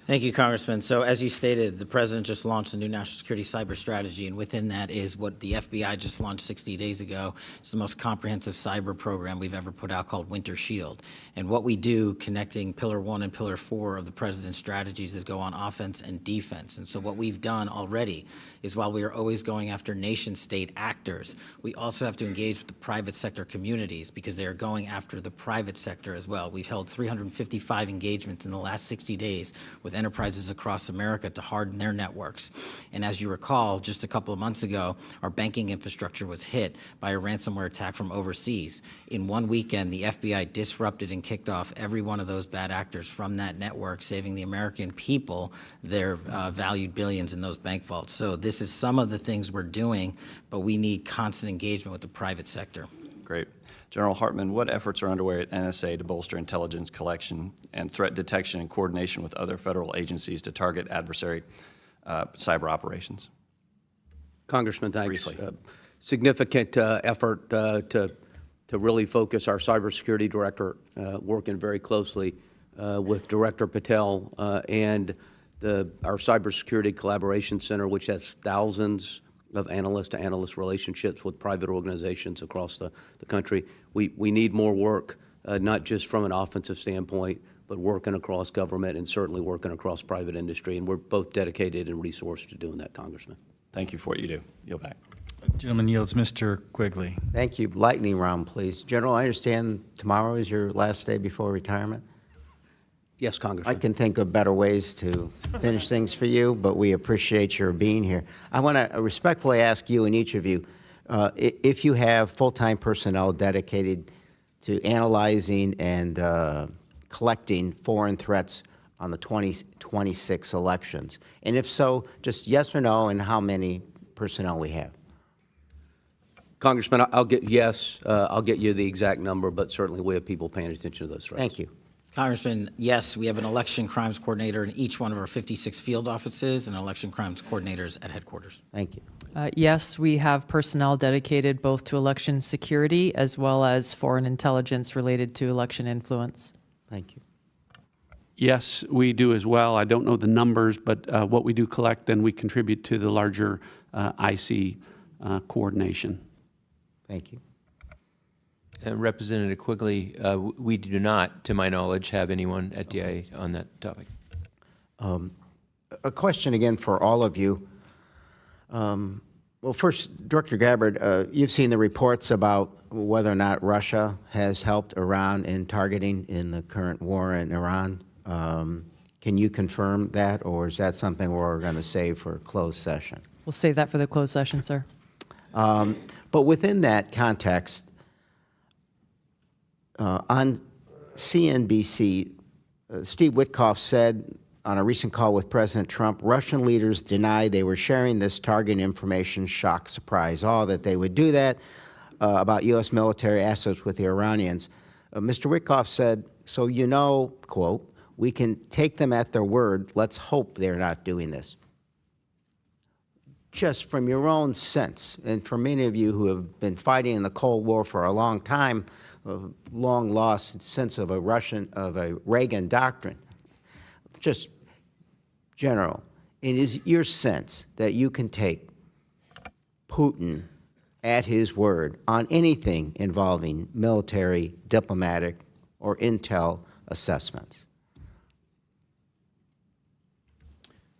Thank you, Congressman. So as you stated, the president just launched a new national security cyber strategy, and within that is what the FBI just launched 60 days ago. It's the most comprehensive cyber program we've ever put out called Winter Shield. And what we do, connecting Pillar 1 and Pillar 4 of the president's strategies, is go on offense and defense. And so what we've done already is, while we are always going after nation-state actors, we also have to engage with the private sector communities, because they are going after the private sector as well. We've held 355 engagements in the last 60 days with enterprises across America to harden their networks. And as you recall, just a couple of months ago, our banking infrastructure was hit by a ransomware attack from overseas. In one weekend, the FBI disrupted and kicked off every one of those bad actors from that network, saving the American people their valued billions in those bank vaults. So this is some of the things we're doing, but we need constant engagement with the private sector. Great. General Hartman, what efforts are underway at NSA to bolster intelligence collection and threat detection in coordination with other federal agencies to target adversary cyber operations? Congressman, thanks. Briefly. Significant effort to really focus our cybersecurity director, working very closely with Director Patel and our Cybersecurity Collaboration Center, which has thousands of analyst-to-analyst relationships with private organizations across the country. We need more work, not just from an offensive standpoint, but working across government and certainly working across private industry. And we're both dedicated and resourced to doing that, Congressman. Thank you for what you do. Yield back. Gentleman yields. Mr. Quigley. Thank you. Lightning round, please. General, I understand tomorrow is your last day before retirement. Yes, Congressman. I can think of better ways to finish things for you, but we appreciate your being here. I want to respectfully ask you and each of you, if you have full-time personnel dedicated to analyzing and collecting foreign threats on the 2026 elections, and if so, just yes or no, and how many personnel we have. Congressman, I'll get you the exact number, but certainly we have people paying attention to those threats. Thank you. Congressman, yes, we have an election crimes coordinator in each one of our 56 field offices and election crimes coordinators at headquarters. Thank you. Yes, we have personnel dedicated both to election security as well as foreign intelligence related to election influence. Thank you. Yes, we do as well. I don't know the numbers, but what we do collect, then we contribute to the larger IC coordination. Thank you. Representative Quigley, we do not, to my knowledge, have anyone at DIA on that topic. A question again for all of you. Well, first, Director Gabbard, you've seen the reports about whether or not Russia has helped Iran in targeting in the current war in Iran. Can you confirm that, or is that something we're going to save for a closed session? We'll save that for the closed session, sir. But within that context, on CNBC, Steve Witkoff said on a recent call with President Trump, Russian leaders deny they were sharing this target information, shock, surprise, all that they would do that about U.S. military assets with the Iranians. Mr. Witkoff said, so you know, quote, we can take them at their word. Let's hope they're not doing this. Just from your own sense, and for many of you who have been fighting in the Cold War for a long time, a long lost sense of a Reagan doctrine. Just General, it is your sense that you can take Putin at his word on anything involving military, diplomatic, or intel assessments?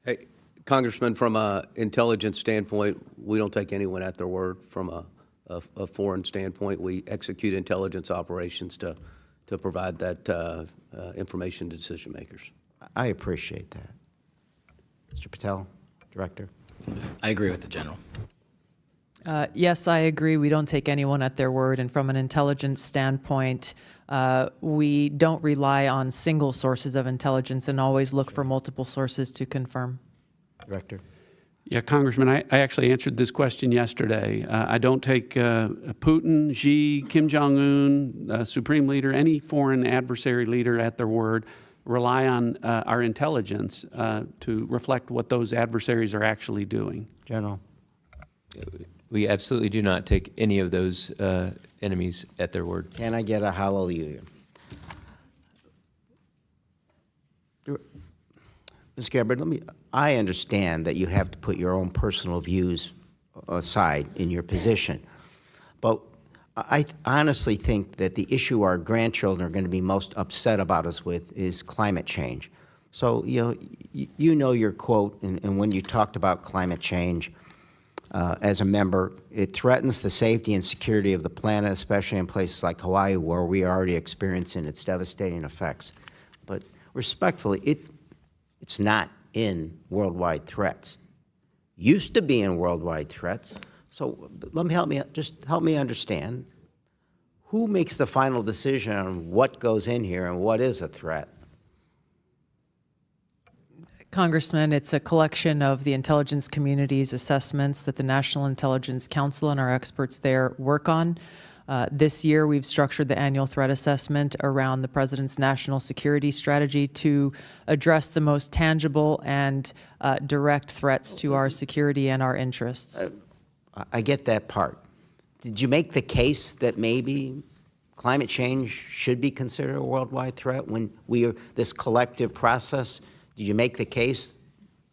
Hey, Congressman, from an intelligence standpoint, we don't take anyone at their word. From a foreign standpoint, we execute intelligence operations to provide that information to decision makers. I appreciate that. Mr. Patel, Director. I agree with the General. Yes, I agree. We don't take anyone at their word. And from an intelligence standpoint, we don't rely on single sources of intelligence and always look for multiple sources to confirm. Director. Yeah, Congressman, I actually answered this question yesterday. I don't take Putin, Xi, Kim Jong-un, Supreme Leader, any foreign adversary leader at their word. Rely on our intelligence to reflect what those adversaries are actually doing. General. We absolutely do not take any of those enemies at their word. Can I get a hallelujah? Ms. Gabbard, I understand that you have to put your own personal views aside in your position, but I honestly think that the issue our grandchildren are going to be most upset about us with is climate change. So, you know your quote, and when you talked about climate change as a member, it threatens the safety and security of the planet, especially in places like Hawaii, where we are already experiencing its devastating effects. But respectfully, it's not in worldwide threats. Used to be in worldwide threats. So help me understand, who makes the final decision on what goes in here and what is a threat? Congressman, it's a collection of the intelligence community's assessments that the National Intelligence Council and our experts there work on. This year, we've structured the annual threat assessment around the President's national security strategy to address the most tangible and direct threats to our security and our interests. I get that part. Did you make the case that maybe climate change should be considered a worldwide threat when we are this collective process? Did you make the case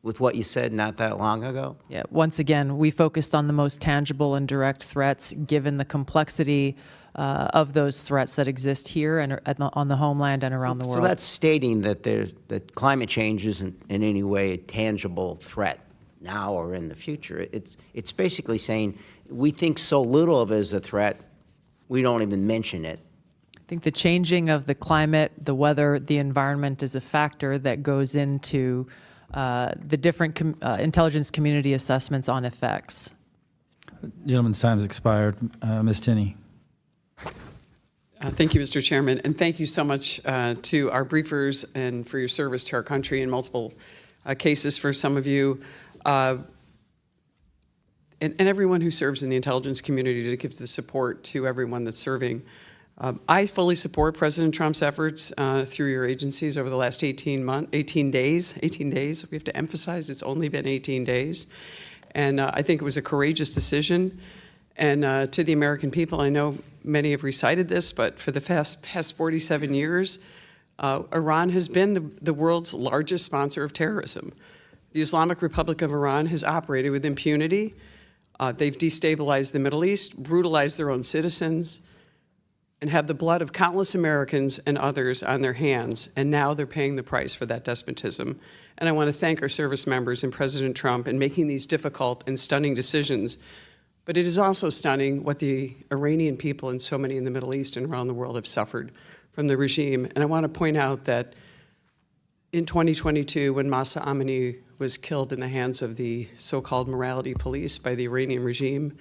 with what you said not that long ago? Yeah, once again, we focused on the most tangible and direct threats, given the complexity of those threats that exist here and on the homeland and around the world. So that's stating that that climate change isn't in any way a tangible threat now or in the future. It's basically saying we think so little of it as a threat, we don't even mention it. I think the changing of the climate, the weather, the environment is a factor that goes into the different intelligence community assessments on effects. Gentleman's time has expired. Ms. Tinney. Thank you, Mr. Chairman, and thank you so much to our briefers and for your service to our country in multiple cases for some of you, and everyone who serves in the intelligence community to give the support to everyone that's serving. I fully support President Trump's efforts through your agencies over the last 18 days. We have to emphasize it's only been 18 days. And I think it was a courageous decision. And to the American people, I know many have recited this, but for the past 47 years, Iran has been the world's largest sponsor of terrorism. The Islamic Republic of Iran has operated with impunity. They've destabilized the Middle East, brutalized their own citizens, and have the blood of countless Americans and others on their hands, and now they're paying the price for that despotism. And I want to thank our service members and President Trump in making these difficult and stunning decisions. But it is also stunning what the Iranian people and so many in the Middle East and around the world have suffered from the regime. And I want to point out that in 2022, when Mahsa Amini was killed in the hands of the so-called morality police by the Iranian regime,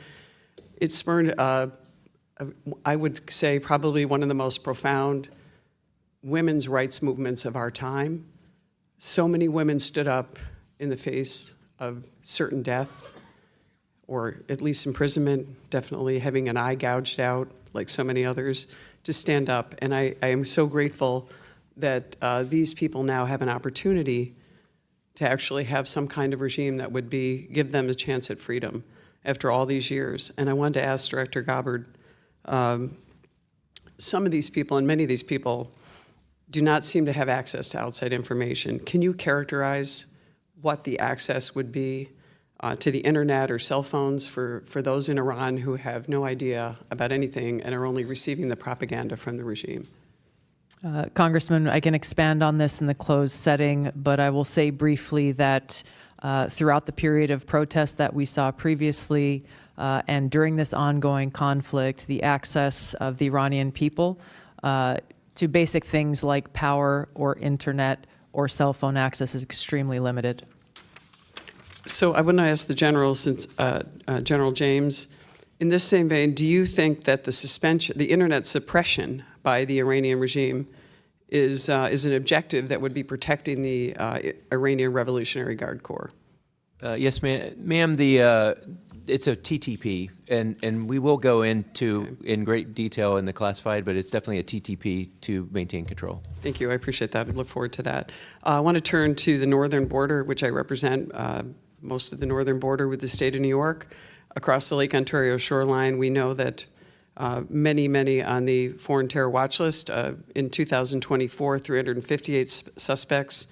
it spurred I would say probably one of the most profound women's rights movements of our time. So many women stood up in the face of certain death, or at least imprisonment, definitely having an eye gouged out, like so many others, to stand up. And I am so grateful that these people now have an opportunity to actually have some kind of regime that would give them a chance at freedom after all these years. And I wanted to ask Director Gabbard, some of these people and many of these people do not seem to have access to outside information. Can you characterize what the access would be to the internet or cell phones for those in Iran who have no idea about anything and are only receiving the propaganda from the regime? Congressman, I can expand on this in the closed setting, but I will say briefly that throughout the period of protest that we saw previously, and during this ongoing conflict, the access of the Iranian people to basic things like power or internet or cell phone access is extremely limited. So I want to ask the General, since General James, in this same vein, do you think that the internet suppression by the Iranian regime is an objective that would be protecting the Iranian Revolutionary Guard Corps? Yes, ma'am. It's a TTP, and we will go into in great detail in the classified, but it's definitely a TTP to maintain control. Thank you. I appreciate that. I look forward to that. I want to turn to the northern border, which I represent, most of the northern border with the state of New York. Across the Lake Ontario shoreline, we know that many on the foreign terror watch list. In 2024, 358 suspects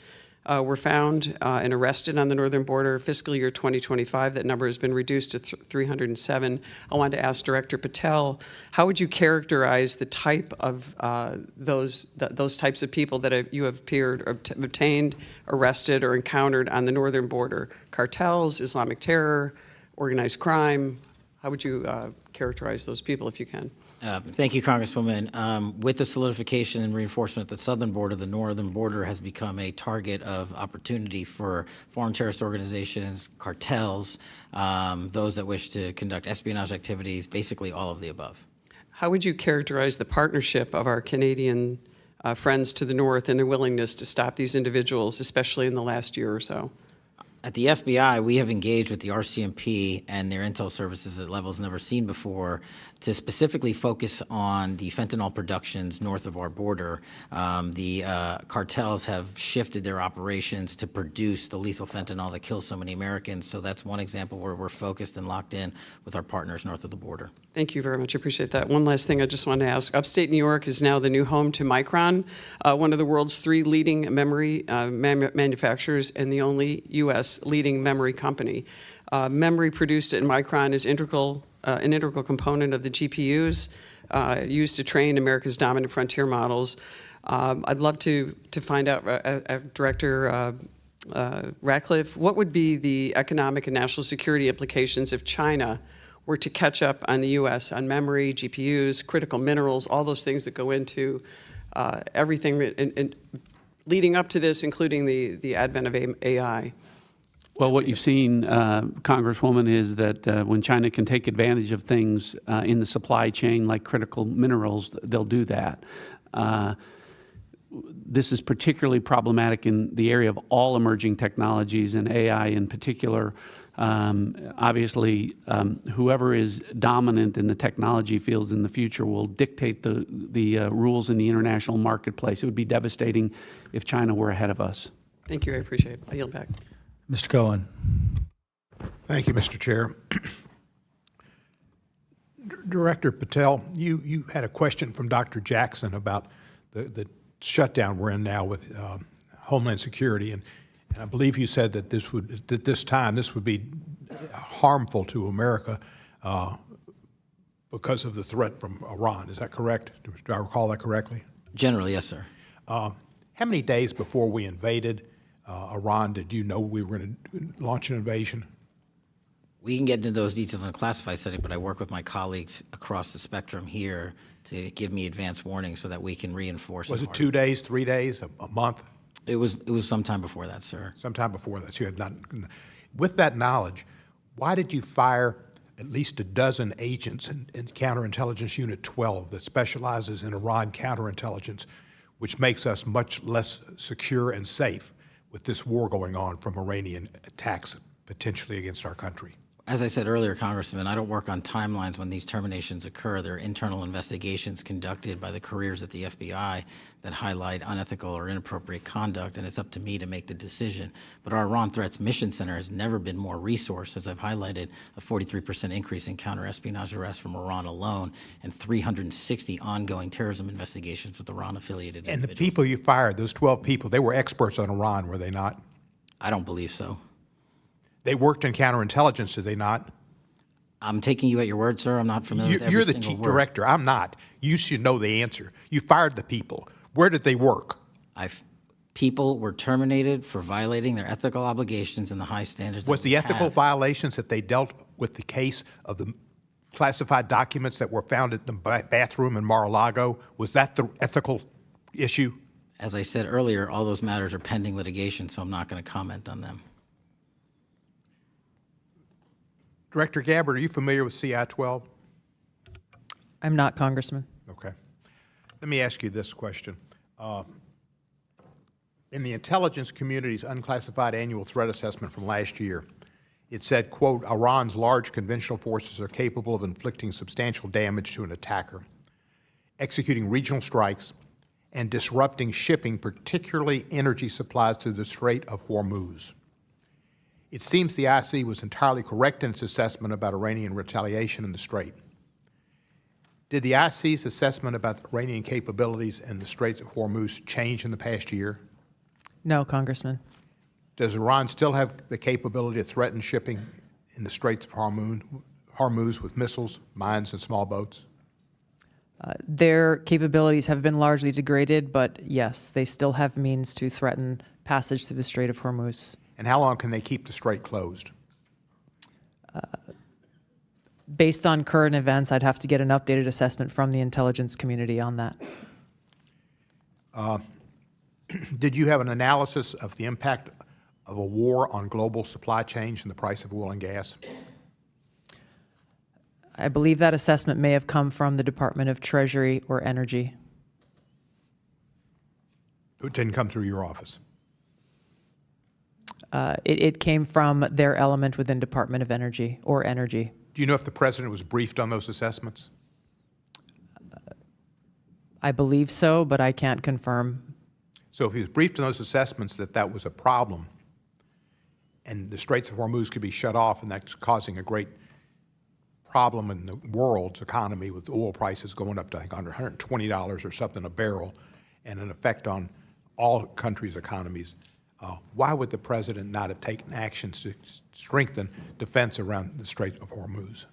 were found and arrested on the northern border. Fiscal year 2025, that number has been reduced to 307. I wanted to ask Director Patel, how would you characterize the type of those types of people that you have obtained, arrested, or encountered on the northern border? Cartels, Islamic terror, organized crime? How would you characterize those people, if you can? Thank you, Congresswoman. With the solidification and reinforcement at the southern border, the northern border has become a target of opportunity for foreign terrorist organizations, cartels, those that wish to conduct espionage activities, basically all of the above. How would you characterize the partnership of our Canadian friends to the north and their willingness to stop these individuals, especially in the last year or so? At the FBI, we have engaged with the RCMP and their intel services at levels never seen before to specifically focus on the fentanyl productions north of our border. The cartels have shifted their operations to produce the lethal fentanyl that kills so many Americans. So that's one example where we're focused and locked in with our partners north of the border. Thank you very much. I appreciate that. One last thing I just wanted to ask. Upstate New York is now the new home to Micron, one of the world's 3 leading memory manufacturers and the only U.S. leading memory company. Memory produced at Micron is an integral component of the GPUs used to train America's dominant frontier models. I'd love to find out, Director Ratcliffe, what would be the economic and national security implications if China were to catch up on the U.S. on memory, GPUs, critical minerals, all those things that go into everything and leading up to this, including the advent of AI? Well, what you've seen, Congresswoman, is that when China can take advantage of things in the supply chain like critical minerals, they'll do that. This is particularly problematic in the area of all emerging technologies and AI in particular. Obviously, whoever is dominant in the technology fields in the future will dictate the rules in the international marketplace. It would be devastating if China were ahead of us. Thank you. I appreciate it. I yield back. Mr. Cohen. Thank you, Mr. Chair. Director Patel, you had a question from Dr. Jackson about the shutdown we're in now with Homeland Security, and I believe you said that this would be harmful to America because of the threat from Iran. Is that correct? Do I recall that correctly? Generally, yes, sir. How many days before we invaded Iran did you know we were going to launch an invasion? We can get into those details in a classified setting, but I work with my colleagues across the spectrum here to give me advance warning so that we can reinforce. Was it 2 days, 3 days, a month? It was sometime before that, sir. Sometime before that. So you had not. With that knowledge, why did you fire at least a dozen agents in Counterintelligence Unit 12 that specializes in Iran counterintelligence, which makes us much less secure and safe with this war going on from Iranian attacks potentially against our country? As I said earlier, Congressman, I don't work on timelines when these terminations occur. There are internal investigations conducted by the careers at the FBI that highlight unethical or inappropriate conduct, and it's up to me to make the decision. But our Iran Threats Mission Center has never been more resourced, as I've highlighted, a 43% increase in counter-espionage arrests from Iran alone, and 360 ongoing terrorism investigations with Iran-affiliated individuals. And the people you fired, those 12 people, they were experts on Iran, were they not? I don't believe so. They worked in counterintelligence, did they not? I'm taking you at your word, sir. I'm not familiar with every You're the single chief word. director. I'm not. You should know the answer. You fired the people. Where did they work? People were terminated for violating their ethical obligations and the high standards that Was the we ethical have. violations that they dealt with the case of the classified documents that were found at the bathroom in Mar-a-Lago, was that the ethical issue? As I said earlier, all those matters are pending litigation, so I'm not going to comment on them. Director Gabbard, are you familiar with CI-12? I'm not, Congressman. Okay. Let me ask you this question. In the intelligence community's unclassified annual threat assessment from last year, it said, quote, Iran's large conventional forces are capable of inflicting substantial damage to an attacker, executing regional strikes, and disrupting shipping, particularly energy supplies through the Strait of Hormuz. It seems the IC was entirely correct in its assessment about Iranian retaliation in the Strait. Did the IC's assessment about the Iranian capabilities in the Straits of Hormuz change in the past year? No, Congressman. Does Iran still have the capability to threaten shipping in the Straits of Hormuz with missiles, mines, and small boats? Their capabilities have been largely degraded, but yes, they still have means to threaten passage through the Strait of Hormuz. And how long can they keep the strait closed? Based on current events, I'd have to get an updated assessment from the intelligence community on that. Did you have an analysis of the impact of a war on global supply chains and the price of oil and gas? I believe that assessment may have come from the Department of Treasury or Energy. It didn't come through your office. It came from their element within Department of Energy or Energy. Do you know if the president was briefed on those assessments? I believe so, but I can't confirm. So if he was briefed on those assessments that that was a problem and the Straits of Hormuz could be shut off and that's causing a great problem in the world's economy with oil prices going up to, I think, under $120 or something a barrel and an effect on all countries' economies, why would the president not have taken actions to strengthen defense around the Strait of Hormuz?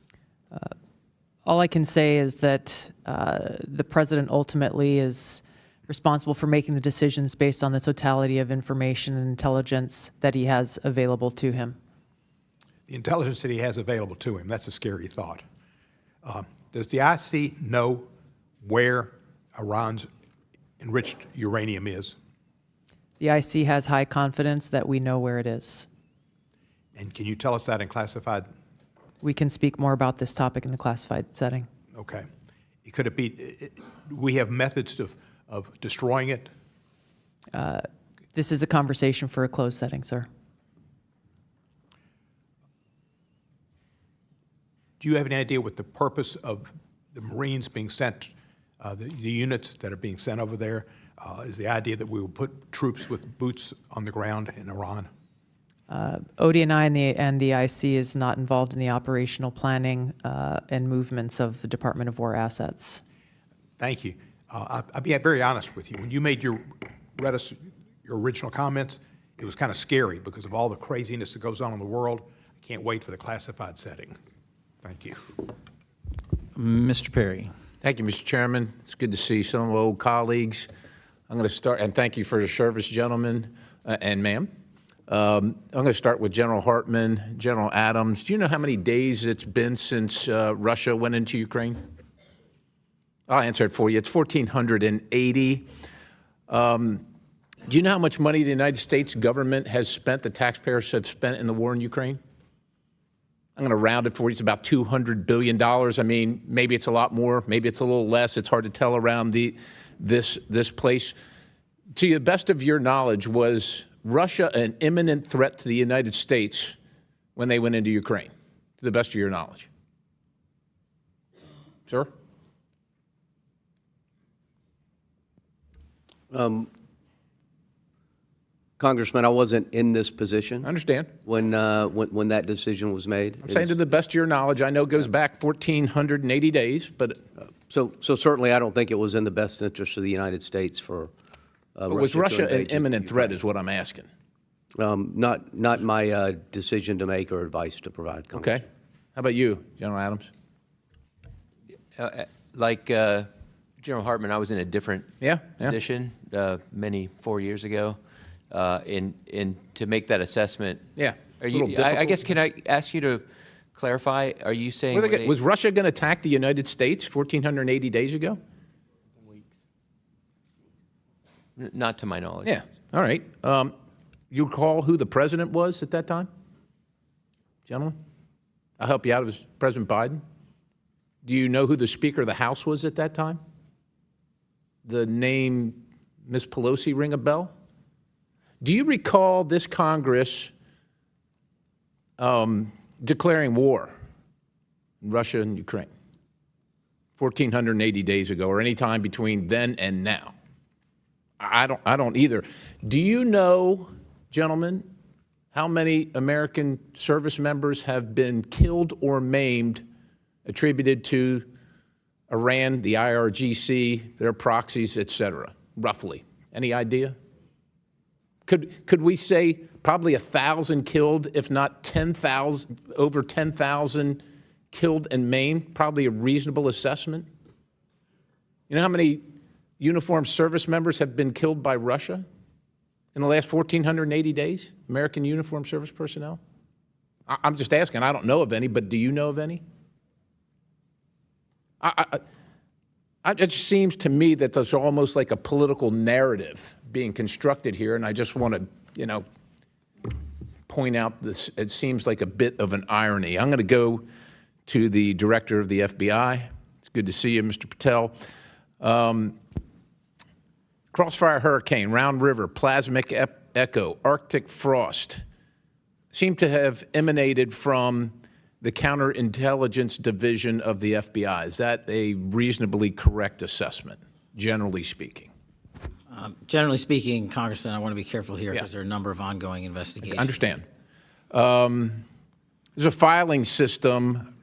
All I can say is that the president ultimately is responsible for making the decisions based on the totality of information and intelligence that he has available to him. The intelligence that he has available to him, that's a scary thought. Does the IC know where Iran's enriched uranium is? The IC has high confidence that we know where it is. And can you tell us that in classified? We can speak more about this topic in the classified setting. Okay. Could it be, we have methods of destroying it? This is a conversation for a closed setting, sir. Do you have any idea what the purpose of the Marines being sent, the units that are being sent over there, is the idea that we will put troops with boots on the ground in Iran? ODNI and the IC is not involved in the operational planning and movements of the Department of War assets. Thank you. I'll be very honest with you. When you read us your original comments, it was kind of scary because of all the craziness that goes on in the world. I can't wait for the classified setting. Thank you. Mr. Perry. Thank you, Mr. Chairman. It's good to see some old colleagues. I'm going to start, and thank you for your service, gentlemen and ma'am. I'm going to start with General Hartman, General Adams. Do you know how many days it's been since Russia went into Ukraine? I'll answer it for you. It's 1,480. Do you know how much money the United States government has spent, the taxpayers have spent in the war in Ukraine? I'm going to round it for you. It's about $200 billion. I mean, maybe it's a lot more, maybe it's a little less. It's hard to tell around this place. To the best of your knowledge, was Russia an imminent threat to the United States when they went into Ukraine, to the best of your knowledge? Sir? Congressman, I wasn't in this position. I understand. When that decision was made. I'm saying to the best of your knowledge, I know it goes back 1,480 days, but... So certainly I don't think it was in the best interest of the United States for was Russia an imminent threat is what I'm asking. Not my decision to make or advice to provide, Congressman. Okay. How about you, General Adams? Like General Hartman, I was in a different position 4 years ago. In to make that assessment. Yeah. Are you? I guess can I ask you to clarify? Are you saying was Russia going to attack the United States 1,480 days ago? Not to my knowledge. Yeah. All right. You recall who the president was at that time, gentlemen? I'll help you out. It was President Biden. Do you know who the Speaker of the House was at that time? The name Ms. Pelosi ring a bell? Do you recall this Congress declaring war in Russia and Ukraine 1,480 days ago, or any time between then and now? I don't either. Do you know, gentlemen, how many American service members have been killed or maimed attributed to Iran, the IRGC, their proxies, et cetera, roughly? Any idea? Could we say probably 1,000 killed, if not 10,000, over 10,000 killed and maimed? Probably a reasonable assessment. You know how many uniformed service members have been killed by Russia in the last 1,480 days? American uniformed service personnel? I'm just asking. I don't know of any, but do you know of any? It just seems to me that there's almost like a political narrative being constructed here, and I just want to, point out this. It seems like a bit of an irony. I'm going to go to the director of the FBI. It's good to see you, Mr. Patel. Crossfire Hurricane, Round River, Plasmic Echo, Arctic Frost seem to have emanated from the Counterintelligence Division of the FBI. Is that a reasonably correct assessment, generally speaking? Generally speaking, Congressman, I want to be careful here because there are a number of ongoing investigations. I understand. There's a filing system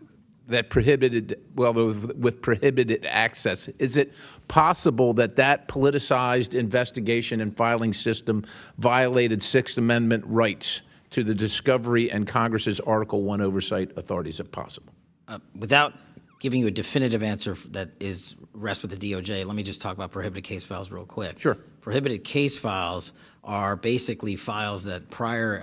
that prohibited, with prohibited access. Is it possible that that politicized investigation and filing system violated Sixth Amendment rights to the discovery and Congress's Article 1 oversight authorities, if possible? Without giving you a definitive answer that rests with the DOJ, let me just talk about prohibited case files real quick. Sure. Prohibited case files are basically files that prior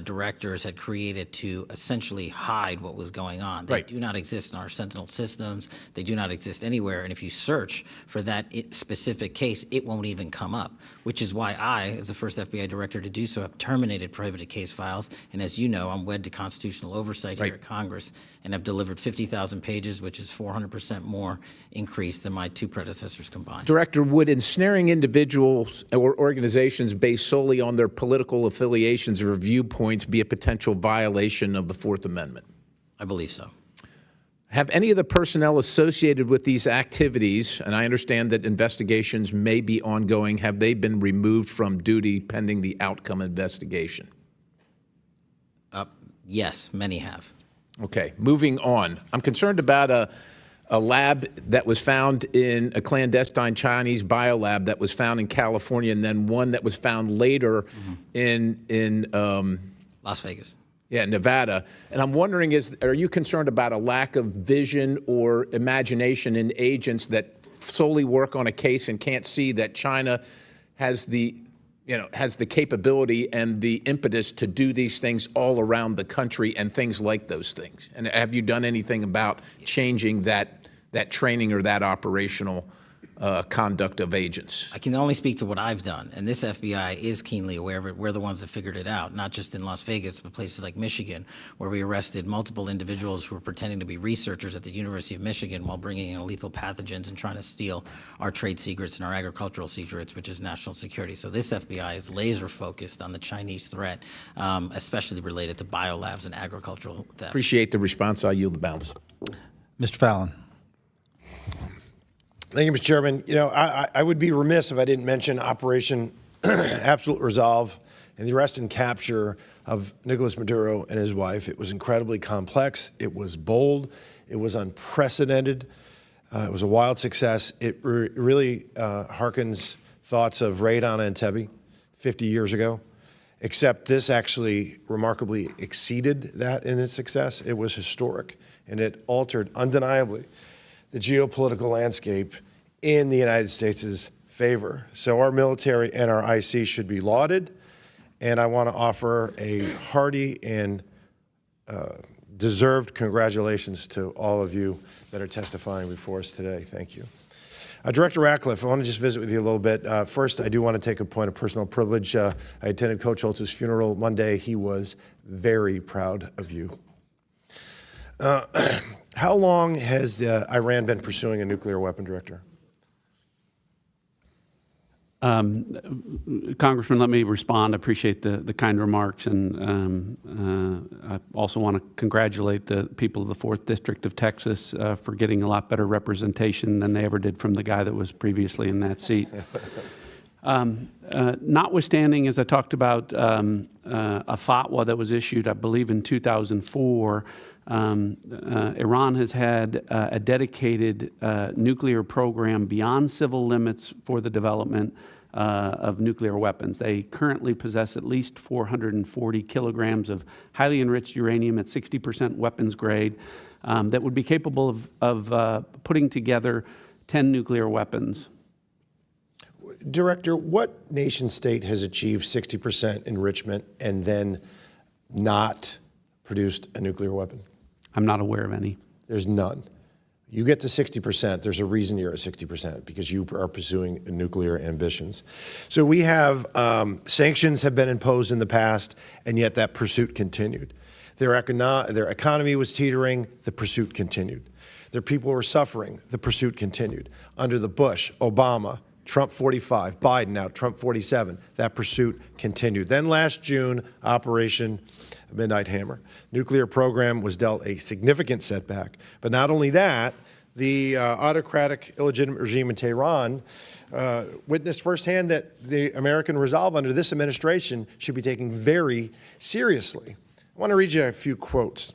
directors had created to essentially hide what was going on. They do not exist in our Sentinel systems. They do not exist anywhere. And if you search for that specific case, it won't even come up, which is why I, as the first FBI director to do so, have terminated prohibited case files. And as you know, I'm wed to constitutional oversight here at Congress and have delivered 50,000 pages, which is 400% more increase than my two predecessors combined. Director, would ensnaring individuals or organizations based solely on their political affiliations or viewpoints be a potential violation of the Fourth Amendment? I believe so. Have any of the personnel associated with these activities, and I understand that investigations may be ongoing, have they been removed from duty pending the outcome investigation? Yes, many have. Okay, moving on. I'm concerned about a lab that was found in a clandestine Chinese biolab that was found in California, and then one that was found later in Las Vegas. Yeah, Nevada. And I'm wondering, are you concerned about a lack of vision or imagination in agents that solely work on a case and can't see that China has the capability and the impetus to do these things all around the country and things like those things? And have you done anything about changing that training or that operational conduct of agents? I can only speak to what I've done, and this FBI is keenly aware of it. We're the ones that figured it out, not just in Las Vegas, but places like Michigan, where we arrested multiple individuals who were pretending to be researchers at the University of Michigan while bringing in lethal pathogens and trying to steal our trade secrets and our agricultural secrets, which is national security. So this FBI is laser focused on the Chinese threat, especially related to biolabs and agricultural theft. Appreciate the response. I'll yield the balance. Mr. Fallon. Thank you, Mr. Chairman. I would be remiss if I didn't mention Operation Absolute Resolve and the arrest and capture of Nicolas Maduro and his wife. It was incredibly complex. It was bold. It was unprecedented. It was a wild success. It really harkens thoughts of Raid on Entebbe 50 years ago, except this actually remarkably exceeded that in its success. It was historic, and it altered undeniably the geopolitical landscape in the United States' favor. So our military and our IC should be lauded, and I want to offer a hearty and deserved congratulations to all of you that are testifying before us today. Thank you. Director Ratcliffe, I want to just visit with you a little bit. First, I do want to take a point of personal privilege. I attended Coach Holtz's funeral Monday. He was very proud of you. How long has Iran been pursuing a nuclear weapon, Director? Congressman, let me respond. I appreciate the kind remarks, and I also want to congratulate the people of the 4th District of Texas for getting a lot better representation than they ever did from the guy that was previously in that seat. Notwithstanding, as I talked about, a fatwa that was issued, I believe, in 2004, Iran has had a dedicated nuclear program beyond civil limits for the development of nuclear weapons. They currently possess at least 440 kilograms of highly enriched uranium at 60% weapons grade that would be capable of putting together 10 nuclear weapons. Director, what nation state has achieved 60% enrichment and then not produced a nuclear weapon? I'm not aware of any. There's none. You get to 60%, there's a reason you're at 60%, because you are pursuing nuclear ambitions. So we have sanctions have been imposed in the past, and yet that pursuit continued. Their economy was teetering, the pursuit continued. Their people were suffering, the pursuit continued. Under the Bush, Obama, Trump 45, Biden now, Trump 47, that pursuit continued. Then last June, Operation Midnight Hammer. Nuclear program was dealt a significant setback. But not only that, the autocratic, illegitimate regime in Tehran witnessed firsthand that the American resolve under this administration should be taken very seriously. I want to read you a few quotes.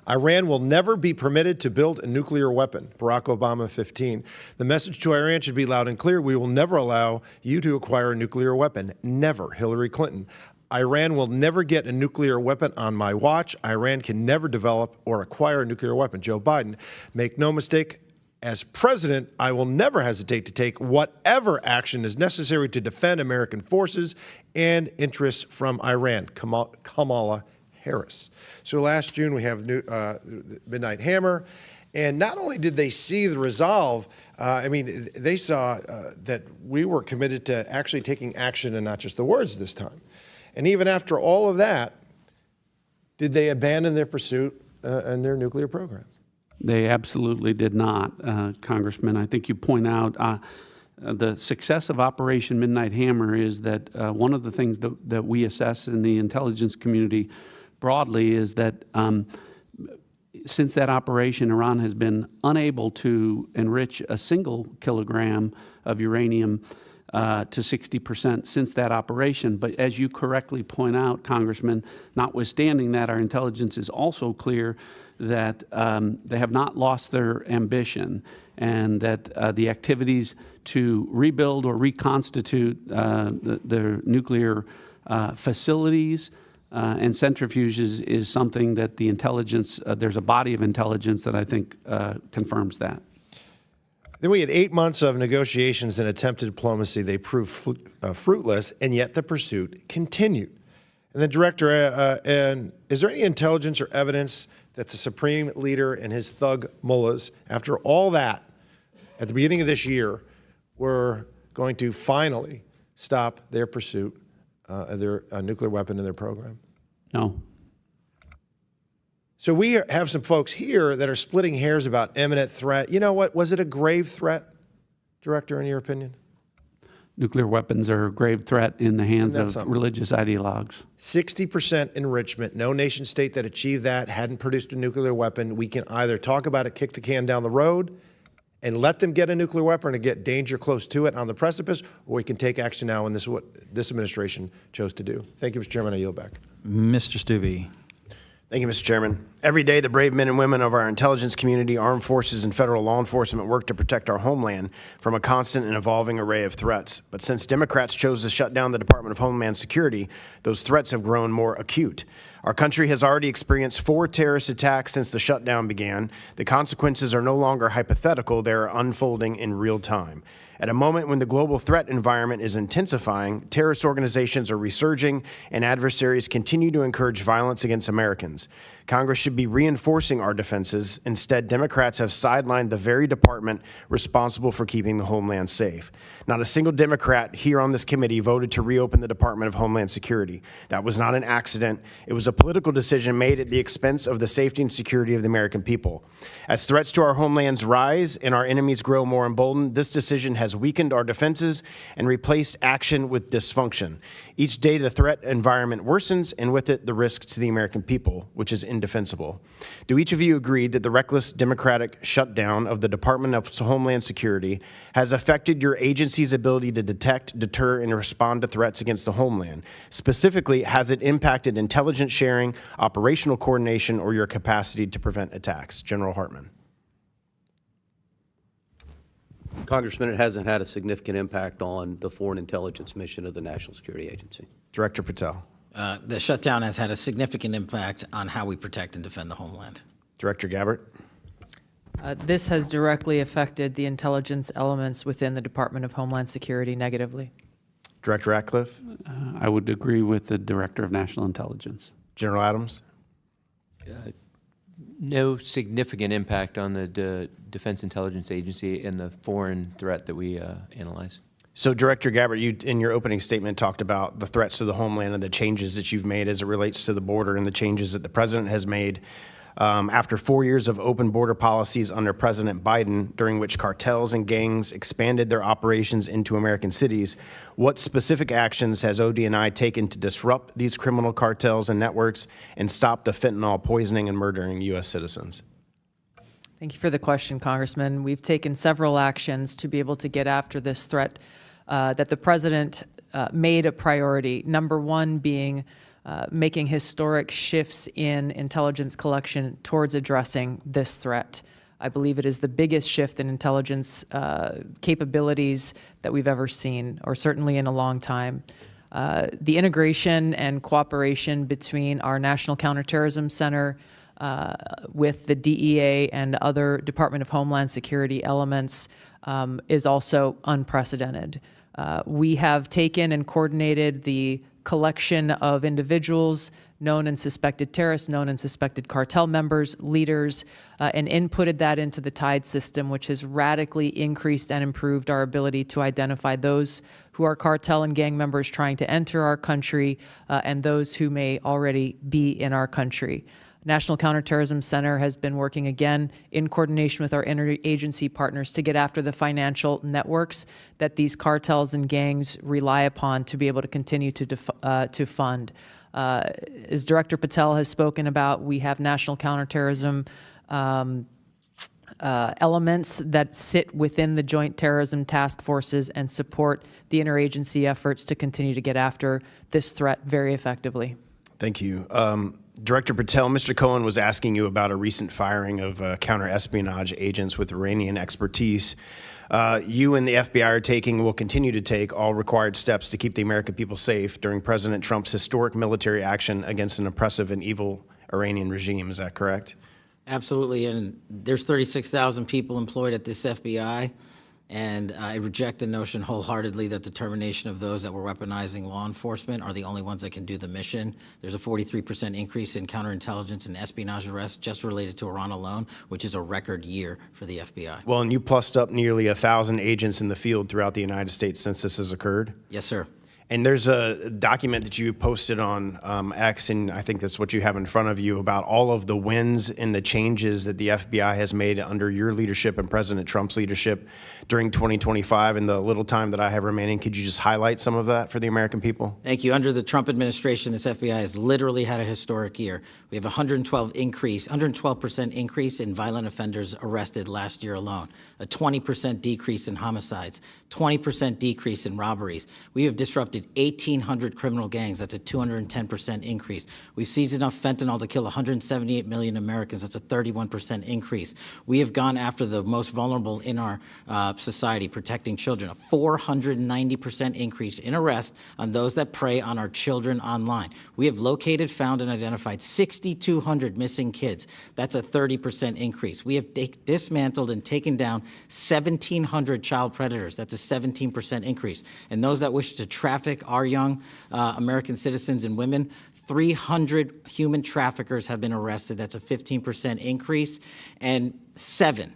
Iran will never be permitted to build a nuclear weapon. Barack Obama, 15. The message to Iran should be loud and clear. We will never allow you to acquire a nuclear weapon. Never. Hillary Clinton. Iran will never get a nuclear weapon on my watch. Iran can never develop or acquire a nuclear weapon. Joe Biden. Make no mistake, as president, I will never hesitate to take whatever action is necessary to defend American forces and interests from Iran. Kamala Harris. So last June, we have Midnight Hammer. And not only did they see the resolve, they saw that we were committed to actually taking action and not just the words this time. And even after all of that, did they abandon their pursuit and their nuclear program? They absolutely did not, Congressman. I think you point out the success of Operation Midnight Hammer is that one of the things that we assess in the intelligence community broadly is that since that operation, Iran has been unable to enrich a single kilogram of uranium to 60% since that operation. But as you correctly point out, Congressman, notwithstanding that, our intelligence is also clear that they have not lost their ambition, and that the activities to rebuild or reconstitute their nuclear facilities and centrifuges is something that the intelligence, there's a body of intelligence that I think confirms that. Then we had 8 months of negotiations and attempted diplomacy. They proved fruitless, and yet the pursuit continued. And then, Director, is there any intelligence or evidence that the Supreme Leader and his thug mullahs, after all that, at the beginning of this year, were going to finally stop their pursuit of their nuclear weapon in their program? No. So we have some folks here that are splitting hairs about imminent threat. You know what? Was it a grave threat, Director, in your opinion? Nuclear weapons are a grave threat in the hands of religious ideologues. 60% enrichment. No nation state that achieved that hadn't produced a nuclear weapon. We can either talk about it, kick the can down the road, and let them get a nuclear weapon and get danger close to it on the precipice, or we can take action now, and this is what this administration chose to do. Thank you, Mr. Chairman. I yield back. Mr. Stubbe. Thank you, Mr. Chairman. Every day, the brave men and women of our intelligence community, armed forces, and federal law enforcement work to protect our homeland from a constant and evolving array of threats. But since Democrats chose to shut down the Department of Homeland Security, those threats have grown more acute. Our country has already experienced 4 terrorist attacks since the shutdown began. The consequences are no longer hypothetical, they are unfolding in real time. At a moment when the global threat environment is intensifying, terrorist organizations are resurging, and adversaries continue to encourage violence against Americans. Congress should be reinforcing our defenses. Instead, Democrats have sidelined the very department responsible for keeping the homeland safe. Not a single Democrat here on this committee voted to reopen the Department of Homeland Security. That was not an accident. It was a political decision made at the expense of the safety and security of the American people. As threats to our homelands rise and our enemies grow more emboldened, this decision has weakened our defenses and replaced action with dysfunction. Each day, the threat environment worsens, and with it, the risk to the American people, which is indefensible. Do each of you agree that the reckless Democratic shutdown of the Department of Homeland Security has affected your agency's ability to detect, deter, and respond to threats against the homeland? Specifically, has it impacted intelligence sharing, operational coordination, or your capacity to prevent attacks? General Hartman. Congressman, it hasn't had a significant impact on the foreign intelligence mission of the National Security Agency. Director Patel. The shutdown has had a significant impact on how we protect and defend the homeland. Director Gabbard. This has directly affected the intelligence elements within the Department of Homeland Security negatively. Director Ratcliffe. I would agree with the Director of National Intelligence. General Adams. No significant impact on the Defense Intelligence Agency and the foreign threat that we analyze. So, Director Gabbard, you, in your opening statement, talked about the threats to the homeland and the changes that you've made as it relates to the border and the changes that the president has made after 4 years of open border policies under President Biden, during which cartels and gangs expanded their operations into American cities. What specific actions has ODNI taken to disrupt these criminal cartels and networks and stop the fentanyl poisoning and murdering U.S. citizens? Thank you for the question, Congressman. We've taken several actions to be able to get after this threat that the president made a priority. Number one being making historic shifts in intelligence collection towards addressing this threat. I believe it is the biggest shift in intelligence capabilities that we've ever seen, or certainly in a long time. The integration and cooperation between our National Counterterrorism Center with the DEA and other Department of Homeland Security elements is also unprecedented. We have taken and coordinated the collection of individuals, known and suspected terrorists, known and suspected cartel members, leaders, and inputted that into the TIDE system, which has radically increased and improved our ability to identify those who are cartel and gang members trying to enter our country and those who may already be in our country. National Counterterrorism Center has been working again in coordination with our interagency partners to get after the financial networks that these cartels and gangs rely upon to be able to continue to fund. As Director Patel has spoken about, we have national counterterrorism elements that sit within the joint terrorism task forces and support the interagency efforts to continue to get after this threat very effectively. Thank you. Director Patel, Mr. Cohen was asking you about a recent firing of counter-espionage agents with Iranian expertise. You and the FBI will continue to take all required steps to keep the American people safe during President Trump's historic military action against an oppressive and evil Iranian regime. Is that correct? Absolutely, and there's 36,000 people employed at this FBI, and I reject the notion wholeheartedly that the termination of those that were weaponizing law enforcement are the only ones that can do the mission. There's a 43% increase in counterintelligence and espionage arrests just related to Iran alone, which is a record year for the FBI. Well, and you plussed up nearly 1,000 agents in the field throughout the United States since this has occurred? Yes, sir. And there's a document that you posted on X, and I think that's what you have in front of you, about all of the wins and the changes that the FBI has made under your leadership and President Trump's leadership during 2025. In the little time that I have remaining, could you just highlight some of that for the American people? Thank you. Under the Trump administration, this FBI has literally had a historic year. We have 112% increase in violent offenders arrested last year alone, a 20% decrease in homicides, 20% decrease in robberies. We have disrupted 1,800 criminal gangs. That's a 210% increase. We've seized enough fentanyl to kill 178 million Americans. That's a 31% increase. We have gone after the most vulnerable in our society, protecting children. A 490% increase in arrests on those that prey on our children online. We have located, found, and identified 6,200 missing kids. That's a 30% increase. We have dismantled and taken down 1,700 child predators. That's a 17% increase. And those that wish to traffic our young American citizens and women, 300 human traffickers have been arrested. That's a 15% increase. And seven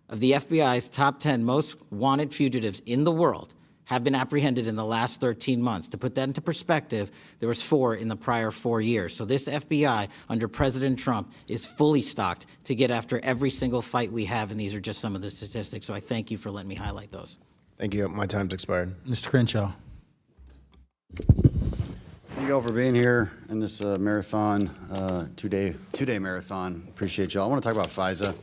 of the FBI's top 10 most wanted fugitives in the world have been apprehended in the last 13 months. To put that into perspective, there was 4 in the prior 4 years. So this FBI under President Trump is fully stocked to get after every single fight we have, and these are just some of the statistics. So I thank you for letting me highlight those. Thank you. My time's expired. Mr. Crenshaw. Thank you all for being here in this marathon, two-day marathon. Appreciate y'all. I want to talk about FISA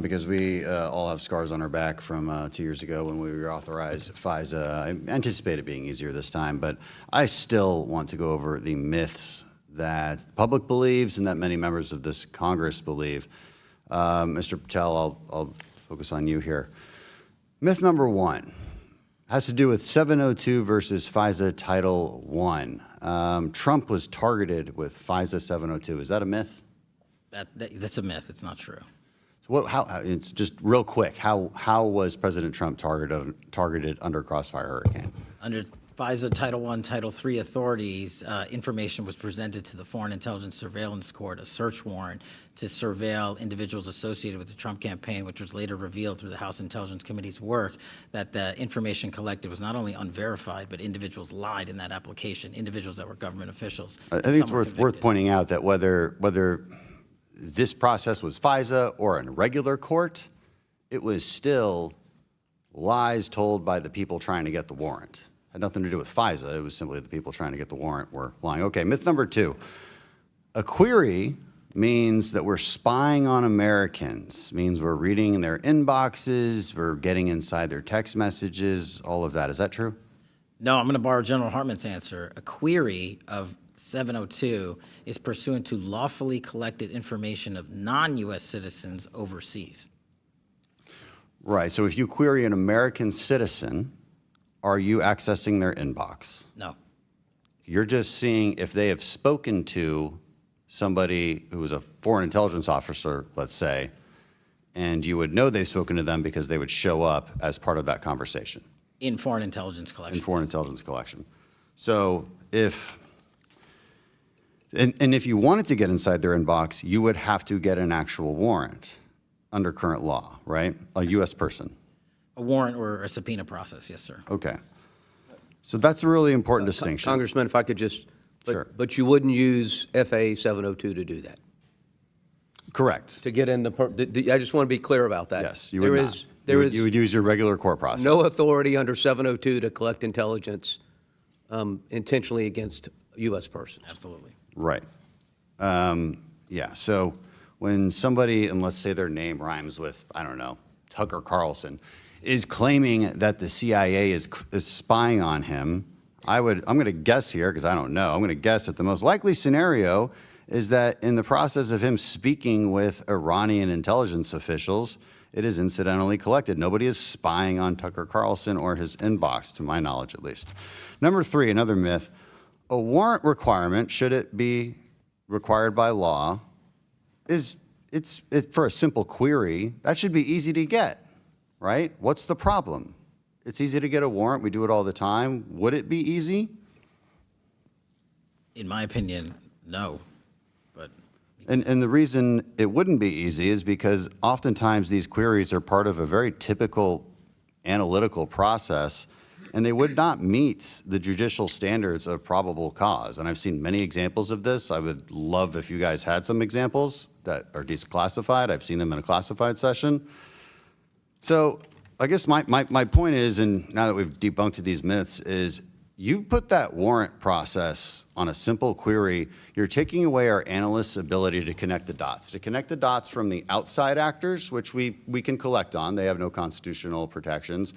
because we all have scars on our back from 2 years ago when we reauthorized FISA. I anticipate it being easier this time, but I still want to go over the myths that the public believes and that many members of this Congress believe. Mr. Patel, I'll focus on you here. Myth number one has to do with 702 versus FISA Title I. Trump was targeted with FISA 702. Is that a myth? That's a myth. It's not true. So it's just real quick. How was President Trump targeted under Crossfire Hurricane? Under FISA Title I, Title III authorities, information was presented to the Foreign Intelligence Surveillance Court, a search warrant to surveil individuals associated with the Trump campaign, which was later revealed through the House Intelligence Committee's work that the information collected was not only unverified, but individuals lied in that application, individuals that were government officials. I think it's worth pointing out that whether this process was FISA or in regular court, it was still lies told by the people trying to get the warrant. Had nothing to do with FISA. It was simply the people trying to get the warrant were lying. Okay, myth number two. A query means that we're spying on Americans, means we're reading their inboxes, we're getting inside their text messages, all of that. Is that true? No, I'm going to borrow General Hartman's answer. A query of 702 is pursuant to lawfully collected information of non-U.S. citizens overseas. Right, so if you query an American citizen, are you accessing their inbox? No. You're just seeing if they have spoken to somebody who is a foreign intelligence officer, let's say, and you would know they've spoken to them because they would show up as part of that conversation. In foreign intelligence collection. In foreign intelligence collection. So if you wanted to get inside their inbox, you would have to get an actual warrant under current law, right? A U.S. person. A warrant or a subpoena process, yes, sir. Okay. So that's a really important distinction. Congressman, if I could just, Sure. but you wouldn't use FA 702 to do that? Correct. To get in I just want to be clear about that. Yes, you would not. You would use your regular court process. No authority under 702 to collect intelligence intentionally against a U.S. person. Absolutely. Right. Yeah, so when somebody, and let's say their name rhymes with, I don't know, Tucker Carlson, is claiming that the CIA is spying on him, I'm going to guess here, because I don't know, I'm going to guess that the most likely scenario is that in the process of him speaking with Iranian intelligence officials, it is incidentally collected. Nobody is spying on Tucker Carlson or his inbox, to my knowledge at least. Number three, another myth, a warrant requirement, should it be required by law, it's for a simple query, that should be easy to get, right? What's the problem? It's easy to get a warrant. We do it all the time. Would it be easy? In my opinion, no. But And the reason it wouldn't be easy is because oftentimes these queries are part of a very typical analytical process, and they would not meet the judicial standards of probable cause. And I've seen many examples of this. I would love if you guys had some examples that are declassified. I've seen them in a classified session. So I guess my point is, and now that we've debunked these myths, is you put that warrant process on a simple query, you're taking away our analysts' ability to connect the dots from the outside actors, which we can collect on. They have no constitutional protections.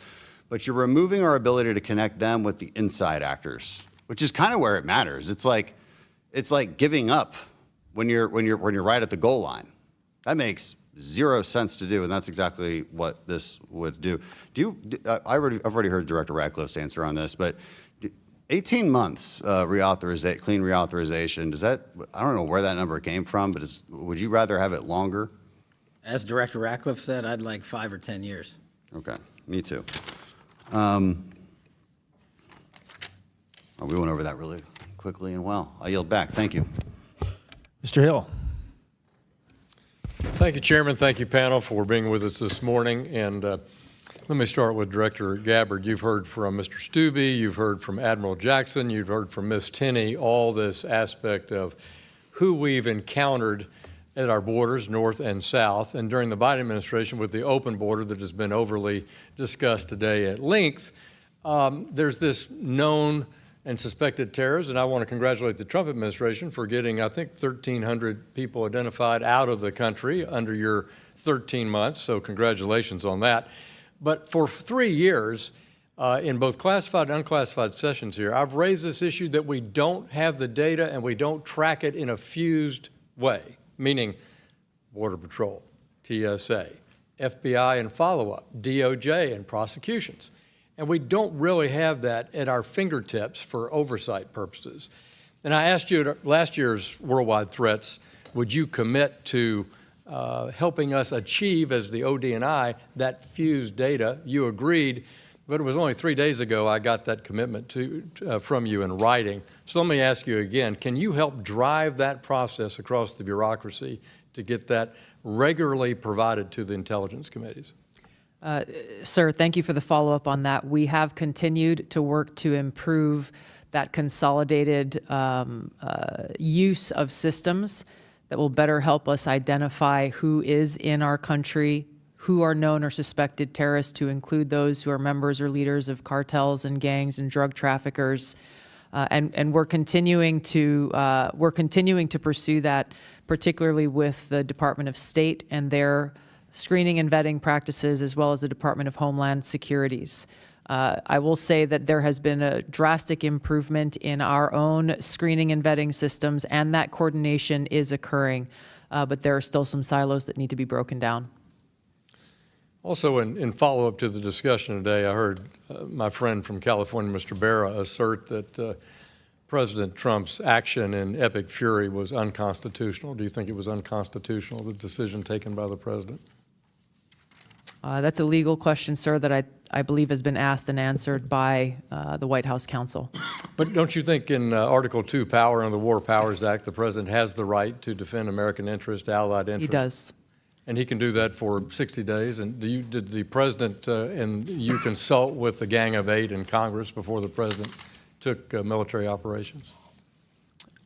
But you're removing our ability to connect them with the inside actors, which is kind of where it matters. It's like giving up when you're right at the goal line. That makes zero sense to do, and that's exactly what this would do. I've already heard Director Ratcliffe's answer on this, but 18 months clean reauthorization, does that, I don't know where that number came from, but would you rather have it longer? as Director Ratcliffe said, I'd like 5 or 10 years. Okay, me too. We went over that really quickly and well. I yield back. Thank you. Mr. Hill. Thank you, Chairman. Thank you, panel, for being with us this morning. And let me start with Director Gabbard. You've heard from Mr. Stubbe, you've heard from Admiral Jackson, you've heard from Ms. Tenney, all this aspect of who we've encountered at our borders, north and south, and during the Biden administration with the open border that has been overly discussed today at length. There's this known and suspected terrorists, and I want to congratulate the Trump administration for getting, I think, 1,300 people identified out of the country under your 13 months, so congratulations on that. But for 3 years, in both classified and unclassified sessions here, I've raised this issue that we don't have the data and we don't track it in a fused way, meaning Border Patrol, TSA, FBI and follow-up, DOJ and prosecutions. And we don't really have that at our fingertips for oversight purposes. And I asked you at last year's Worldwide Threats, would you commit to helping us achieve, as the ODNI, that fused data? You agreed, but it was only 3 days ago I got that commitment from you in writing. So let me ask you again, can you help drive that process across the bureaucracy to get that regularly provided to the intelligence committees? Sir, thank you for the follow-up on that. We have continued to work to improve that consolidated use of systems that will better help us identify who is in our country, who are known or suspected terrorists, to include those who are members or leaders of cartels and gangs and drug traffickers. And we're continuing to pursue that, particularly with the Department of State and their screening and vetting practices, as well as the Department of Homeland Security's. I will say that there has been a drastic improvement in our own screening and vetting systems, and that coordination is occurring, but there are still some silos that need to be broken down. Also, in follow-up to the discussion today, I heard my friend from California, Mr. Barra, assert that President Trump's action in epic fury was unconstitutional. Do you think it was unconstitutional, the decision taken by the president? That's a legal question, sir, that I believe has been asked and answered by the White House counsel. But don't you think in Article 2, Power under the War Powers Act, the president has the right to defend American interest, allied interest? He does. And he can do that for 60 days? And did the president and you consult with the Gang of Eight in Congress before the president took military operations?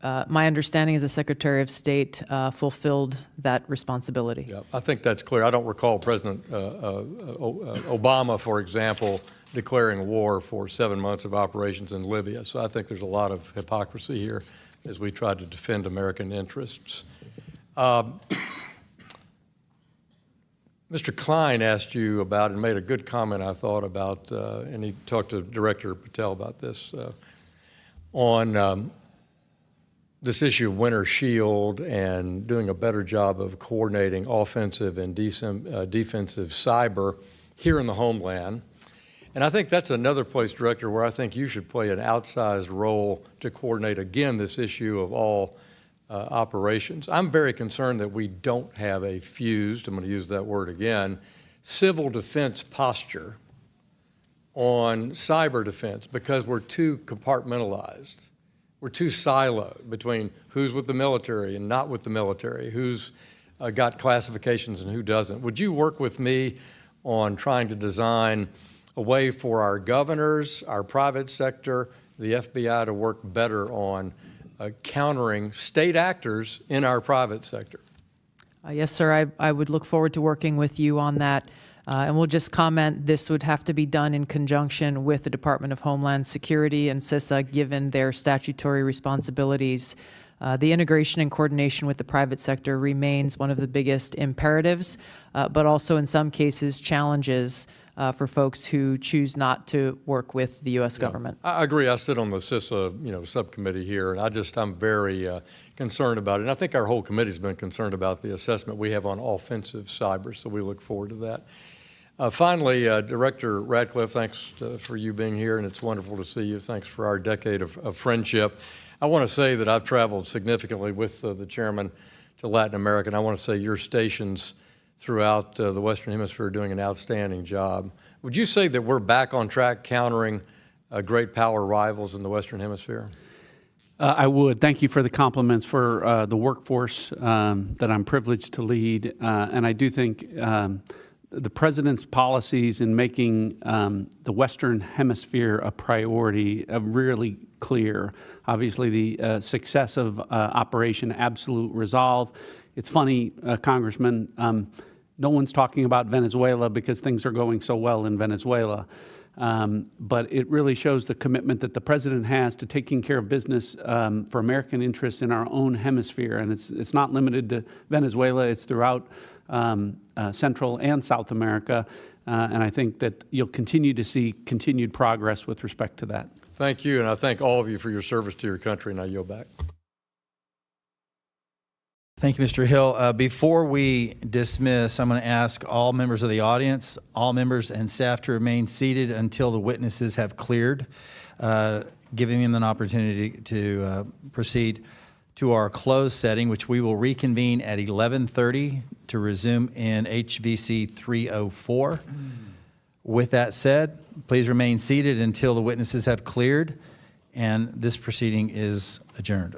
My understanding is the Secretary of State fulfilled that responsibility. Yeah, I think that's clear. I don't recall President Obama, for example, declaring war for 7 months of operations in Libya. So I think there's a lot of hypocrisy here as we try to defend American interests. Mr. Klein asked you about and made a good comment, I thought, about, and he talked to Director Patel about this, on this issue of Winter Shield and doing a better job of coordinating offensive and defensive cyber here in the homeland. And I think that's another place, Director, where I think you should play an outsized role to coordinate, again, this issue of all operations. I'm very concerned that we don't have a fused, I'm going to use that word again, civil defense posture on cyber defense because we're too compartmentalized. We're too siloed between who's with the military and not with the military, who's got classifications and who doesn't. Would you work with me on trying to design a way for our governors, our private sector, the FBI to work better on countering state actors in our private sector? Yes, sir. I would look forward to working with you on that. And we'll just comment, this would have to be done in conjunction with the Department of Homeland Security and CISA, given their statutory responsibilities. The integration and coordination with the private sector remains one of the biggest imperatives, but also in some cases challenges for folks who choose not to work with the U.S. government. I agree. I sit on the CISA, subcommittee here, and I'm very concerned about it. And I think our whole committee's been concerned about the assessment we have on offensive cyber, so we look forward to that. Finally, Director Ratcliffe, thanks for you being here, and it's wonderful to see you. Thanks for our decade of friendship. I want to say that I've traveled significantly with the chairman to Latin America, and I want to say your stations throughout the Western Hemisphere are doing an outstanding job. Would you say that we're back on track countering great power rivals in the Western Hemisphere? I would. Thank you for the compliments for the workforce that I'm privileged to lead. And I do think the President's policies in making the Western Hemisphere a priority are really clear. Obviously, the success of Operation Absolute Resolve. It's funny, Congressman, no one's talking about Venezuela because things are going so well in Venezuela. But it really shows the commitment that the President has to taking care of business for American interests in our own hemisphere. And it's not limited to Venezuela, it's throughout Central and South America. And I think that you'll continue to see continued progress with respect to that. Thank you, and I thank all of you for your service to your country, and I yield back. Thank you, Mr. Hill. Before we dismiss, I'm going to ask all members of the audience, all members and staff to remain seated until the witnesses have cleared, giving them an opportunity to proceed to our closed setting, which we will reconvene at 11:30 to resume in HVC 304. With that said, please remain seated until the witnesses have cleared, and this proceeding is adjourned.